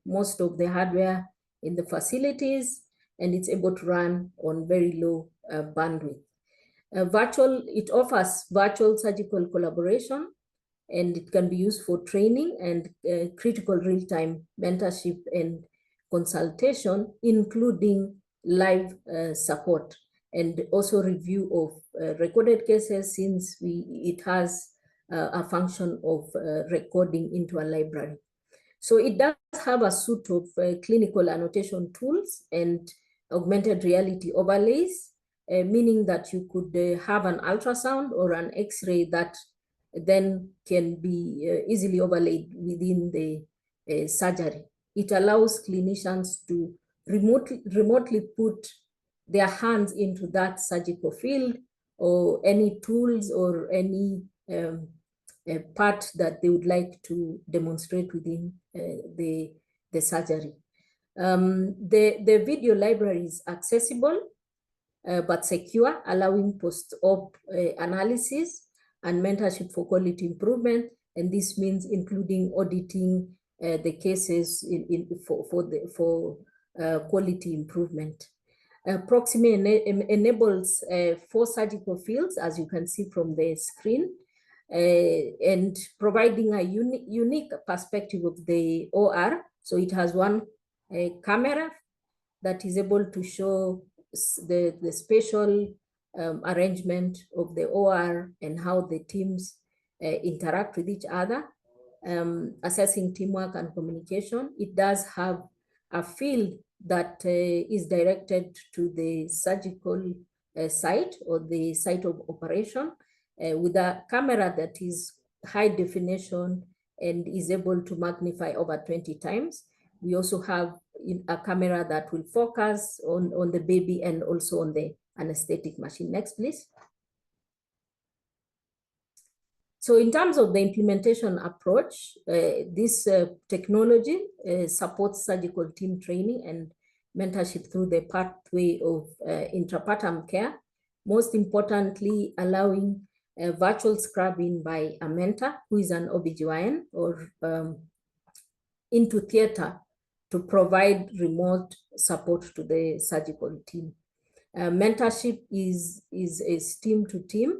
most of the hardware in the facilities, and it's able to run on very low bandwidth. It offers virtual surgical collaboration, and it can be used for training and critical real-time mentorship and consultation, including live support, and also review of recorded cases, since it has a function of recording into a library. So it does have a suite of clinical annotation tools and augmented reality overlays, meaning that you could have an ultrasound or an X-ray that then can be easily overlaid within the surgery. It allows clinicians to remotely put their hands into that surgical field, or any tools or any part that they would like to demonstrate within the surgery. The video library is accessible but secure, allowing post-op analysis and mentorship for quality improvement. And this means including auditing the cases for quality improvement. Proximie enables 4 surgical fields, as you can see from the screen, and providing a unique perspective of the OR. So it has one camera that is able to show the spatial arrangement of the OR and how the teams interact with each other, assessing teamwork and communication. It does have a field that is directed to the surgical site or the site of operation, with a camera that is high definition and is able to magnify over 20 times. We also have a camera that will focus on the baby and also on the anesthetic machine. Next, please. So in terms of the implementation approach, this technology supports surgical team training and mentorship through the pathway of intrapartum care, most importantly allowing virtual scrubbing by a mentor who is an OBGYN or into theater to provide remote support to the surgical team. Mentorship is team to team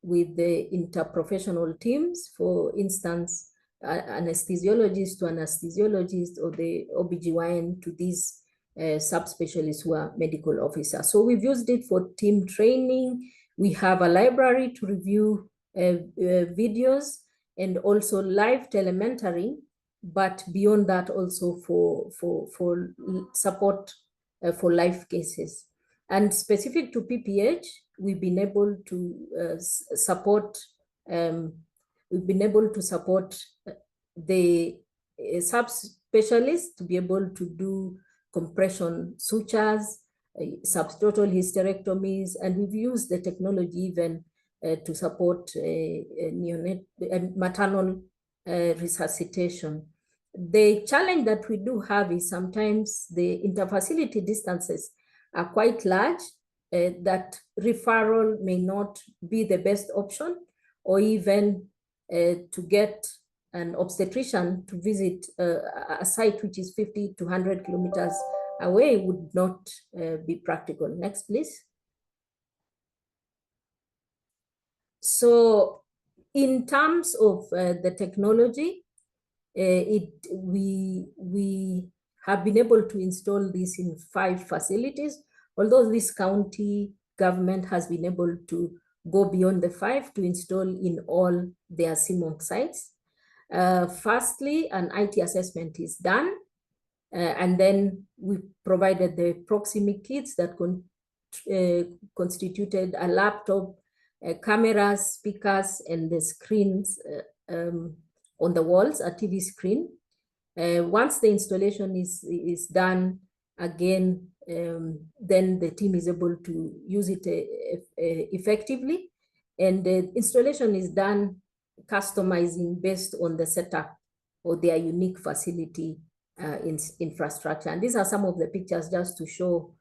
with the interprofessional teams, for instance, anesthesiologist to anesthesiologist, or the OBGYN to these subspecialists who are medical officers. So we've used it for team training. We have a library to review videos and also live telementoring, but beyond that also for support for live cases. And specific to PPH, we've been able to support the subspecialists to be able to do compression sutures, subtotal hysterectomies, and we've used the technology even to support maternal resuscitation. The challenge that we do have is sometimes the interfacility distances are quite large, that referral may not be the best option, or even to get an obstetrician to visit a site which is 50 to 100 kilometers away would not be practical. Next, please. So in terms of the technology, we have been able to install this in 5 facilities, although this county government has been able to go beyond the 5 to install in all their CMONC sites. Firstly, an IT assessment is done, and then we provided the proximity kits that constituted a laptop, cameras, speakers, and the screens on the walls, a TV screen. Once the installation is done, again, then the team is able to use it effectively. And the installation is done customizing based on the setup or their unique facility infrastructure. And these are some of the pictures just to show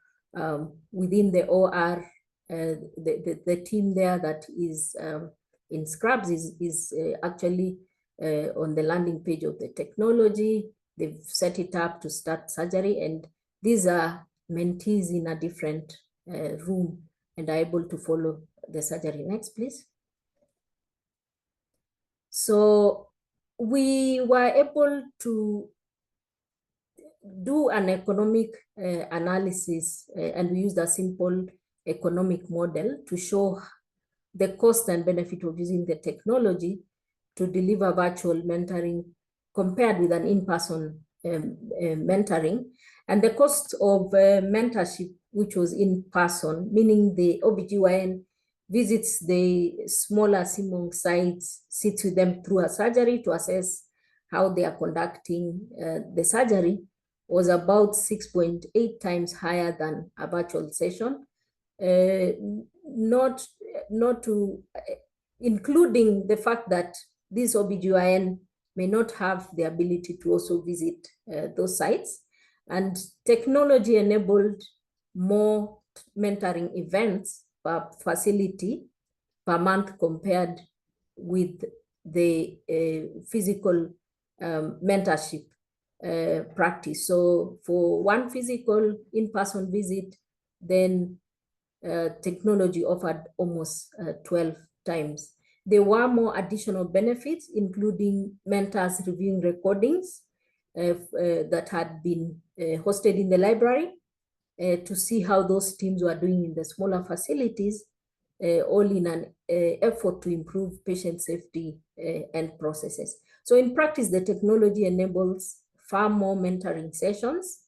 within the OR, the team there that is in Scrubs is actually on the landing page of the technology. They've set it up to start surgery, and these are mentees in a different room and are able to follow the surgery. Next, please. So we were able to do an economic analysis, and we used a simple economic model to show the cost and benefit of using the technology to deliver virtual mentoring compared with an in-person mentoring. And the cost of mentorship, which was in person, meaning the OBGYN visits the smaller CMONG sites, sits with them through a surgery to assess how they are conducting the surgery, was about 6.8 times higher than a virtual session. Not to including the fact that this OBGYN may not have the ability to also visit those sites, and technology enabled more mentoring events per facility per month compared with the physical mentorship practice. So for one physical in-person visit, then technology offered almost 12 times. There were more additional benefits, including mentors reviewing recordings that had been hosted in the library to see how those teams were doing in the smaller facilities, all in an effort to improve patient safety and processes. So in practice, the technology enables far more mentoring sessions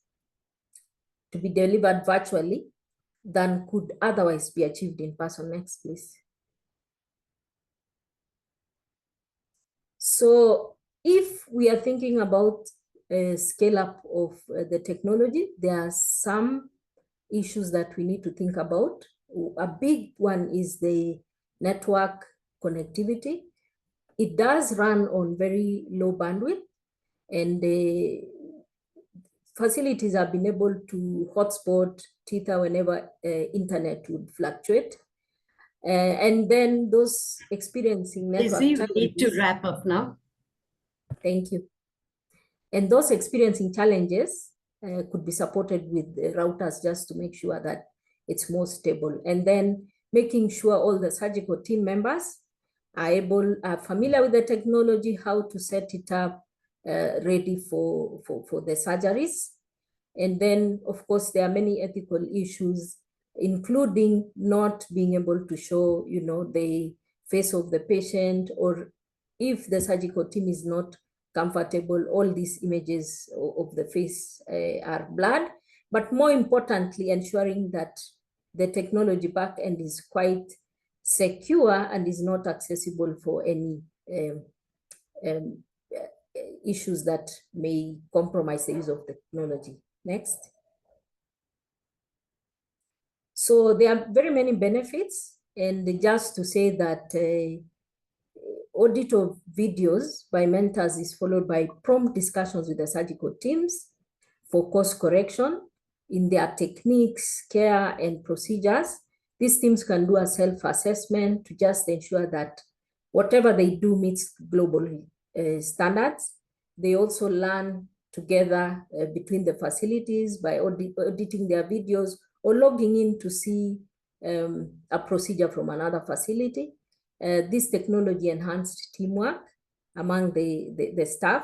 to be delivered virtually than could otherwise be achieved in person. Next, please. So if we are thinking about a scale up of the technology, there are some issues that we need to think about. A big one is the network connectivity. It does run on very low bandwidth, and the facilities have been able to hotspot tether whenever internet would fluctuate. And then those experiencing network challenges. We need to wrap up now. Thank you. And those experiencing challenges could be supported with the routers just to make sure that it's more stable. And then making sure all the surgical team members are familiar with the technology, how to set it up ready for the surgeries. And then, of course, there are many ethical issues, including not being able to show, the face of the patient, or if the surgical team is not comfortable, all these images of the face are blurred. But more importantly, ensuring that the technology back end is quite secure and is not accessible for any issues that may compromise the use of technology. Next. So there are very many benefits, and just to say that audit of videos by mentors is followed by prompt discussions with the surgical teams for course correction in their techniques, care, and procedures. These teams can do a self-assessment to just ensure that whatever they do meets global standards. They also learn together between the facilities by auditing their videos or logging in to see a procedure from another facility. This technology enhanced teamwork among the staff.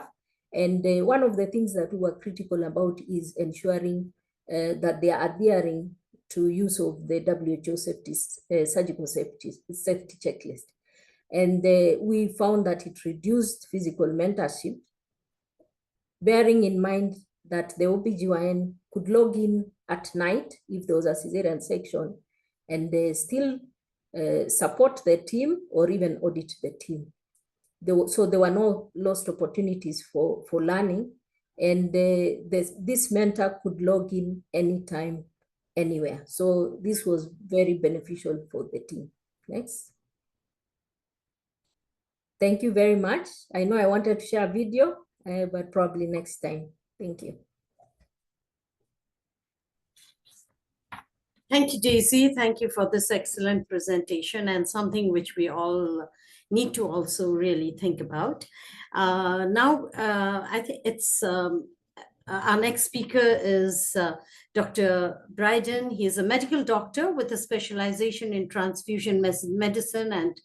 And one of the things that we were critical about is ensuring that they are adhering to use of the WHO surgical safety checklist. And we found that it reduced physical mentorship, bearing in mind that the OBGYN could log in at night if there was a cesarean section, and they still support the team or even audit the team. So there were no lost opportunities for learning, and this mentor could log in anytime, anywhere. So this was very beneficial for the team. Next. Thank you very much. I know I wanted to share a video, but probably next time. Thank you. Thank you, Daisy. Thank you for this excellent presentation, and something which we all need to also really think about. Now, I think it's our next speaker is Dr. Bryden. He is a medical doctor with a specialization in transfusion medicine and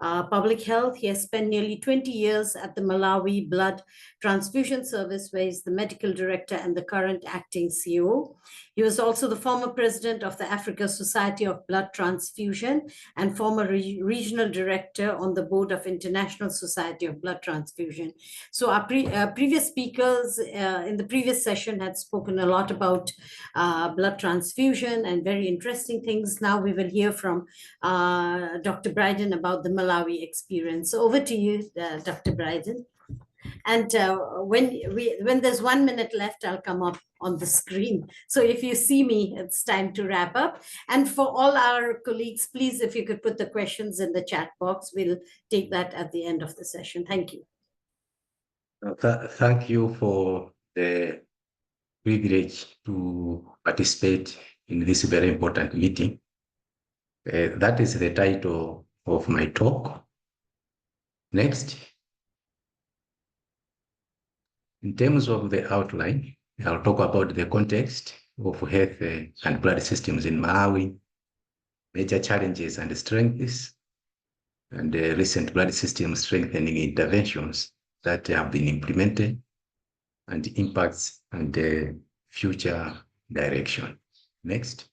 public health. He has spent nearly 20 years at the Malawi Blood Transfusion Service, where he's the medical director and the current acting CEO. He was also the former president of the Africa Society of Blood Transfusion and former regional director on the board of International Society of Blood Transfusion. So our previous speakers in the previous session had spoken a lot about blood transfusion and very interesting things. Now we will hear from Dr. Bryden about the Malawi experience. So over to you, Dr. Bryden. And when there's 1 minute left, I'll come up on the screen. So if you see me, it's time to wrap up. And for all our colleagues, please, if you could put the questions in the chat box, we'll take that at the end of the session. Thank you. Thank you for the privilege to participate in this very important meeting. That is the title of my talk. Next. In terms of the outline, I'll talk about the context of health and blood systems in Malawi, major challenges and strengths, and recent blood system strengthening interventions that have been implemented, and impacts and future direction. Next.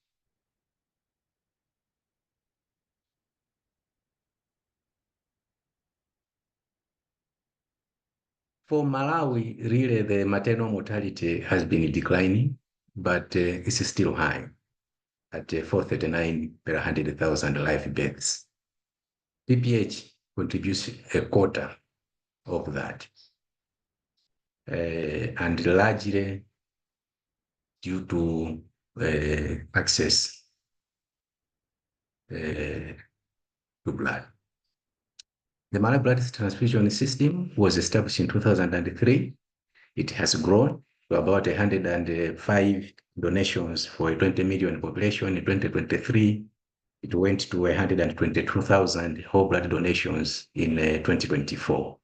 For Malawi, really, the maternal mortality has been declining, but it's still high at 439 per 100,000 live births. PPH contributes a quarter of that, and largely due to access to blood. The Malawi blood transfusion system was established in 2003. It has grown to about 105 donations for a 20 million population. In 2023, it went to 122,000 whole blood donations in 2024.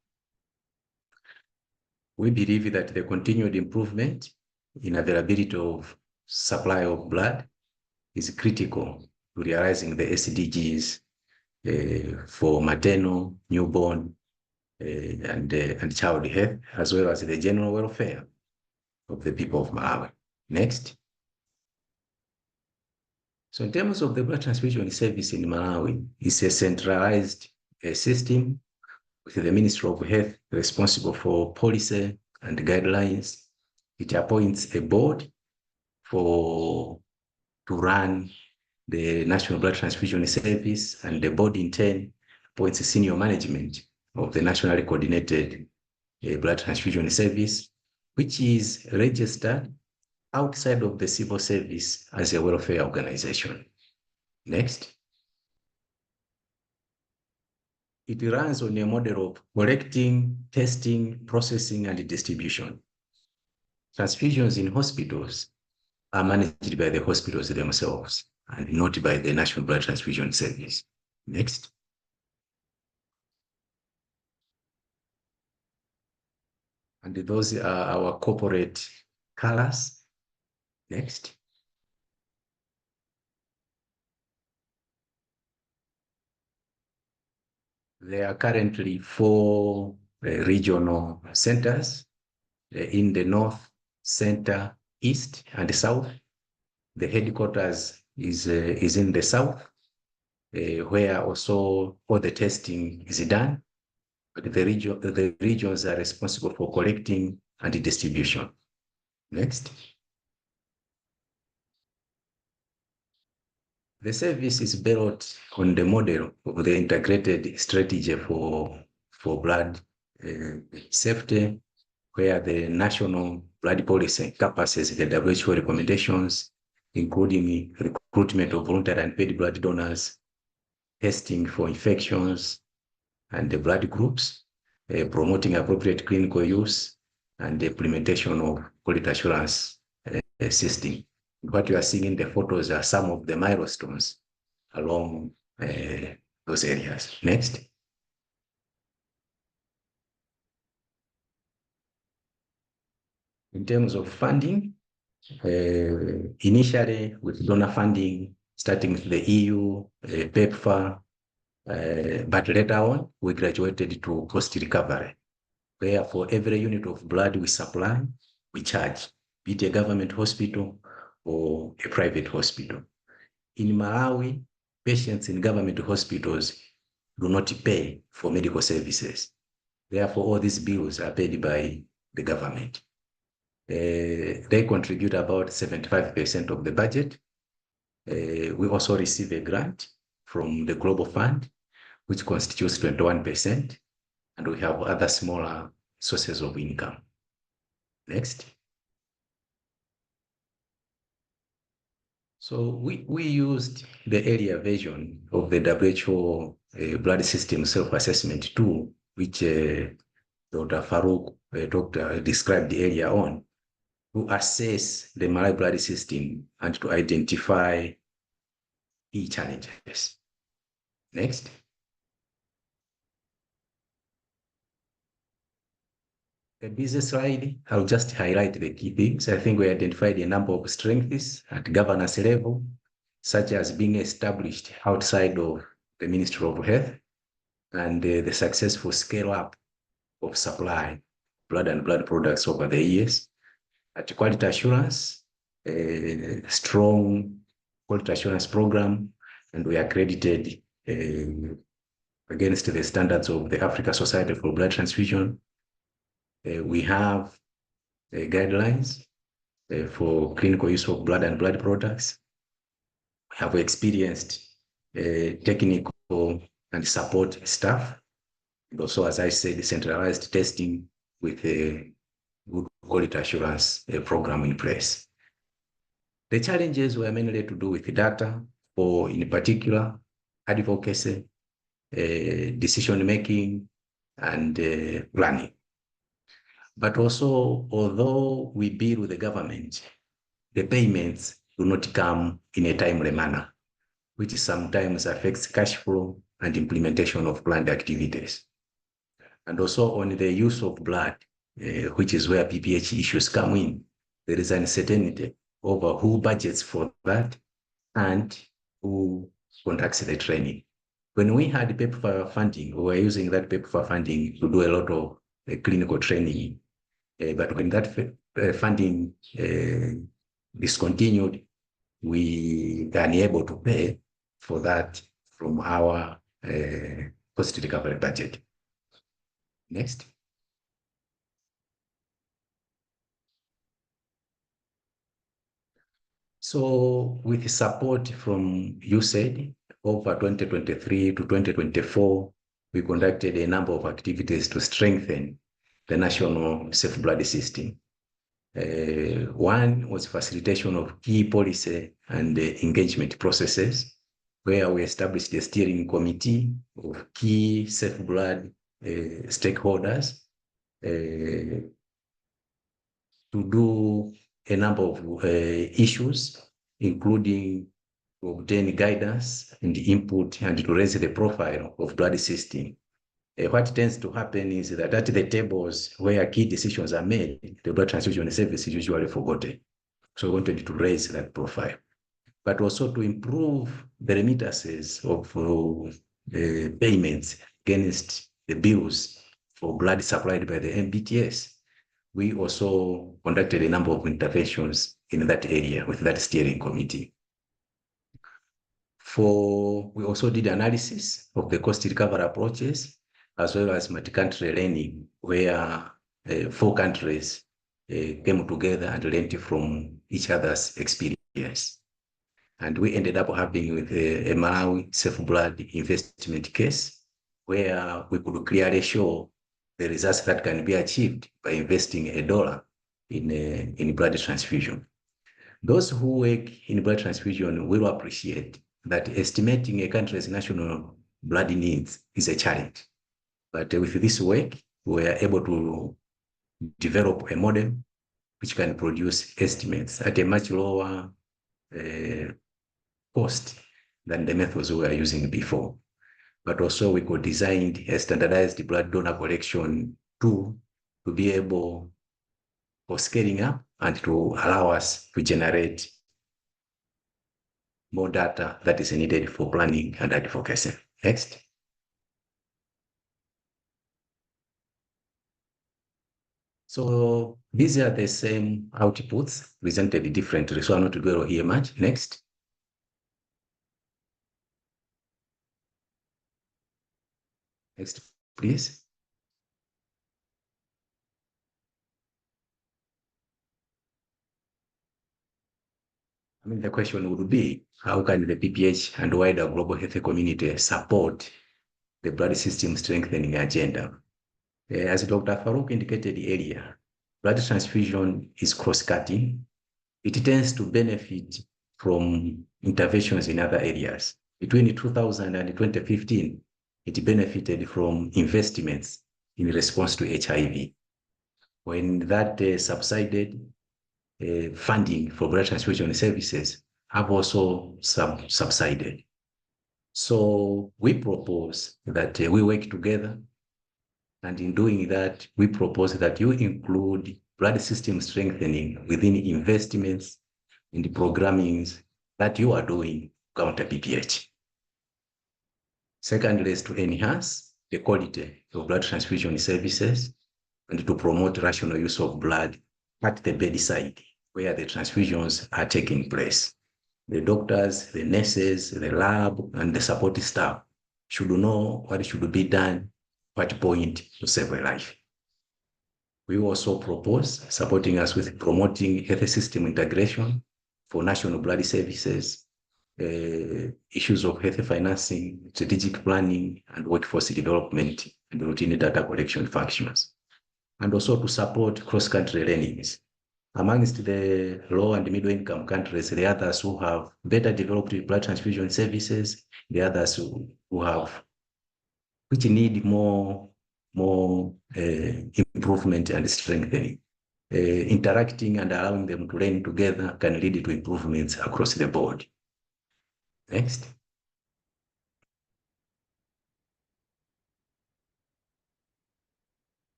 We believe that the continued improvement in availability of supply of blood is critical to realizing the SDGs for maternal, newborn, and child health, as well as the general welfare of the people of Malawi. Next. So in terms of the blood transfusion service in Malawi, it's a centralized system with the Ministry of Health responsible for policy and guidelines. It appoints a board to run the National Blood Transfusion Service, and the board in turn appoints a senior management of the Nationally Coordinated Blood Transfusion Service, which is registered outside of the civil service as a welfare organization. Next. It runs on a model of collecting, testing, processing, and distribution. Transfusions in hospitals are managed by the hospitals themselves and not by the National Blood Transfusion Service. Next. And those are our corporate colors. Next. There are currently 4 regional centers in the north, center, east, and south. The headquarters is in the south, where also all the testing is done. But the regions are responsible for collecting and distribution. Next. The service is built on the model of the integrated strategy for blood safety, where the national blood policy encompasses the WHO recommendations, including recruitment of voluntary and paid blood donors, testing for infections and the blood groups, promoting appropriate clinical use, and the implementation of quality assurance system. What you are seeing in the photos are some of the milestones along those areas. Next. In terms of funding, initially with donor funding, starting with the EU, PEPFAR, But later on, we graduated to cost recovery, where for every unit of blood we supply, we charge, be it a government hospital or a private hospital. In Malawi, patients in government hospitals do not pay for medical services. Therefore, all these bills are paid by the government. They contribute about 75% of the budget. We also receive a grant from the Global Fund, which constitutes 21%, and we have other smaller sources of income. Next. So we used the earlier version of the WHO blood system self-assessment tool, which Dr. Farouk described earlier on, to assess the Malawi blood system and to identify key challenges. Next. A busy slide, I'll just highlight the key things. I think we identified a number of strengths at governance level, such as being established outside of the Ministry of Health and the successful scale up of supply, blood and blood products over the years. At quality assurance, a strong quality assurance program, and we are accredited against the standards of the African Society for Blood Transfusion. We have guidelines for clinical use of blood and blood products. We have experienced technical and support staff. And also, as I said, centralized testing with a good quality assurance program in place. The challenges were mainly to do with data, or in particular, advocacy, decision-making, and planning. But also, although we bill with the government, the payments do not come in a timely manner, which sometimes affects cash flow and implementation of planned activities. And also on the use of blood, which is where PPH issues come in, there is uncertainty over who budgets for that and who conducts the training. When we had PEPFAR funding, we were using that PEPFAR funding to do a lot of clinical training. But when that funding discontinued, we are unable to pay for that from our cost recovery budget. Next. So with support from USAID, over 2023 to 2024, we conducted a number of activities to strengthen the national safe blood system. One was facilitation of key policy and engagement processes, where we established a steering committee of key safe blood stakeholders to do a number of issues, including to obtain guidance and input and to raise the profile of blood system. What tends to happen is that at the tables where key decisions are made, the blood transfusion service is usually forgotten. So we wanted to raise that profile, but also to improve the remittances of the payments against the bills for blood supplied by the MBTS. We also conducted a number of interventions in that area with that steering committee. We also did analysis of the cost recovery approaches, as well as multi-country learning, where 4 countries came together and learned from each other's experience. And we ended up having with a Malawi safe blood investment case, where we could clearly show the results that can be achieved by investing $1 in blood transfusion. Those who work in blood transfusion will appreciate that estimating a country's national blood needs is a challenge. But with this work, we are able to develop a model which can produce estimates at a much lower cost than the methods we were using before. But also we could design a standardized blood donor collection tool to be able for scaling up and to allow us to generate more data that is needed for planning and advocacy. Next. So these are the same outputs presented differently. So I'm not going to here much. Next. Next, please. I mean, the question would be, how can the PPH and wider global health community support the blood system strengthening agenda? As Dr. Farouk indicated earlier, blood transfusion is cross-cutting. It tends to benefit from interventions in other areas. Between 2000 and 2015, it benefited from investments in response to HIV. When that subsided, funding for blood transfusion services have also subsided. So we propose that we work together, and in doing that, we propose that you include blood system strengthening within investments in the programmings that you are doing counter PPH. Secondly, is to enhance the quality of blood transfusion services and to promote rational use of blood at the bedside where the transfusions are taking place. The doctors, the nurses, the lab, and the support staff should know what should be done at what point to save a life. We also propose supporting us with promoting health system integration for national blood services, issues of health financing, strategic planning, and workforce development and routine data collection functions. And also to support cross-country learnings. Amongst the low and middle income countries, the others who have better developed blood transfusion services, the others who have, which need more improvement and strengthening. Interacting and allowing them to learn together can lead to improvements across the board. Next.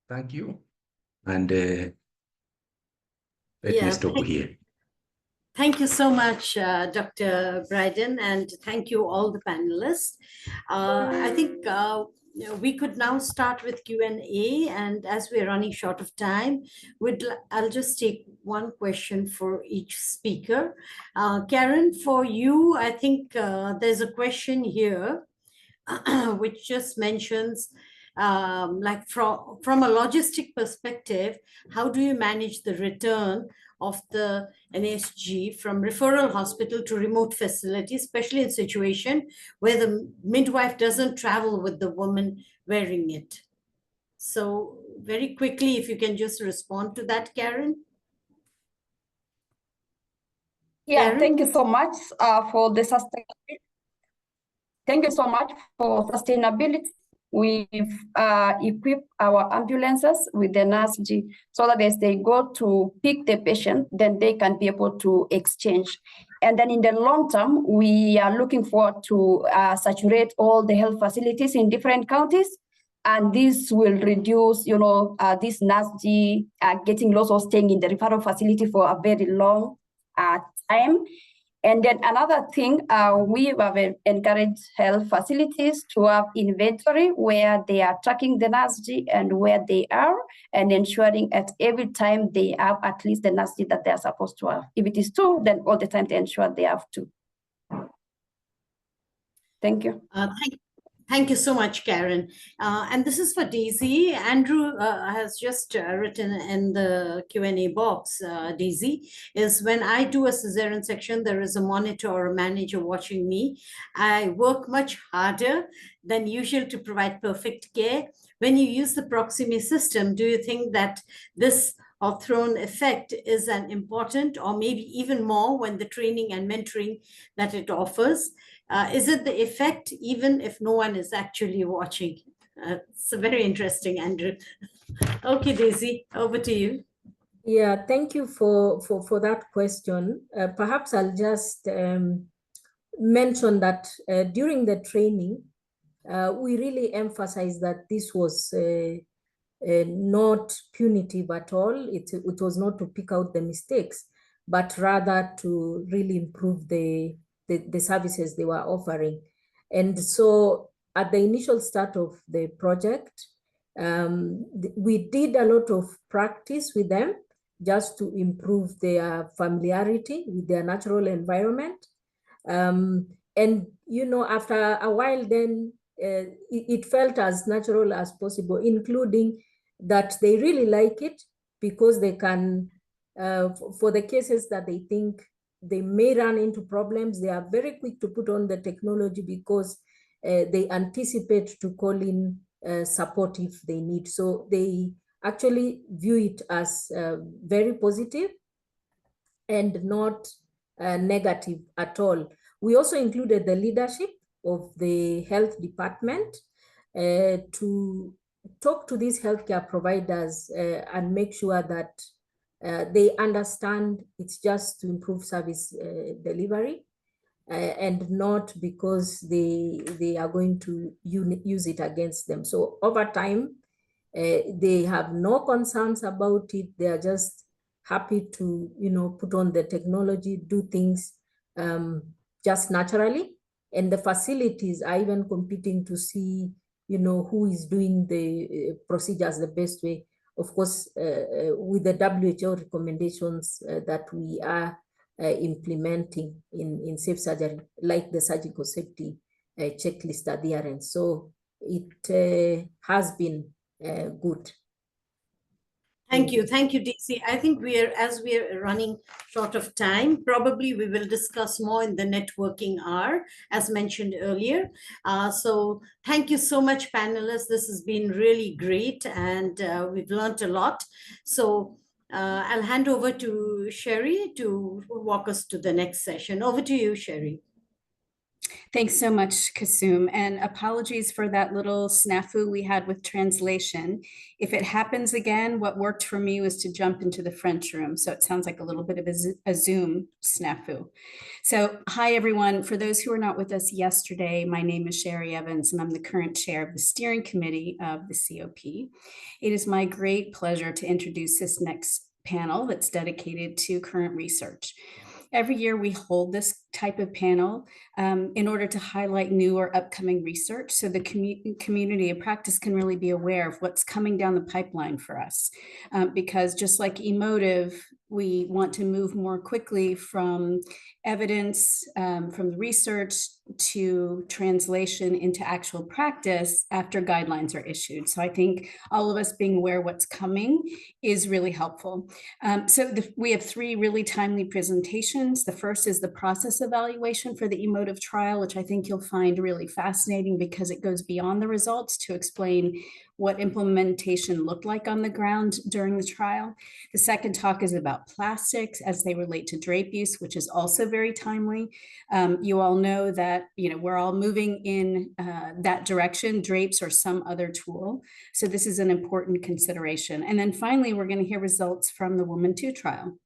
Thank you. And let me stop here. Thank you so much, Dr. Bryden, and thank you all the panelists. I think we could now start with Q&A, and as we're running short of time, I'll just take one question for each speaker. Karen, for you, I think there's a question here which just mentions like from a logistic perspective, how do you manage the return of the NSG from referral hospital to remote facility, especially in situation where the midwife doesn't travel with the woman wearing it? So very quickly, if you can just respond to that, Karen. Yeah, Karen? thank you so much for the sustainability. Thank you so much for sustainability. We've equipped our ambulances with the NSG so that as they go to pick the patient, then they can be able to exchange. And then in the long term, we are looking forward to saturate all the health facilities in different counties. And this will reduce, this NSG getting lost or staying in the referral facility for a very long time. And then another thing, we have encouraged health facilities to have inventory where they are tracking the NSG and where they are, and ensuring at every time they have at least the NSG that they are supposed to have. If it is 2, then all the time they ensure they have 2. Thank you. Thank you so much, Karen. And this is for Daisy. Andrew has just written in the Q&A box, Daisy, is when I do a cesarean section, there is a monitor or a manager watching me. I work much harder than usual to provide perfect care. When you use the Proximie system, do you think that this orthrone effect is an important or maybe even more when the training and mentoring that it offers? Is it the effect even if no one is actually watching? It's very interesting, Andrew. Okay, Daisy, over to you. Yeah, thank you for that question. Perhaps I'll just mention that during the training, we really emphasized that this was not punitive at all. It was not to pick out the mistakes, but rather to really improve the services they were offering. And so at the initial start of the project, We did a lot of practice with them just to improve their familiarity with their natural environment. And, you know, after a while, then it felt as natural as possible, including that they really like it because they can, for the cases that they think they may run into problems, they are very quick to put on the technology because they anticipate to call in support if they need. So they actually view it as very positive and not negative at all. We also included the leadership of the health department to talk to these healthcare providers and make sure that they understand it's just to improve service delivery and not because they are going to use it against them. So over time, they have no concerns about it. They are just happy to, you know, put on the technology, do things just naturally. And the facilities are even competing to see, you know, who is doing the procedures the best way. Of course, with the WHO recommendations that we are implementing in safe surgery, like the surgical safety checklist adherence. So it has been good. Thank you, DC. I think as we are running short of time, probably we will discuss more in the networking hour, as mentioned earlier. So thank you so much, panelists. This has been really great, and we've learned a lot. So I'll hand over to Sherry to walk us to the next session. Over to you, Sherry. Thanks so much, Kasum, and apologies for that little snafu we had with translation. If it happens again, what worked for me was to jump into the French room, so it sounds like a little bit of a Zoom snafu. So hi, everyone. For those who are not with us yesterday, my name is Sherry Evans, and I'm the current chair of the steering committee of the COP. It is my great pleasure to introduce this next panel that's dedicated to current research. Every year we hold this type of panel in order to highlight new or upcoming research so the community of practice can really be aware of what's coming down the pipeline for us. Because just like emotive, we want to move more quickly from evidence, from the research to translation into actual practice after guidelines are issued. So I think all of us being aware of what's coming is really helpful. We have three really timely presentations. The first is the process evaluation for the emotive trial, which I think you'll find really fascinating because it goes beyond the results to explain what implementation looked like on the ground during the trial. The second talk is about plastics as they relate to drape use, which is also very timely. You all know that we're all moving in that direction, drapes or some other tool. So this is an important consideration. And then finally, we're going to hear results from the Woman 2 trial.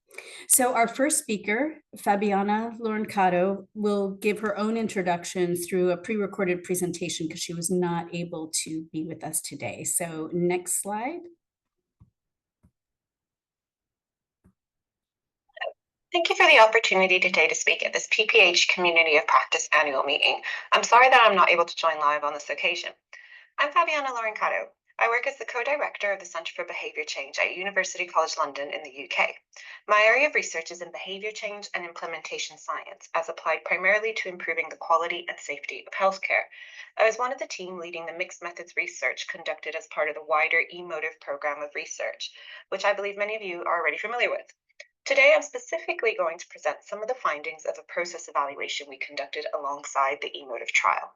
So our first speaker, Fabiana Lorencato, will give her own introduction through a pre-recorded presentation because she was not able to be with us today. So next slide. Thank you for the opportunity today to speak at this PPH Community of Practice annual meeting. I'm sorry that I'm not able to join live on this occasion. I'm Fabiana Lorencato. I work as the co-director of the Centre for Behaviour Change at University College London in the UK. My area of research is in behaviour change and implementation science, as applied primarily to improving the quality and safety of healthcare. I was one of the team leading the mixed methods research conducted as part of the wider emotive program of research, which I believe many of you are already familiar with. Today, I'm specifically going to present some of the findings of a process evaluation we conducted alongside the emotive trial.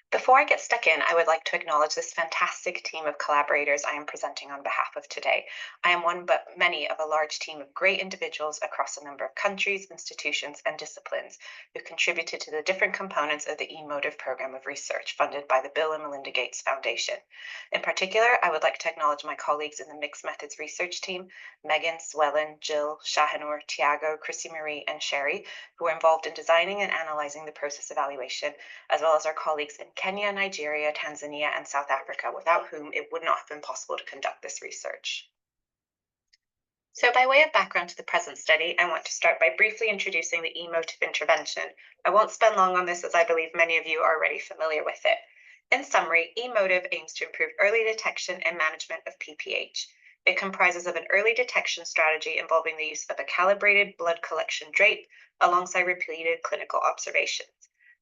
Before I get stuck in, I would like to acknowledge this fantastic team of collaborators I am presenting on behalf of today. I am one but many of a large team of great individuals across a number of countries, institutions, and disciplines who contributed to the different components of the emotive program of research funded by the Bill and Melinda Gates Foundation. In particular, I would like to acknowledge my colleagues in the Mixed Methods research team, Megan, Swellen, Jill, Shahanur, Tiago, Chrissy Marie, and Sherry, who were involved in designing and analyzing the process evaluation, as well as our colleagues in Kenya, Nigeria, Tanzania, and South Africa, without whom it would not have been possible to conduct this research. So by way of background to the present study, I want to start by briefly introducing the emotive intervention. I won't spend long on this as I believe many of you are already familiar with it. In summary, eMotive aims to improve early detection and management of PPH. It comprises of an early detection strategy involving the use of a calibrated blood collection drape alongside repeated clinical observations.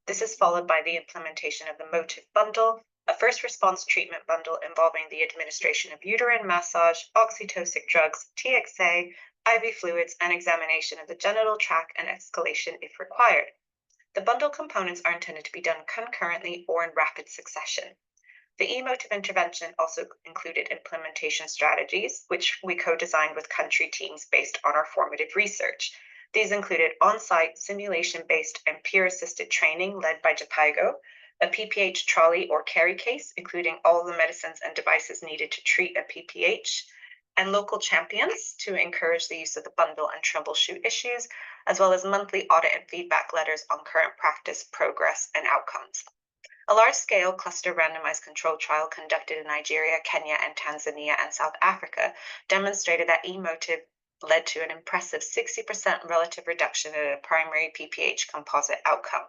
This is followed by the implementation of the Motive Bundle, a first response treatment bundle involving the administration of uterine massage, oxytocic drugs, TXA, IV fluids, and examination of the genital tract and escalation if required. The bundle components are intended to be done concurrently or in rapid succession. The eMotive intervention also included implementation strategies, which we co-designed with country teams based on our formative research. These included on-site simulation-based and peer-assisted training led by JPIGO, a PPH trolley or carry case, including all the medicines and devices needed to treat a PPH, and local champions to encourage the use of the bundle and troubleshoot issues, as well as monthly audit and feedback letters on current practice, progress, and outcomes. A large-scale cluster randomized controlled trial conducted in Nigeria, Kenya, and Tanzania and South Africa demonstrated that eMotive led to an impressive 60% relative reduction in a primary PPH composite outcome.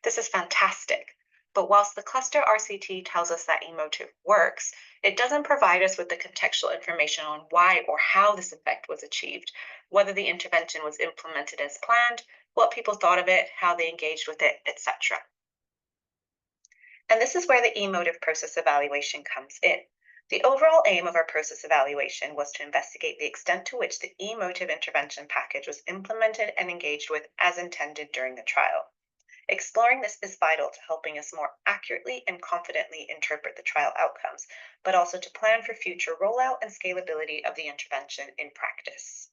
This is fantastic. But whilst the cluster RCT tells us that eMotive works, it doesn't provide us with the contextual information on why or how this effect was achieved, whether the intervention was implemented as planned, what people thought of it, how they engaged with it, etc. And this is where the eMotive process evaluation comes in. The overall aim of our process evaluation was to investigate the extent to which the eMotive intervention package was implemented and engaged with as intended during the trial. Exploring this is vital to helping us more accurately and confidently interpret the trial outcomes, but also to plan for future rollout and scalability of the intervention in practice.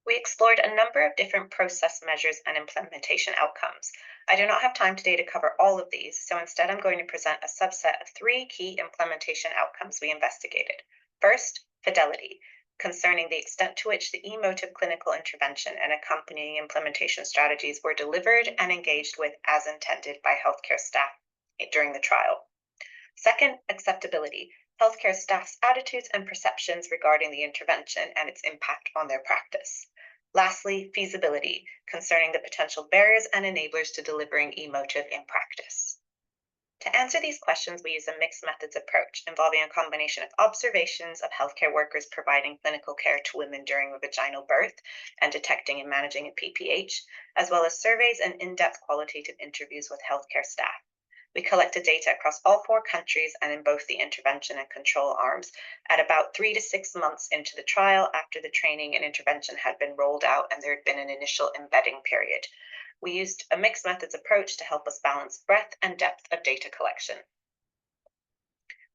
We explored a number of different process measures and implementation outcomes. I do not have time today to cover all of these, so instead I'm going to present a subset of 3 key implementation outcomes we investigated. First, fidelity, concerning the extent to which the eMotive clinical intervention and accompanying implementation strategies were delivered and engaged with as intended by healthcare staff during the trial. Second, acceptability, healthcare staff's attitudes and perceptions regarding the intervention and its impact on their practice. Lastly, feasibility, concerning the potential barriers and enablers to delivering eMotive in practice. To answer these questions, we use a mixed methods approach involving a combination of observations of healthcare workers providing clinical care to women during vaginal birth and detecting and managing a PPH, as well as surveys and in-depth qualitative interviews with healthcare staff. We collected data across all 4 countries and in both the intervention and control arms at about 3 to 6 months into the trial after the training and intervention had been rolled out and there had been an initial embedding period. We used a mixed methods approach to help us balance breadth and depth of data collection.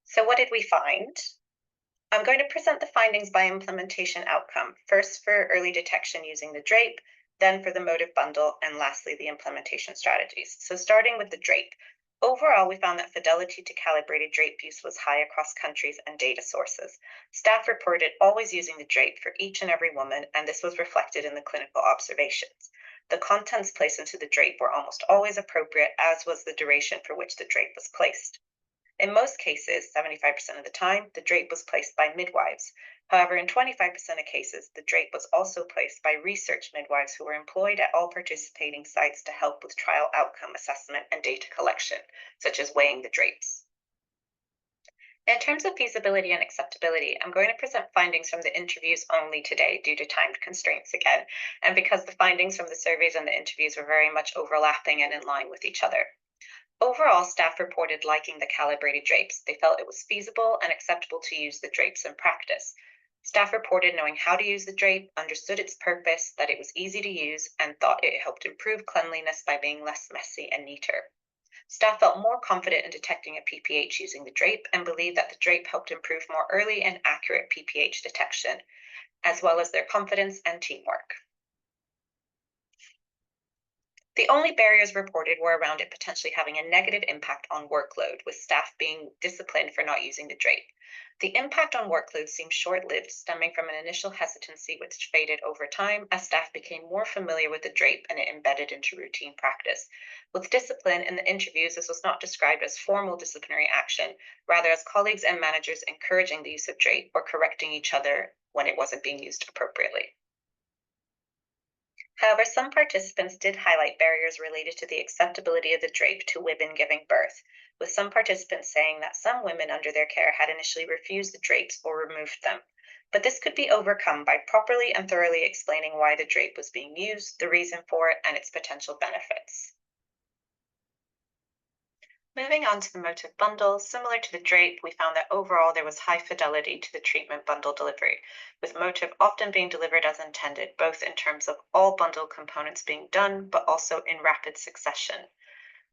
So what did we find? I'm going to present the findings by implementation outcome, first for early detection using the drape, then for the motive bundle, and lastly, the implementation strategies. So starting with the drape. Overall, we found that fidelity to calibrated drape use was high across countries and data sources. Staff reported always using the drape for each and every woman, and this was reflected in the clinical observations. The contents placed into the drape were almost always appropriate, as was the duration for which the drape was placed. In most cases, 75% of the time, the drape was placed by midwives. However, in 25% of cases, the drape was also placed by research midwives who were employed at all participating sites to help with trial outcome assessment and data collection, such as weighing the drapes. In terms of feasibility and acceptability, I'm going to present findings from the interviews only today due to time constraints again, and because the findings from the surveys and the interviews were very much overlapping and in line with each other. Overall, staff reported liking the calibrated drapes. They felt it was feasible and acceptable to use the drapes in practice. Staff reported knowing how to use the drape, understood its purpose, that it was easy to use, and thought it helped improve cleanliness by being less messy and neater. Staff felt more confident in detecting a PPH using the drape and believed that the drape helped improve more early and accurate PPH detection, as well as their confidence and teamwork. The only barriers reported were around it potentially having a negative impact on workload, with staff being disciplined for not using the drape. The impact on workload seemed short-lived, stemming from an initial hesitancy which faded over time as staff became more familiar with the drape and it embedded into routine practice. With discipline in the interviews, this was not described as formal disciplinary action, rather as colleagues and managers encouraging the use of drape or correcting each other when it wasn't being used appropriately. However, some participants did highlight barriers related to the acceptability of the drape to women giving birth, with some participants saying that some women under their care had initially refused the drapes or removed them. But this could be overcome by properly and thoroughly explaining why the drape was being used, the reason for it, and its potential benefits. Moving on to the motive bundle, similar to the drape, we found that overall there was high fidelity to the treatment bundle delivery, with motive often being delivered as intended, both in terms of all bundle components being done, but also in rapid succession.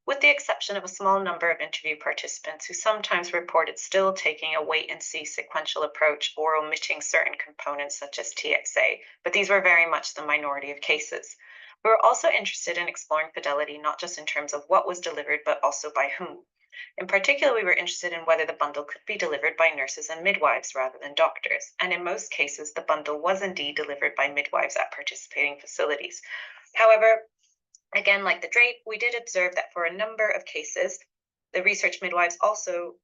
With the exception of a small number of interview participants who sometimes reported still taking a wait-and-see sequential approach or omitting certain components such as TXA, but these were very much the minority of cases. We were also interested in exploring fidelity not just in terms of what was delivered, but also by whom. In particular, we were interested in whether the bundle could be delivered by nurses and midwives rather than doctors, and in most cases, the bundle was indeed delivered by midwives at participating facilities. However, again, like the drape, we did observe that for a number of cases, the research midwives also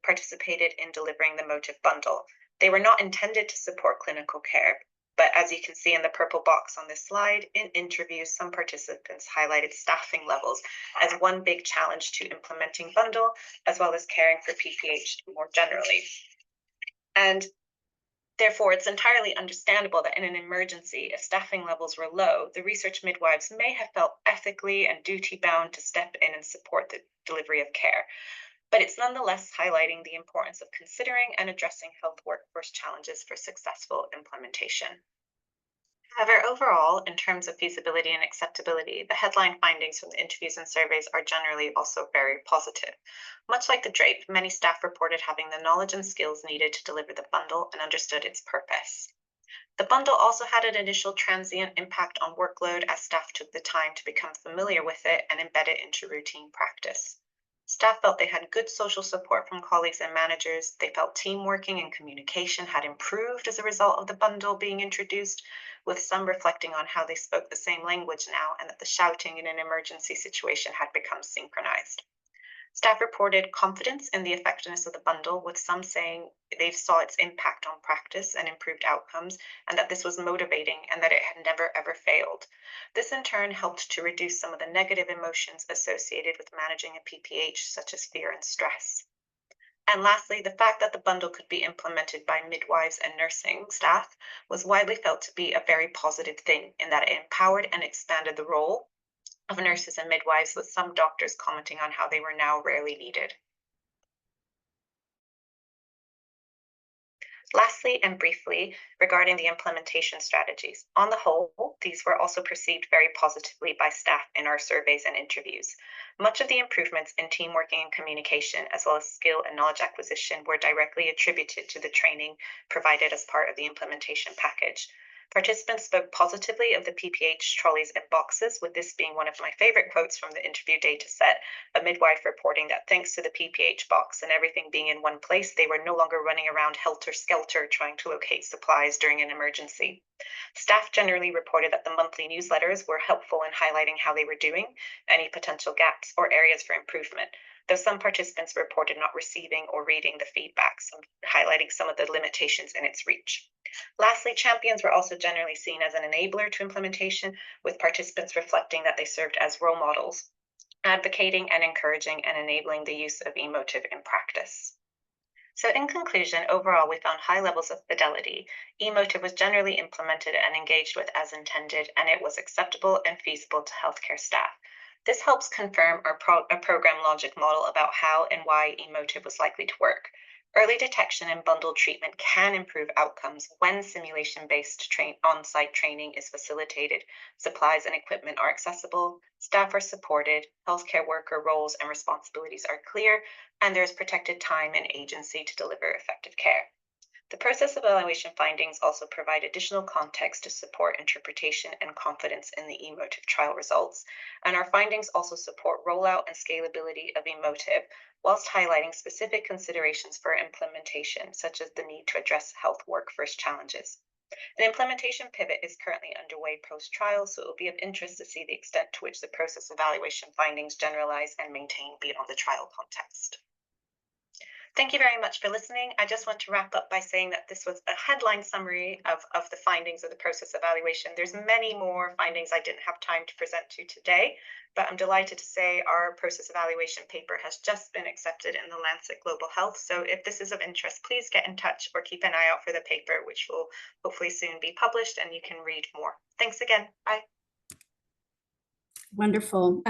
participated in delivering the motive bundle. They were not intended to support clinical care, but as you can see in the purple box on this slide, in interviews, some participants highlighted staffing levels as one big challenge to implementing bundle, as well as caring for PPH more generally. And therefore, it's entirely understandable that in an emergency, if staffing levels were low, the research midwives may have felt ethically and duty-bound to step in and support the delivery of care. But it's nonetheless highlighting the importance of considering and addressing health workforce challenges for successful implementation. However, overall, in terms of feasibility and acceptability, the headline findings from the interviews and surveys are generally also very positive. Much like the drape, many staff reported having the knowledge and skills needed to deliver the bundle and understood its purpose. The bundle also had an initial transient impact on workload as staff took the time to become familiar with it and embed it into routine practice. Staff felt they had good social support from colleagues and managers. They felt team working and communication had improved as a result of the bundle being introduced, with some reflecting on how they spoke the same language now and that the shouting in an emergency situation had become synchronized. Staff reported confidence in the effectiveness of the bundle, with some saying they saw its impact on practice and improved outcomes, and that this was motivating and that it had never ever failed. This in turn helped to reduce some of the negative emotions associated with managing a PPH, such as fear and stress. And lastly, the fact that the bundle could be implemented by midwives and nursing staff was widely felt to be a very positive thing in that it empowered and expanded the role of nurses and midwives, with some doctors commenting on how they were now rarely needed. Lastly and briefly, regarding the implementation strategies. On the whole, these were also perceived very positively by staff in our surveys and interviews. Much of the improvements in team working and communication, as well as skill and knowledge acquisition, were directly attributed to the training provided as part of the implementation package. Participants spoke positively of the PPH trolleys and boxes, with this being one of my favorite quotes from the interview data set, a midwife reporting that thanks to the PPH box and everything being in one place, they were no longer running around helter-skelter trying to locate supplies during an emergency. Staff generally reported that the monthly newsletters were helpful in highlighting how they were doing, any potential gaps or areas for improvement, though some participants reported not receiving or reading the feedback, highlighting some of the limitations in its reach. Lastly, champions were also generally seen as an enabler to implementation, with participants reflecting that they served as role models, advocating and encouraging and enabling the use of emotive in practice. So in conclusion, overall, we found high levels of fidelity. Emotive was generally implemented and engaged with as intended, and it was acceptable and feasible to healthcare staff. This helps confirm our program logic model about how and why emotive was likely to work. Early detection and bundled treatment can improve outcomes when simulation-based on-site training is facilitated, supplies and equipment are accessible, staff are supported, healthcare worker roles and responsibilities are clear, and there is protected time and agency to deliver effective care. The process evaluation findings also provide additional context to support interpretation and confidence in the emotive trial results, and our findings also support rollout and scalability of emotive, whilst highlighting specific considerations for implementation, such as the need to address health workforce challenges. An implementation pivot is currently underway post-trial, so it will be of interest to see the extent to which the process evaluation findings generalize and maintain beyond the trial context. Thank you very much for listening. I just want to wrap up by saying that this was a headline summary of the findings of the process evaluation. There's many more findings I didn't have time to present to today, but I'm delighted to say our process evaluation paper has just been accepted in the Lancet Global Health. So if this is of interest, please get in touch or keep an eye out for the paper, which will hopefully soon be published and you can read more. Thanks again. Bye. Wonderful.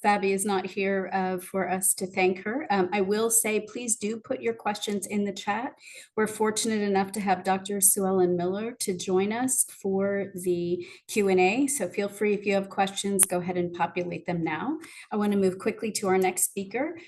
Fabi is not here for us to thank her. I will say, please do put your questions in the chat. We're fortunate enough to have Dr. Sue Ellen Miller to join us for the Q&A. So feel free, if you have questions, go ahead and populate them now. I want to move quickly to our next speaker.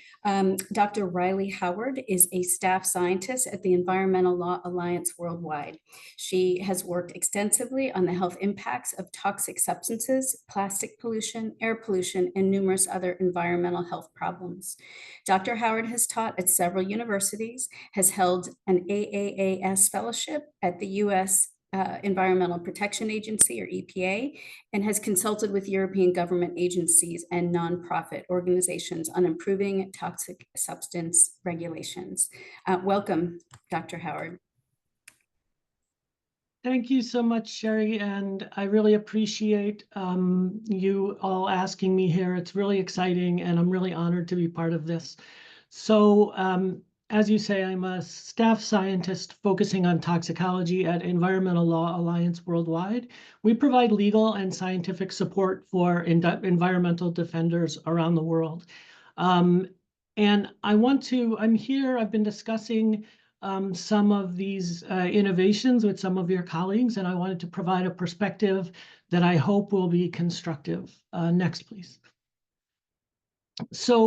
Dr. Riley Howard is a staff scientist at the Environmental Law Alliance Worldwide. She has worked extensively on the health impacts of toxic substances, plastic pollution, air pollution, and numerous other environmental health problems. Dr. Howard has taught at several universities, has held an AAAS fellowship at the U.S. Environmental Protection Agency, or EPA, and has consulted with European government agencies and nonprofit organizations on improving toxic substance regulations. Welcome, Dr. Howard. Thank you so much, Sherry, and I really appreciate you all asking me here. It's really exciting, and I'm really honored to be part of this. So, as you say, I'm a staff scientist focusing on toxicology at Environmental Law Alliance Worldwide. We provide legal and scientific support for environmental defenders around the world. And I'm here, I've been discussing some of these innovations with some of your colleagues, and I wanted to provide a perspective that I hope will be constructive. Next, please. So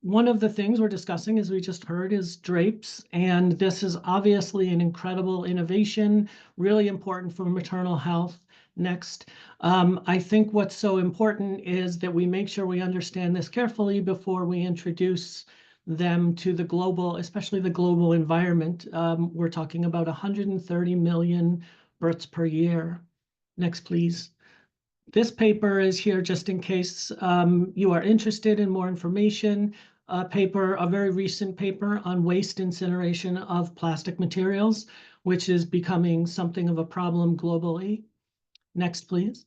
one of the things we're discussing, as we just heard, is drapes, and this is obviously an incredible innovation, really important for maternal health. Next, I think what's so important is that we make sure we understand this carefully before we introduce them to the global, especially the global environment. We're talking about 130 million births per year. Next, please. This paper is here just in case you are interested in more information. A very recent paper on waste incineration of plastic materials, which is becoming something of a problem globally. Next, please.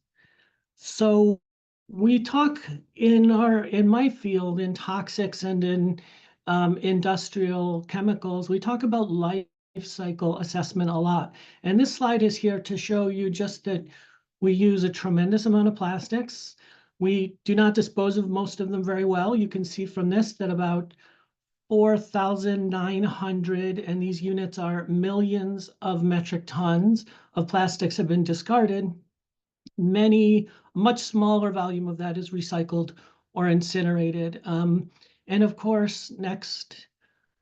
So we talk in my field, in toxics and in industrial chemicals, we talk about life cycle assessment a lot. And this slide is here to show you just that we use a tremendous amount of plastics. We do not dispose of most of them very well. You can see from this that about 4,900, and these units are millions of metric tons of plastics have been discarded. Much smaller volume of that is recycled or incinerated. And of course, next,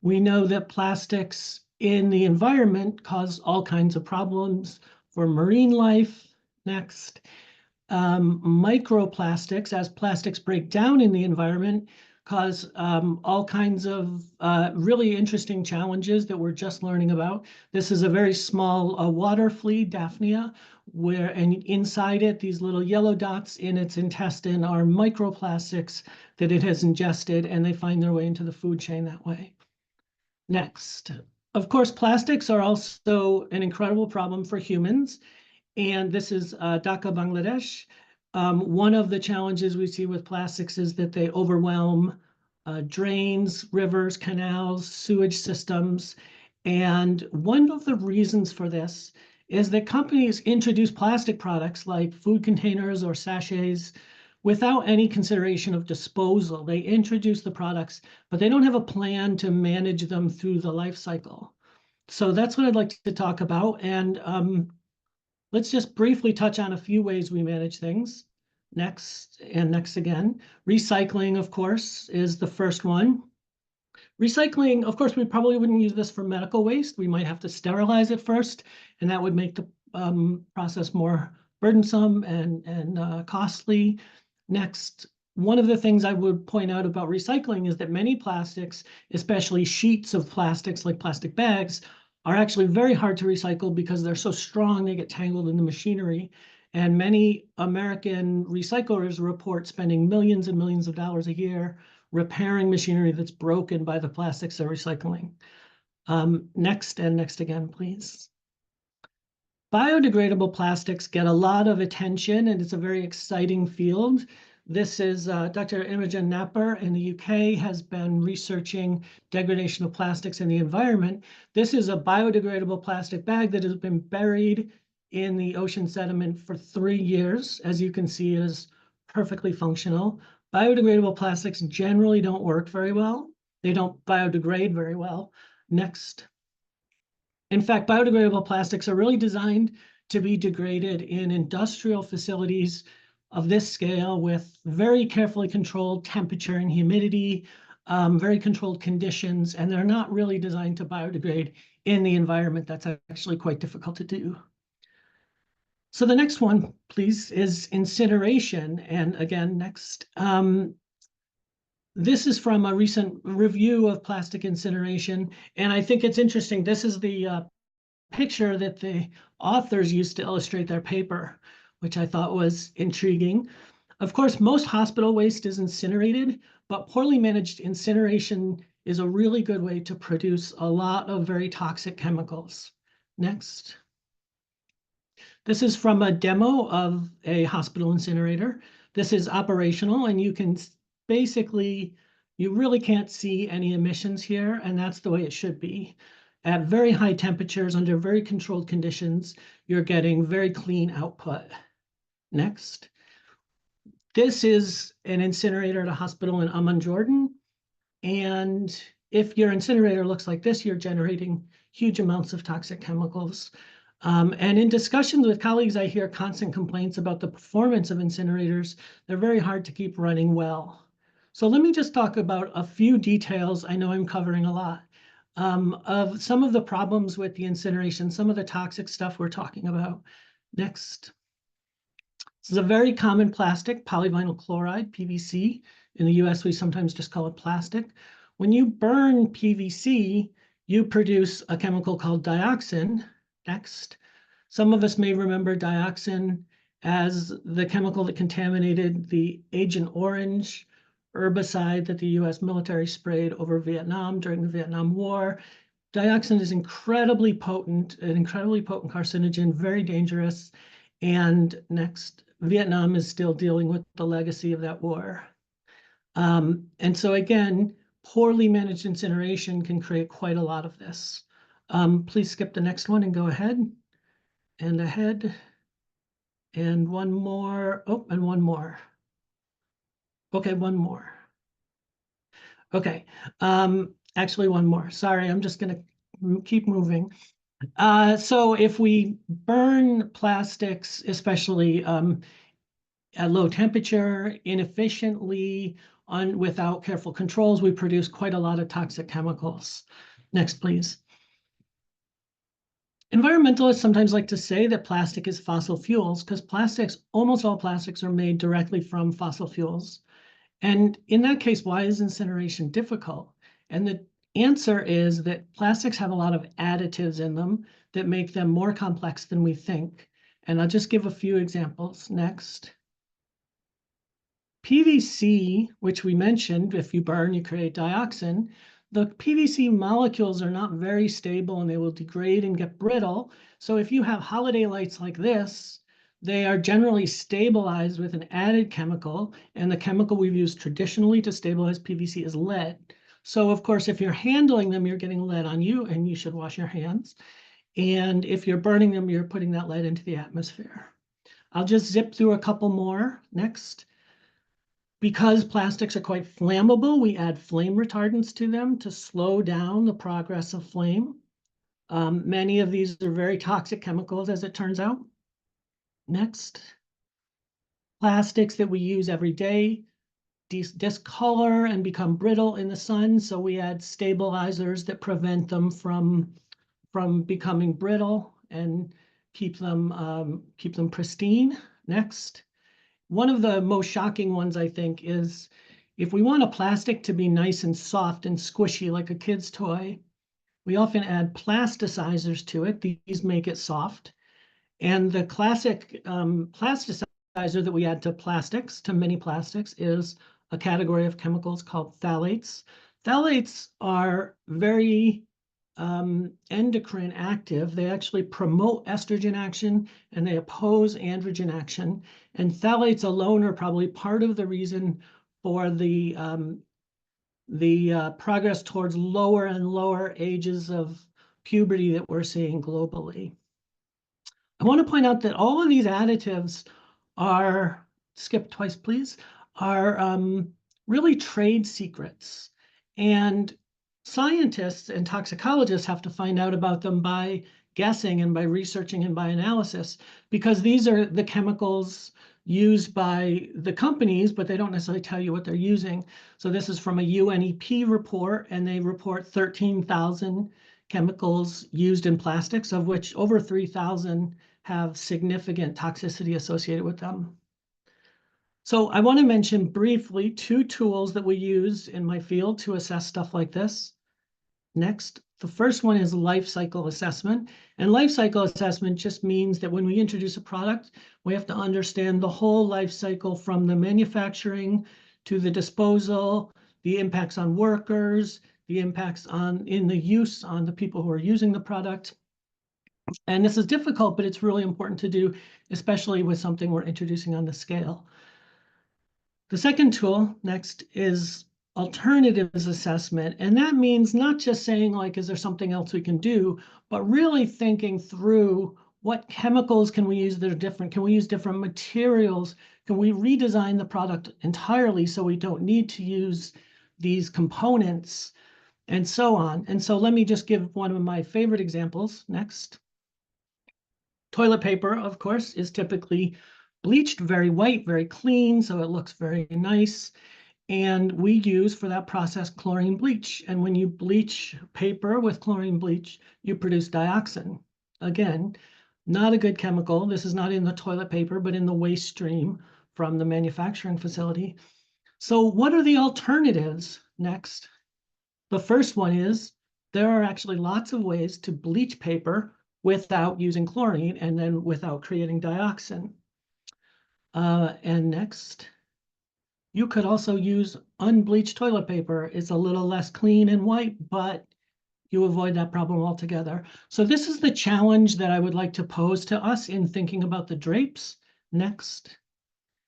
we know that plastics in the environment cause all kinds of problems for marine life. Next, microplastics, as plastics break down in the environment, cause all kinds of really interesting challenges that we're just learning about. This is a very small water flea, Daphnia, and inside it, these little yellow dots in its intestine are microplastics that it has ingested, and they find their way into the food chain that way. Next, of course, plastics are also an incredible problem for humans. And this is Dhaka, Bangladesh. One of the challenges we see with plastics is that they overwhelm drains, rivers, canals, sewage systems. And one of the reasons for this is that companies introduce plastic products like food containers or sachets without any consideration of disposal. They introduce the products, but they don't have a plan to manage them through the life cycle. So that's what I'd like to talk about. And let's just briefly touch on a few ways we manage things. Next, and next again. Recycling, of course, is the first one. Recycling, of course, we probably wouldn't use this for medical waste. We might have to sterilize it first, and that would make the process more burdensome and costly. Next, one of the things I would point out about recycling is that many plastics, especially sheets of plastics like plastic bags, are actually very hard to recycle because they're so strong, they get tangled in the machinery. And many American recyclers report spending millions and millions of dollars a year repairing machinery that's broken by the plastics they're recycling. Next and next again, please. Biodegradable plastics get a lot of attention, and it's a very exciting field. This is Dr. Imogen Napper in the UK has been researching degradation of plastics in the environment. This is a biodegradable plastic bag that has been buried in the ocean sediment for 3 years. As you can see, it is perfectly functional. Biodegradable plastics generally don't work very well. They don't biodegrade very well. Next. In fact, biodegradable plastics are really designed to be degraded in industrial facilities of this scale with very carefully controlled temperature and humidity, very controlled conditions, and they're not really designed to biodegrade in the environment. That's actually quite difficult to do. So the next one, please, is incineration. And again, next. This is from a recent review of plastic incineration, and I think it's interesting. This is the picture that the authors used to illustrate their paper, which I thought was intriguing. Of course, most hospital waste is incinerated, but poorly managed incineration is a really good way to produce a lot of very toxic chemicals. Next. This is from a demo of a hospital incinerator. This is operational, and you can basically, you really can't see any emissions here, and that's the way it should be. At very high temperatures, under very controlled conditions, you're getting very clean output. Next. This is an incinerator at a hospital in Amman, Jordan. And if your incinerator looks like this, you're generating huge amounts of toxic chemicals. And in discussions with colleagues, I hear constant complaints about the performance of incinerators. They're very hard to keep running well. So let me just talk about a few details. I know I'm covering a lot of some of the problems with the incineration, some of the toxic stuff we're talking about. Next. This is a very common plastic, polyvinyl chloride, PVC. In the US, we sometimes just call it plastic. When you burn PVC, you produce a chemical called dioxin. Next. Some of us may remember dioxin as the chemical that contaminated the Agent Orange herbicide that the US military sprayed over Vietnam during the Vietnam War. Dioxin is incredibly potent, an incredibly potent carcinogen, very dangerous. And next, Vietnam is still dealing with the legacy of that war. And so again, poorly managed incineration can create quite a lot of this. Please skip the next one and go ahead and ahead. And one more. Oh, and one more. Okay, one more. Okay, actually one more. Sorry, I'm just going to keep moving. So if we burn plastics, especially at low temperature, inefficiently, without careful controls, we produce quite a lot of toxic chemicals. Next, please. Environmentalists sometimes like to say that plastic is fossil fuels because almost all plastics are made directly from fossil fuels. And in that case, why is incineration difficult? And the answer is that plastics have a lot of additives in them that make them more complex than we think. And I'll just give a few examples. Next. PVC, which we mentioned, if you burn, you create dioxin. The PVC molecules are not very stable and they will degrade and get brittle. So if you have holiday lights like this, they are generally stabilized with an added chemical, and the chemical we've used traditionally to stabilize PVC is lead. So of course, if you're handling them, you're getting lead on you and you should wash your hands. And if you're burning them, you're putting that lead into the atmosphere. I'll just zip through a couple more. Next. Because plastics are quite flammable, we add flame retardants to them to slow down the progress of flame. Many of these are very toxic chemicals, as it turns out. Next. Plastics that we use every day discolor and become brittle in the sun, so we add stabilizers that prevent them from becoming brittle and keep them pristine. Next. One of the most shocking ones, I think, is if we want a plastic to be nice and soft and squishy like a kid's toy, we often add plasticizers to it. These make it soft. And the classic plasticizer that we add to plastics, to many plastics, is a category of chemicals called phthalates. Phthalates are very endocrine active. They actually promote estrogen action and they oppose androgen action. And phthalates alone are probably part of the reason for the progress towards lower and lower ages of puberty that we're seeing globally. I want to point out that all of these additives are, skip twice please, are really trade secrets. And scientists and toxicologists have to find out about them by guessing and by researching and by analysis, because these are the chemicals used by the companies, but they don't necessarily tell you what they're using. So this is from a UNEP report, and they report 13,000 chemicals used in plastics, of which over 3,000 have significant toxicity associated with them. So I want to mention briefly 2 tools that we use in my field to assess stuff like this. Next, the first one is life cycle assessment. And life cycle assessment just means that when we introduce a product, we have to understand the whole life cycle from the manufacturing to the disposal, the impacts on workers, the impacts in the use on the people who are using the product. And this is difficult, but it's really important to do, especially with something we're introducing on the scale. The second tool next is alternatives assessment. And that means not just saying, like, is there something else we can do, but really thinking through what chemicals can we use that are different? Can we use different materials? Can we redesign the product entirely so we don't need to use these components and so on? And so let me just give one of my favorite examples next. Toilet paper, of course, is typically bleached, very white, very clean, so it looks very nice. And we use for that process chlorine bleach. And when you bleach paper with chlorine bleach, you produce dioxin. Again, not a good chemical. This is not in the toilet paper, but in the waste stream from the manufacturing facility. So what are the alternatives next? The first one is there are actually lots of ways to bleach paper without using chlorine and then without creating dioxin. And next, you could also use unbleached toilet paper. It's a little less clean and white, but you avoid that problem altogether. So this is the challenge that I would like to pose to us in thinking about the drapes. Next,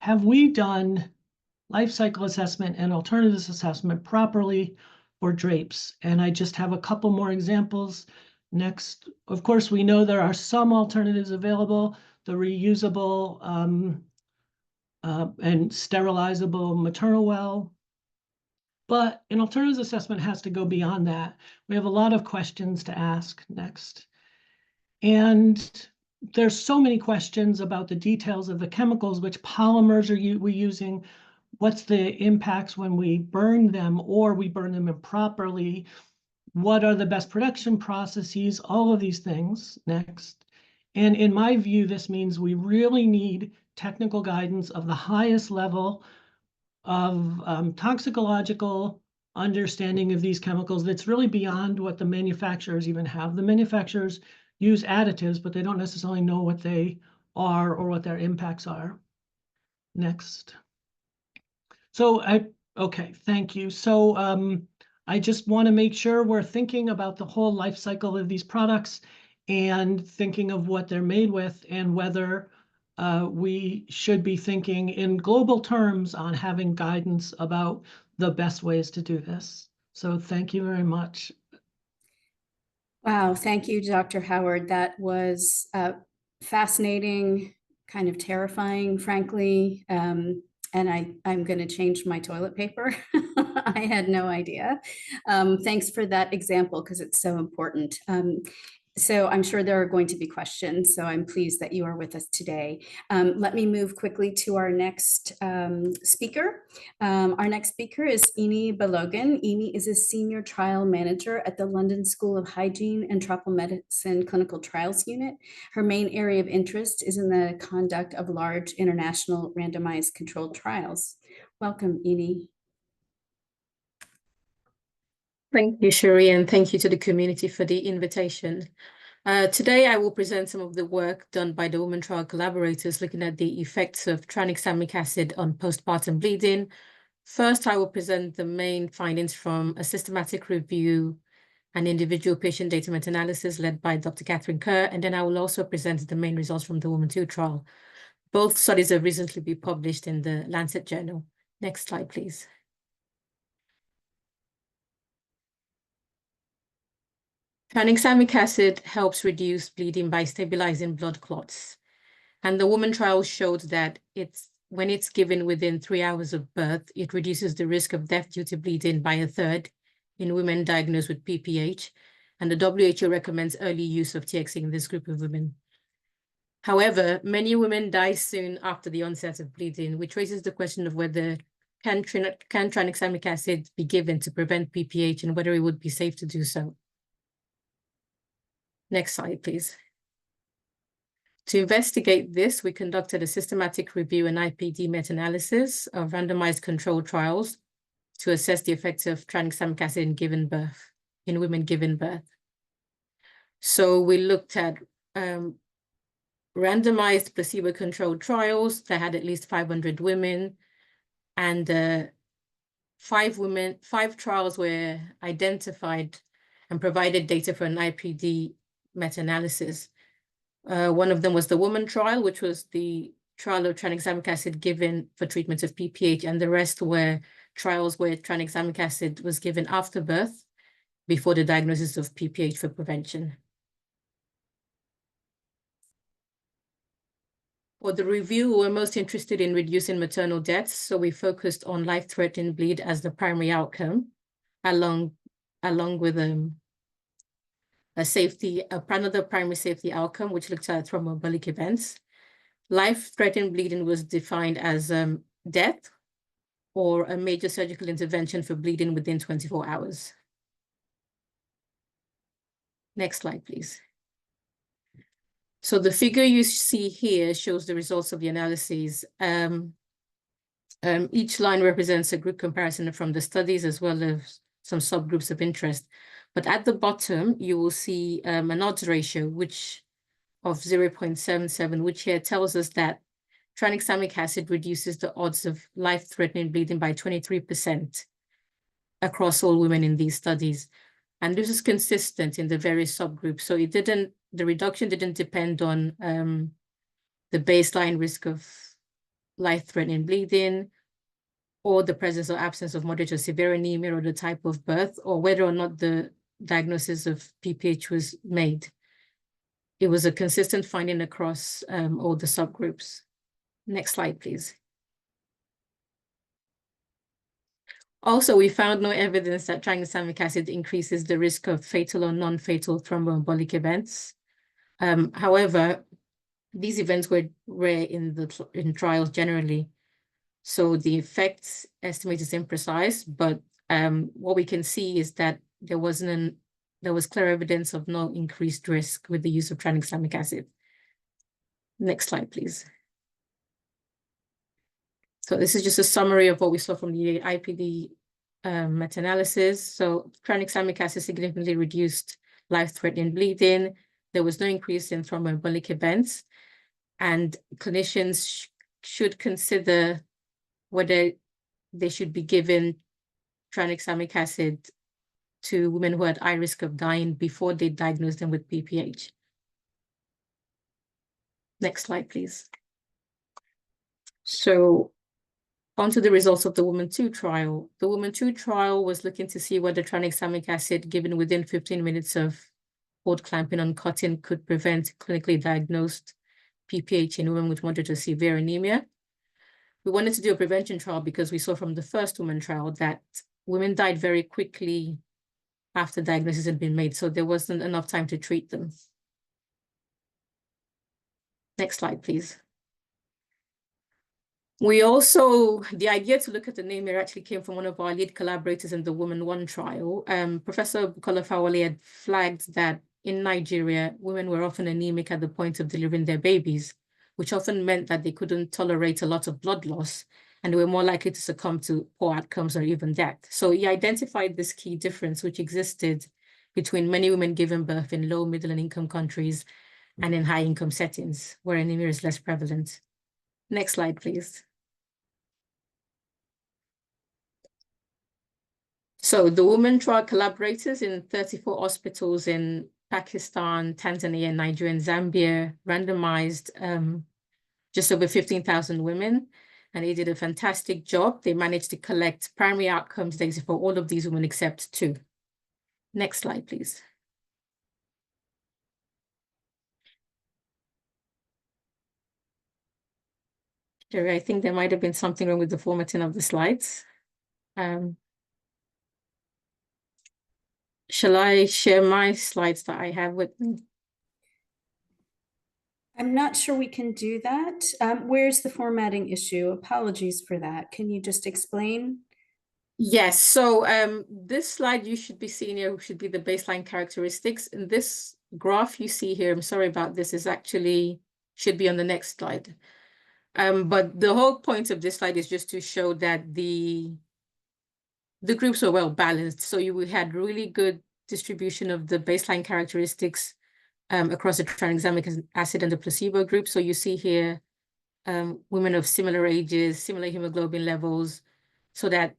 have we done life cycle assessment and alternatives assessment properly for drapes? And I just have a couple more examples. Next, of course, we know there are some alternatives available, the reusable and sterilizable maternal well. But an alternatives assessment has to go beyond that. We have a lot of questions to ask next. And there's so many questions about the details of the chemicals, which polymers are we using, what's the impacts when we burn them or we burn them improperly, what are the best production processes, all of these things next. And in my view, this means we really need technical guidance of the highest level of toxicological understanding of these chemicals that's really beyond what the manufacturers even have. The manufacturers use additives, but they don't necessarily know what they are or what their impacts are. Next. So okay, thank you. So I just want to make sure we're thinking about the whole life cycle of these products and thinking of what they're made with and whether we should be thinking in global terms on having guidance about the best ways to do this. So thank you very much. Wow, thank you, Dr. Howard. That was fascinating, kind of terrifying, frankly. And I'm going to change my toilet paper. I had no idea. Thanks for that example, because it's so important. So I'm sure there are going to be questions, so I'm pleased that you are with us today. Let me move quickly to our next speaker. Our next speaker is Ini Balogun. Ini is a senior trial manager at the London School of Hygiene and Tropical Medicine Clinical Trials Unit. Her main area of interest is in the conduct of large international randomized controlled trials. Welcome, Ini. Thank you, Sherry, and thank you to the community for the invitation. Today, I will present some of the work done by the Women Trial collaborators looking at the effects of tranexamic acid on postpartum bleeding, First, I will present the main findings from a systematic review and individual patient data meta-analysis led by Dr. Catherine Kerr, and then I will also present the main results from the Woman 2 trial. Both studies have recently been published in the Lancet Journal. Next slide, please. Tranexamic acid helps reduce bleeding by stabilizing blood clots. And the Woman trial showed that when it's given within 3 hours of birth, it reduces the risk of death due to bleeding by 1/3 in women diagnosed with PPH. And the WHO recommends early use of TXA in this group of women. However, many women die soon after the onset of bleeding, which raises the question of whether can tranexamic acid be given to prevent PPH and whether it would be safe to do so. Next slide, please. To investigate this, we conducted a systematic review and IPD meta-analysis of randomized controlled trials to assess the effects of tranexamic acid in women given birth. So we looked at randomized placebo-controlled trials that had at least 500 women, and 5 trials were identified and provided data for an IPD meta-analysis. One of them was the Woman trial, which was the trial of tranexamic acid given for treatment of PPH, and the rest were trials where tranexamic acid was given after birth before the diagnosis of PPH for prevention. For the review, we were most interested in reducing maternal deaths, so we focused on life-threatening bleed as the primary outcome, along with another primary safety outcome, which looked at thromboembolic events. Life-threatening bleeding was defined as death or a major surgical intervention for bleeding within 24 hours. Next slide, please. So the figure you see here shows the results of the analyses. Each line represents a group comparison from the studies as well as some subgroups of interest. But at the bottom, you will see an odds ratio of 0.77, which here tells us that tranexamic acid reduces the odds of life-threatening bleeding by 23% across all women in these studies. And this is consistent in the various subgroups. So the reduction didn't depend on the baseline risk of life-threatening bleeding, or the presence or absence of moderate or severe anemia, or the type of birth, or whether or not the diagnosis of PPH was made. It was a consistent finding across all the subgroups. Next slide, please. Also, we found no evidence that tranexamic acid increases the risk of fatal or non-fatal thromboembolic events. However, these events were rare in trials generally. So the effects estimate is imprecise, but what we can see is that there was clear evidence of no increased risk with the use of tranexamic acid. Next slide, please. So this is just a summary of what we saw from the IPD meta-analysis. So tranexamic acid significantly reduced life-threatening bleeding. There was no increase in thromboembolic events, and clinicians should consider whether they should be given tranexamic acid to women who had high risk of dying before they diagnose them with PPH. Next slide, please. So onto the results of the Woman 2 trial. The Woman 2 trial was looking to see whether tranexamic acid given within 15 minutes of cord clamping on cotton could prevent clinically diagnosed PPH in women with moderate to severe anemia. We wanted to do a prevention trial because we saw from the first Woman trial that women died very quickly after diagnosis had been made, so there wasn't enough time to treat them. Next slide, please. The idea to look at anemia actually came from one of our lead collaborators in the Woman 1 trial. Professor Bukola Fawale had flagged that in Nigeria, women were often anemic at the point of delivering their babies, which often meant that they couldn't tolerate a lot of blood loss, and they were more likely to succumb to poor outcomes or even death. So he identified this key difference which existed between many women giving birth in low, middle, and income countries and in high income settings where anemia is less prevalent. Next slide, please. So the women trial collaborators in 34 hospitals in Pakistan, Tanzania, Nigeria, and Zambia randomized just over 15,000 women, and they did a fantastic job. They managed to collect primary outcomes data for all of these women except 2. Next slide, please. Sherry, I think there might have been something wrong with the formatting of the slides. Shall I share my slides that I have with me? I'm not sure we can do that. Where's the formatting issue? Apologies for that. Can you just explain? Yes, so this slide you should be seeing here should be the baseline characteristics. And this graph you see here, I'm sorry about this, is actually should be on the next slide. But the whole point of this slide is just to show that the groups were well balanced. So you had really good distribution of the baseline characteristics across the tranexamic acid and the placebo group. So you see here women of similar ages, similar hemoglobin levels, so that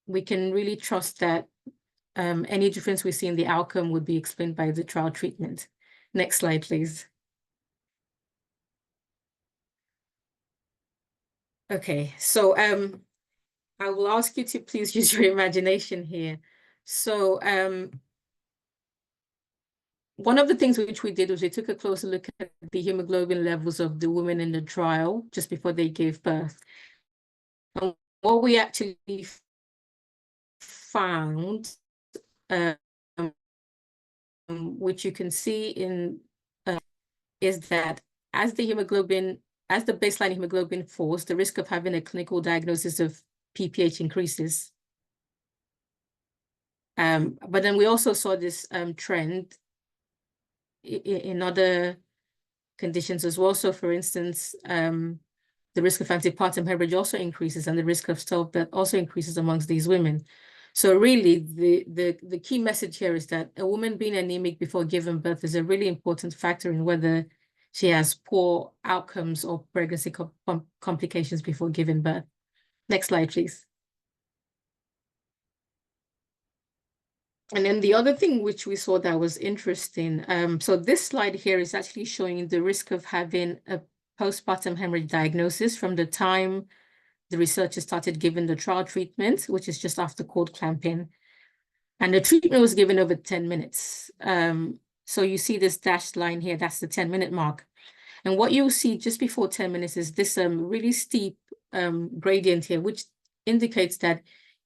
we can really trust that any difference we see in the outcome would be explained by the trial treatment. Next slide, please. Okay, so I will ask you to please use your imagination here. So one of the things which we did was we took a closer look at the hemoglobin levels of the women in the trial just before they gave birth. And what we actually found, which you can see in, is that as the baseline hemoglobin falls, the risk of having a clinical diagnosis of PPH increases. But then we also saw this trend in other conditions as well. So for instance, the risk of postpartum hemorrhage also increases, and the risk of stillbirth also increases amongst these women. So really, the key message here is that a woman being anemic before giving birth is a really important factor in whether she has poor outcomes or pregnancy complications before giving birth. Next slide, please. And then the other thing which we saw that was interesting, so this slide here is actually showing the risk of having a postpartum hemorrhage diagnosis from the time the researchers started giving the trial treatment, which is just after cord clamping. And the treatment was given over 10 minutes. So you see this dashed line here, that's the 10-minute mark. And what you'll see just before 10 minutes is this really steep gradient here, which indicates that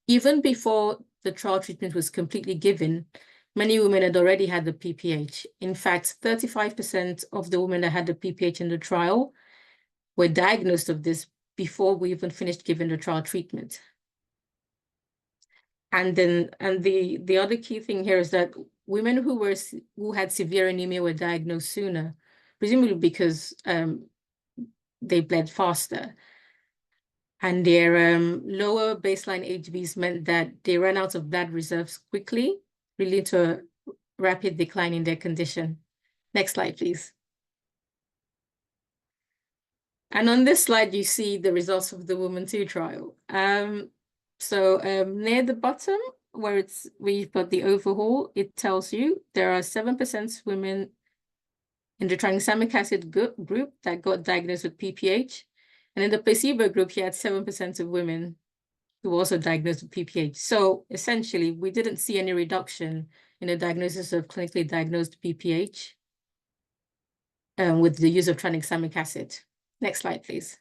even before the trial treatment was completely given, many women had already had the PPH. In fact, 35% of the women that had the PPH in the trial were diagnosed of this before we even finished giving the trial treatment. And the other key thing here is that women who had severe anemia were diagnosed sooner, presumably because they bled faster. And their lower baseline HBs meant that they ran out of blood reserves quickly, leading to a rapid decline in their condition. Next slide, please. And on this slide, you see the results of the Woman 2 trial. So near the bottom, where you've got the overhaul, it tells you there are 7% women in the tranexamic acid group that got diagnosed with PPH. And in the placebo group, you had 7% of women who were also diagnosed with PPH. So essentially, we didn't see any reduction in the diagnosis of clinically diagnosed PPH with the use of tranexamic acid. Next slide, please.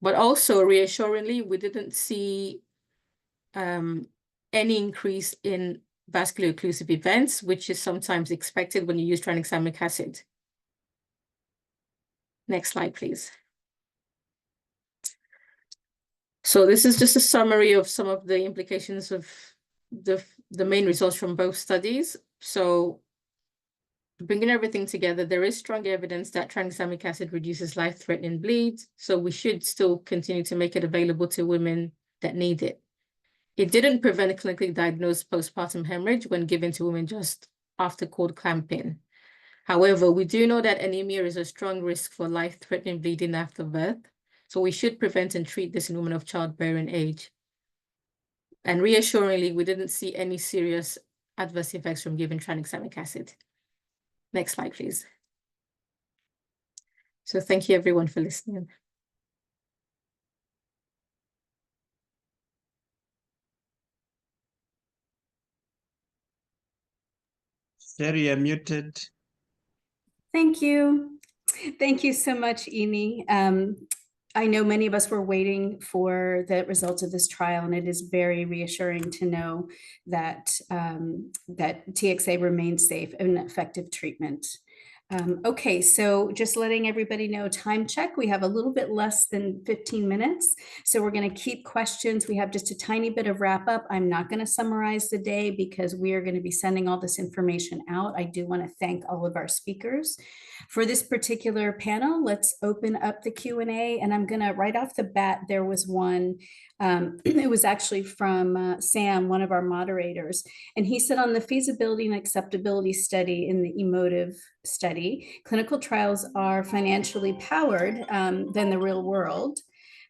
But also, reassuringly, we didn't see any increase in vascular occlusive events, which is sometimes expected when you use tranexamic acid. Next slide, please. So this is just a summary of some of the implications of the main results from both studies. So bringing everything together, there is strong evidence that tranexamic acid reduces life-threatening bleed, so we should still continue to make it available to women that need it. It didn't prevent clinically diagnosed postpartum hemorrhage when given to women just after cord clamping. However, we do know that anemia is a strong risk for life-threatening bleeding after birth, so we should prevent and treat this in women of childbearing age. And reassuringly, we didn't see any serious adverse effects from giving tranexamic acid. Next slide, please. So thank you everyone for listening. Sherry, you're muted. Thank you. Thank you so much, Amy. I know many of us were waiting for the results of this trial, and it is very reassuring to know that, that TXA remains safe and effective treatment. Okay, so just letting everybody know, time check, we have a little bit less than 15 minutes. So we're going to keep questions. We have just a tiny bit of wrap up. I'm not going to summarize the day because we are going to be sending all this information out. I do want to thank all of our speakers. For this particular panel, let's open up the Q&A, and I'm going to, right off the bat, there was one, it was actually from Sam, one of our moderators, and he said on the feasibility and acceptability study in the emotive study, clinical trials are financially powered than the real world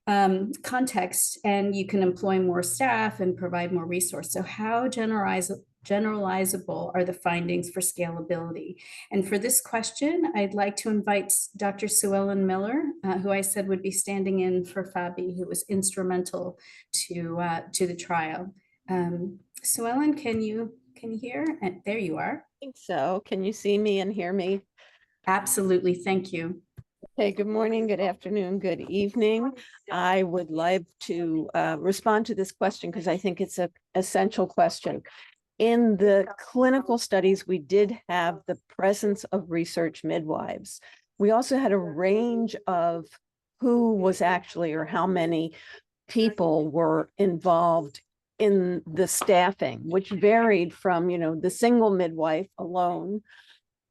context, and you can employ more staff and provide more resource. So how generalizable are the findings for scalability? And for this question, I'd like to invite Dr. Sue Ellen Miller, who I said would be standing in for Fabi, who was instrumental to the trial. Sue Ellen, can you hear? And there you are. I think so. Can you see me and hear me? Absolutely. Thank you. Okay, good morning, good afternoon, good evening. I would like to respond to this question because I think it's an essential question. In the clinical studies, we did have the presence of research midwives. We also had a range of who was actually, or how many people were involved in the staffing, which varied from, you know, the single midwife alone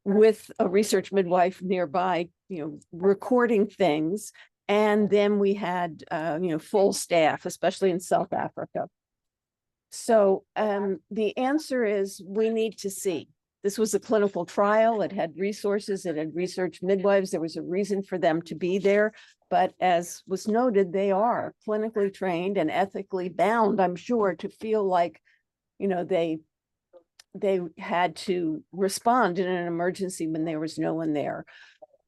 with a research midwife nearby, you know, recording things. And then we had, you know, full staff, especially in South Africa. So the answer is we need to see. This was a clinical trial. It had resources. It had research midwives. There was a reason for them to be there. But as was noted, they are clinically trained and ethically bound, I'm sure, to feel like, you know, they had to respond in an emergency when there was no one there.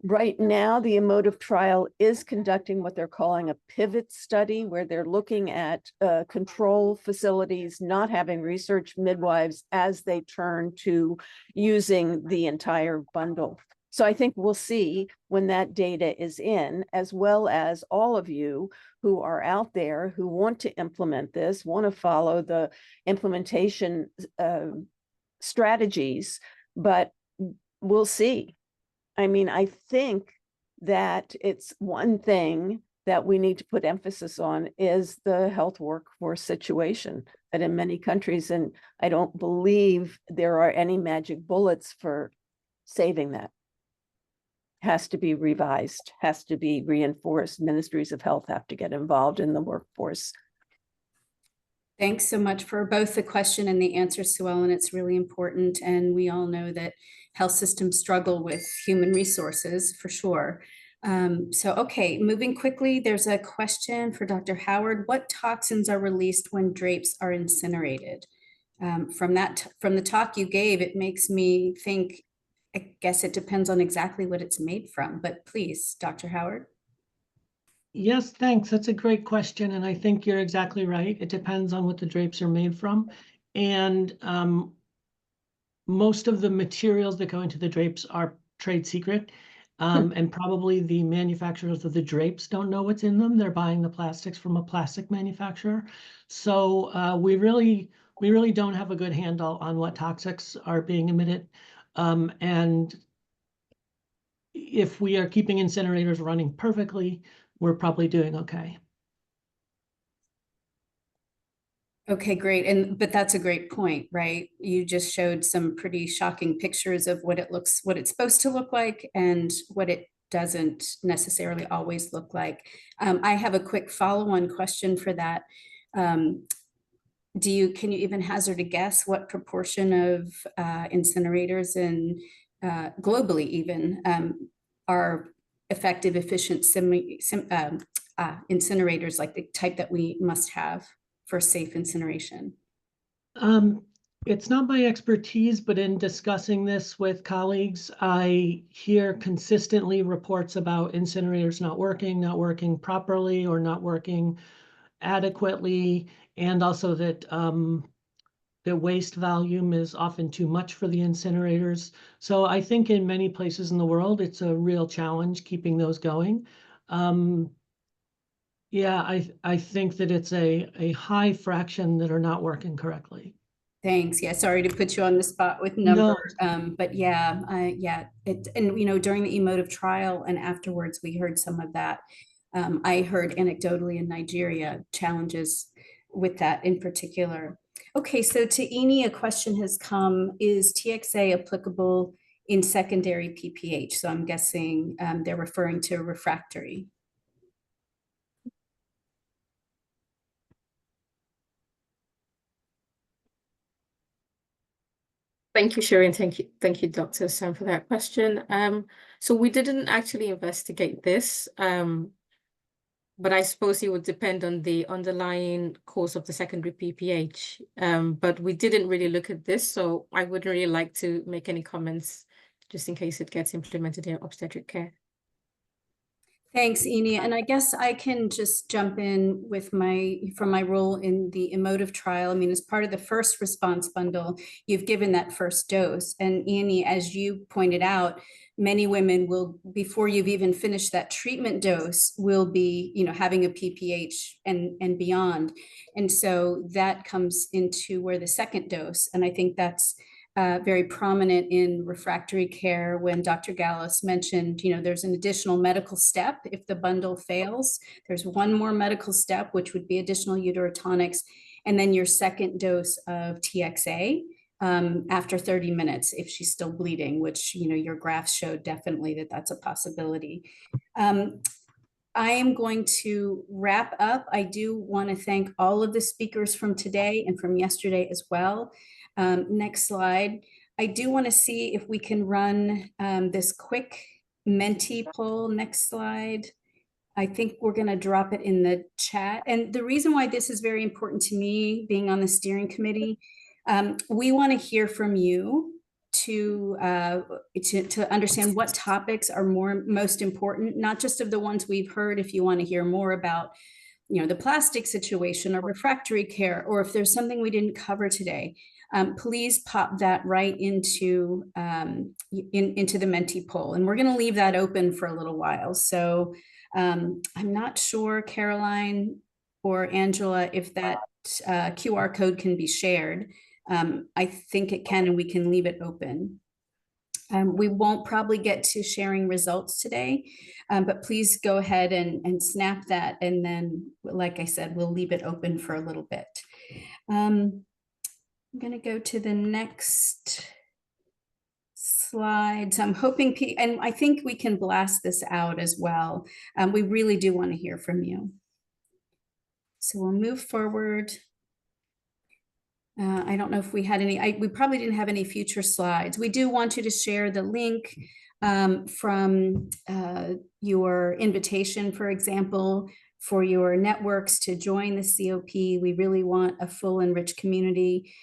Right now, the emotive trial is conducting what they're calling a pivot study, where they're looking at control facilities not having research midwives as they turn to using the entire bundle. So I think we'll see when that data is in, as well as all of you who are out there who want to implement this, want to follow the implementation strategies, but we'll see. I mean, I think that it's one thing that we need to put emphasis on is the health workforce situation that in many countries, and I don't believe there are any magic bullets for saving that. Has to be revised, has to be reinforced. Ministries of health have to get involved in the workforce. Thanks so much for both the question and the answer, Sue Ellen. It's really important. And we all know that health systems struggle with human resources for sure. Okay, moving quickly, there's a question for Dr. Howard. What toxins are released when drapes are incinerated? From the talk you gave, it makes me think, I guess it depends on exactly what it's made from, but please, Dr. Howard. Yes, thanks. That's a great question. And I think you're exactly right. It depends on what the drapes are made from. And most of the materials that go into the drapes are trade secret. And probably the manufacturers of the drapes don't know what's in them. They're buying the plastics from a plastic manufacturer. So we really don't have a good handle on what toxics are being emitted. And if we are keeping incinerators running perfectly, we're probably doing okay. Okay, great. But that's a great point, right? You just showed some pretty shocking pictures of what it's supposed to look like and what it doesn't necessarily always look like. I have a quick follow-on question for that. Can you even hazard a guess what proportion of incinerators and globally even are effective, efficient incinerators like the type that we must have? for safe incineration? It's not my expertise, but in discussing this with colleagues, I hear consistently reports about incinerators not working properly, or not working adequately, and also that the waste volume is often too much for the incinerators. So I think in many places in the world, it's a real challenge keeping those going. Yeah, I think that it's a high fraction that are not working correctly. Thanks. Yeah, sorry to put you on the spot with numbers, but yeah, and you know, during the emotive trial and afterwards, we heard some of that. I heard anecdotally in Nigeria challenges with that in particular. Okay, so to Ini, a question has come: is TXA applicable in secondary PPH? So I'm guessing they're referring to refractory. Thank you, Sherry, and thank you, Dr. Sam, for that question. So we didn't actually investigate this, but I suppose it would depend on the underlying cause of the secondary PPH. But we didn't really look at this, so I wouldn't really like to make any comments just in case it gets implemented in obstetric care. Thanks, Ini. And I guess I can just jump in with from my role in the emotive trial. I mean, as part of the first response bundle, you've given that first dose. And Ini, as you pointed out, many women will, before you've even finished that treatment dose, will be, you know, having a PPH and beyond. And so that comes into where the second dose, and I think that's very prominent in refractory care when Dr. Gallus mentioned, you know, there's an additional medical step if the bundle fails. There's one more medical step, which would be additional uterotonics, and then your second dose of TXA after 30 minutes if she's still bleeding, which, you know, your graphs showed definitely that that's a possibility. I am going to wrap up. I do want to thank all of the speakers from today and from yesterday as well. Next slide. I do want to see if we can run this quick Menti poll. Next slide. I think we're going to drop it in the chat. And the reason why this is very important to me, being on the steering committee, we want to hear from you to understand what topics are most important, not just of the ones we've heard. If you want to hear more about, you know, the plastic situation or refractory care, or if there's something we didn't cover today, please pop that right into the Menti poll. And we're going to leave that open for a little while. So I'm not sure, Caroline or Angela, if that QR code can be shared. I think it can, and we can leave it open. We won't probably get to sharing results today, but please go ahead and snap that. And then, like I said, we'll leave it open for a little bit. I'm going to go to the next slide. So I'm hoping, and I think we can blast this out as well. We really do want to hear from you. So we'll move forward. I don't know if we had any, we probably didn't have any future slides. We do want you to share the link from your invitation, for example, for your networks to join the COP. We really want a full and rich community.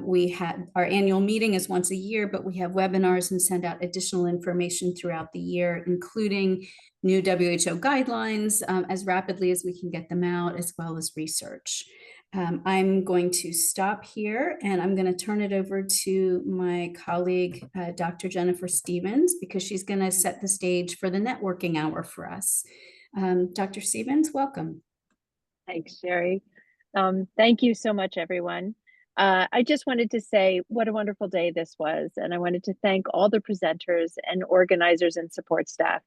We had our annual meeting is once a year, but we have webinars and send out additional information throughout the year, including new WHO guidelines as rapidly as we can get them out, as well as research. I'm going to stop here and I'm going to turn it over to my colleague, Dr. Jennifer Stevens, because she's going to set the stage for the networking hour for us. Dr. Stevens, welcome. Thanks, Sherry. Thank you so much, everyone. I just wanted to say what a wonderful day this was, and I wanted to thank all the presenters and organizers and support staff.